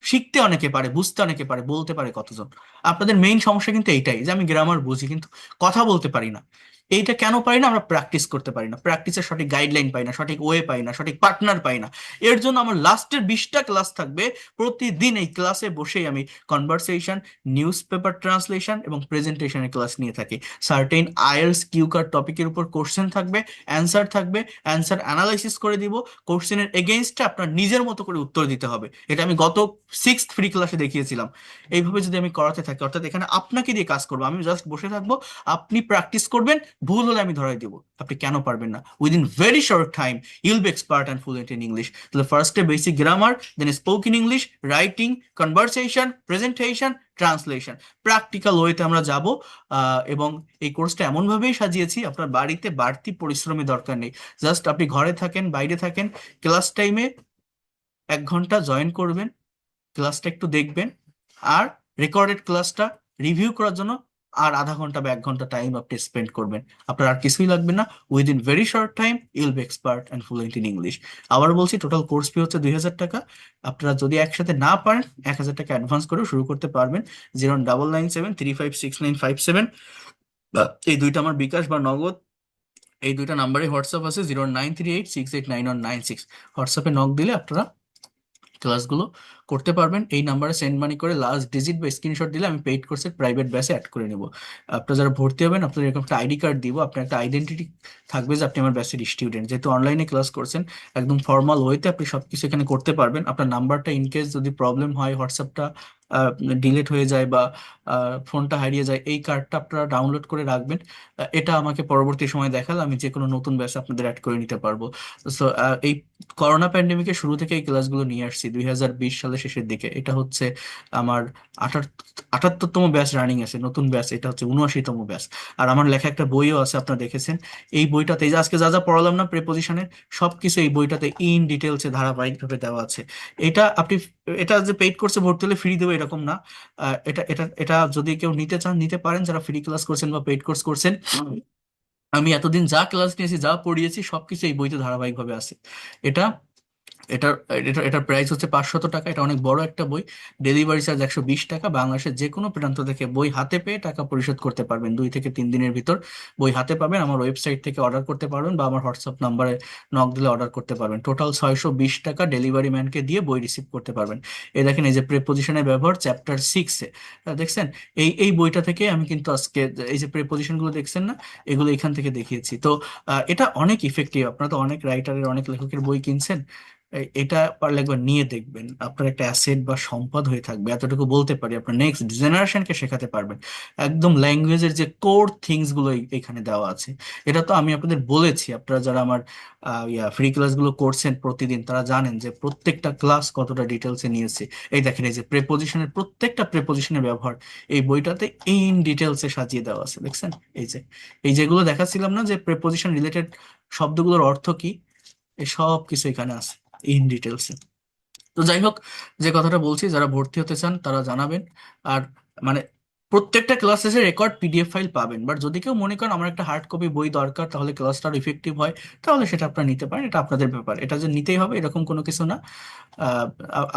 শিখতে অনেকে পারে, বুঝতে অনেকে পারে, বলতে পারে কতজন? আপনাদের মেইন সমস্যা কিন্তু এইটাই, যে আমি গ্রামার বুঝি কিন্তু কথা বলতে পারি না। এইটা কেন পারি না? আমরা প্র্যাকটিস করতে পারি না, প্র্যাকটিসের সঠিক গাইডলাইন পাই না, সঠিক ওয়ে পাই না, সঠিক পার্টনার পাই না। এর জন্য আমার লাস্টের 20টা ক্লাস থাকবে। প্রতিদিন এই ক্লাসে বসেই আমি কনভারসেশন, নিউজ পেপার ট্রান্সলেশন এবং প্রেজেন্টেশনের ক্লাস নিয়ে থাকি। সার্টেন আইএলটিএস কিউ কার্ড টপিকের উপর কোশ্চেন থাকবে, অ্যান্সার থাকবে, অ্যান্সার অ্যানালাইসিস করে দিব, কোশ্চেনের এগেইনস্টে আপনার নিজের মতো করে উত্তর দিতে হবে। এটা আমি গত 6th ফ্রি ক্লাসে দেখিয়েছিলাম। এইভাবে যদি আমি করাতে থাকি, অর্থাৎ এখানে আপনাকে দিয়ে কাজ করবো, আমি জাস্ট বসে থাকবো, আপনি প্র্যাকটিস করবেন, ভুল হলে আমি ধরাই দিব। আপনি কেন পারবেন না? Within very short time you'll be expert and fluent in English. তাহলে ফার্স্টে basic grammar, then spoken English, writing, conversation, presentation, translation, practical ওয়েতে আমরা যাব। এবং এই কোর্সটা এমনভাবেই সাজিয়েছি, আপনার বাড়িতে বাড়তি পরিশ্রমের দরকার নেই। জাস্ট আপনি ঘরে থাকেন, বাইরে থাকেন, ক্লাস টাইমে 1 ঘন্টা জয়েন করবেন, ক্লাসটা একটু দেখবেন, আর রেকর্ডেড ক্লাসটা রিভিউ করার জন্য আর আধা ঘন্টা বা 1 ঘন্টা টাইম আপনি স্পেন্ড করবেন, আপনার আর কিছুই লাগবে না। Within very short time you'll be expert and fluent in English. আবার বলছি, টোটাল কোর্স ফি হচ্ছে 2,000 টাকা। আপনারা যদি একসাথে না পারেন 1,000 টাকা অ্যাডভান্স করেও শুরু করতে পারবেন। 09973569557, এই দুইটা আমার বিকাশ বা নগদ, এই দুইটা নাম্বারে হোয়াটসঅ্যাপ আছে, 09386899196। হোয়াটসঅ্যাপে নক দিলে আপনারা ক্লাসগুলো করতে পারবেন। এই নাম্বারে সেন্ড মানি করে লাস্ট ডিজিট বা স্ক্রিনশট দিলে আমি পেইড কোর্সের প্রাইভেট ব্যাচে অ্যাড করে নেব। আপনারা যারা ভর্তি হবেন আপনাদের এরকম একটা আইডি কার্ড দিব, আপনার একটা আইডেন্টিটি থাকবে যে আপনি আমার ব্যাচের স্টুডেন্ট। যেহেতু অনলাইনে ক্লাস করছেন, একদম ফর্মাল ওয়েতে আপনি সবকিছু এখানে করতে পারবেন। আপনার নাম্বারটা ইনকেস যদি প্রবলেম হয়, হোয়াটসঅ্যাপটা ডিলিট হয়ে যায় বা ফোনটা হারিয়ে যায়, এই কার্ডটা আপনারা ডাউনলোড করে রাখবেন। এটা আমাকে পরবর্তী সময় দেখালে আমি যে কোনো নতুন ব্যাচে আপনাদের অ্যাড করে নিতে পারবো। সো এই করোনা প্যান্ডেমিকের শুরু থেকে এই ক্লাসগুলো নিয়ে আসছি 2020 সালের শেষের দিকে। এটা হচ্ছে আমার 78তম ব্যাচ রানিং আছে, নতুন ব্যাচ, এটা হচ্ছে 79তম ব্যাচ। আর আমার লেখা একটা বইও আছে, আপনারা দেখেছেন। এই বইটাতে এই যে আজকে যা যা পড়ালাম না প্রিপোজিশনের, সবকিছু এই বইটাতে ইন ডিটেলসে ধারাবাহিকভাবে দেওয়া আছে। এটা আপনি, এটা যে পেইড কোর্সে ভর্তি হলে ফ্রি দেবো এরকম না। এটা এটা এটা যদি কেউ নিতে চান নিতে পারেন, যারা ফ্রি ক্লাস করছেন বা পেইড কোর্স করছেন। আমি এতদিন যা ক্লাস নিয়েছি, যা পড়িয়েছি, সবকিছু এই বইতে ধারাবাহিকভাবে আছে। এটা এটার এটার প্রাইস হচ্ছে 500 টাকা। এটা অনেক বড় একটা বই। ডেলিভারি চার্জ 120 টাকা। বাংলাদেশের যে কোনো প্রান্ত থেকে বই হাতে পেয়ে টাকা পরিশোধ করতে পারবেন। 2 থেকে 3 দিনের ভিতর বই হাতে পাবেন। আমার ওয়েবসাইট থেকে অর্ডার করতে পারবেন বা আমার হোয়াটসঅ্যাপ নাম্বারে নক দিলে অর্ডার করতে পারবেন। টোটাল 620 টাকা ডেলিভারি ম্যানকে দিয়ে বই রিসিভ করতে পারবেন। এই দেখেন, এই যে প্রেপোজিশনের ব্যবহার চ্যাপ্টার 6-এ দেখছেন। এই বইটা থেকে আমি কিন্তু আজকে এই যে প্রেপোজিশন গুলো দেখছেন না, এগুলো এখান থেকে দেখিয়েছি। তো এটা অনেক ইফেক্টিভ। আপনারা তো অনেক রাইটারের, অনেক লেখকের বই কিনছেন, এটা পারলে একবার নিয়ে দেখবেন, আপনার একটা অ্যাসেট বা সম্পদ হয়ে থাকবে। এতটুকু বলতে পারি, আপনার নেক্সট জেনারেশনকে শেখাতে পারবেন। একদম ল্যাঙ্গুয়েজের যে কোর থিংস গুলো এখানে দেওয়া আছে। এটা তো আমি আপনাদের বলেছি, আপনারা যারা আমার ফ্রি ক্লাসগুলো করছেন প্রতিদিন, তারা জানেন যে প্রত্যেকটা ক্লাস কতটা ডিটেলসে নিয়েছে। এই দেখেন, এই যে প্রেপোজিশনের প্রত্যেকটা প্রেপোজিশনের ব্যবহার এই বইটাতে ইন ডিটেলসে সাজিয়ে দেওয়া আছে, দেখছেন। এই যে এই যেগুলো দেখাচ্ছিলাম না, যে প্রেপোজিশন রিলেটেড শব্দগুলোর অর্থ কি, এই সব কিছু এখানে আছে ইন ডিটেলসে। তো যাই হোক, যে কথাটা বলছি, যারা ভর্তি হতে চান তারা জানাবেন। আর মানে প্রত্যেকটা ক্লাস শেষে রেকর্ড পিডিএফ ফাইল পাবেন। বাট যদি কেউ মনে করেন আমার একটা হার্ড কপি বই দরকার, তাহলে ক্লাসটা আরো ইফেক্টিভ হয়, তাহলে সেটা আপনারা নিতে পারেন। এটা আপনাদের ব্যাপার, এটা যে নিতেই হবে এরকম কোনো কিছু না।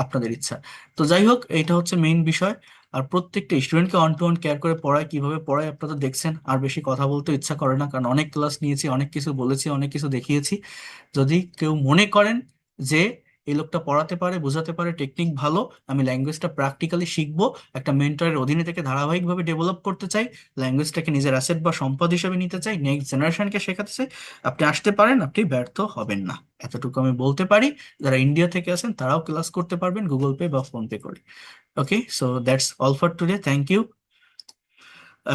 আপনাদের ইচ্ছা। তো যাই হোক, এইটা হচ্ছে মেইন বিষয়। আর প্রত্যেকটা স্টুডেন্টকে অন টু অন কেয়ার করে পড়ায়, কিভাবে পড়ায় আপনারা তো দেখছেন। আর বেশি কথা বলতে ইচ্ছা করে না, কারণ অনেক ক্লাস নিয়েছি, অনেক কিছু বলেছি, অনেক কিছু দেখিয়েছি। যদি কেউ মনে করেন যে এই লোকটা পড়াতে পারে, বোঝাতে পারে, টেকনিক ভালো, আমি ল্যাঙ্গুয়েজটা প্র্যাকটিক্যালি শিখবো, একটা মেন্টরের অধীনে থেকে ধারাবাহিকভাবে ডেভেলপ করতে চাই, ল্যাঙ্গুয়েজটাকে নিজের অ্যাসেট বা সম্পদ হিসেবে নিতে চাই, নেক্সট জেনারেশনকে শেখাতে চাই, আপনি আসতে পারেন, আপনি ব্যর্থ হবেন না। এতটুকু আমি বলতে পারি। যারা ইন্ডিয়া থেকে আছেন তারাও ক্লাস করতে পারবেন গুগল পে বা ফোন পে করে। Okay, so that's all for today. Thank you.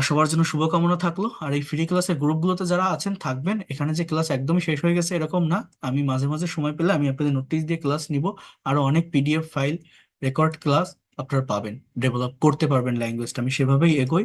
সবার জন্য শুভকামনা থাকলো। আর এই ফ্রি ক্লাসের গ্রুপগুলোতে যারা আছেন থাকবেন। এখানে যে ক্লাস একদমই শেষ হয়ে গেছে এরকম না, আমি মাঝে মাঝে সময় পেলে আমি আপনাদের নোটিশ দিয়ে ক্লাস নিব। আরো অনেক পিডিএফ ফাইল, রেকর্ড ক্লাস আপনারা পাবেন, ডেভেলপ করতে পারবেন ল্যাঙ্গুয়েজটা। আমি সেভাবেই এগোই,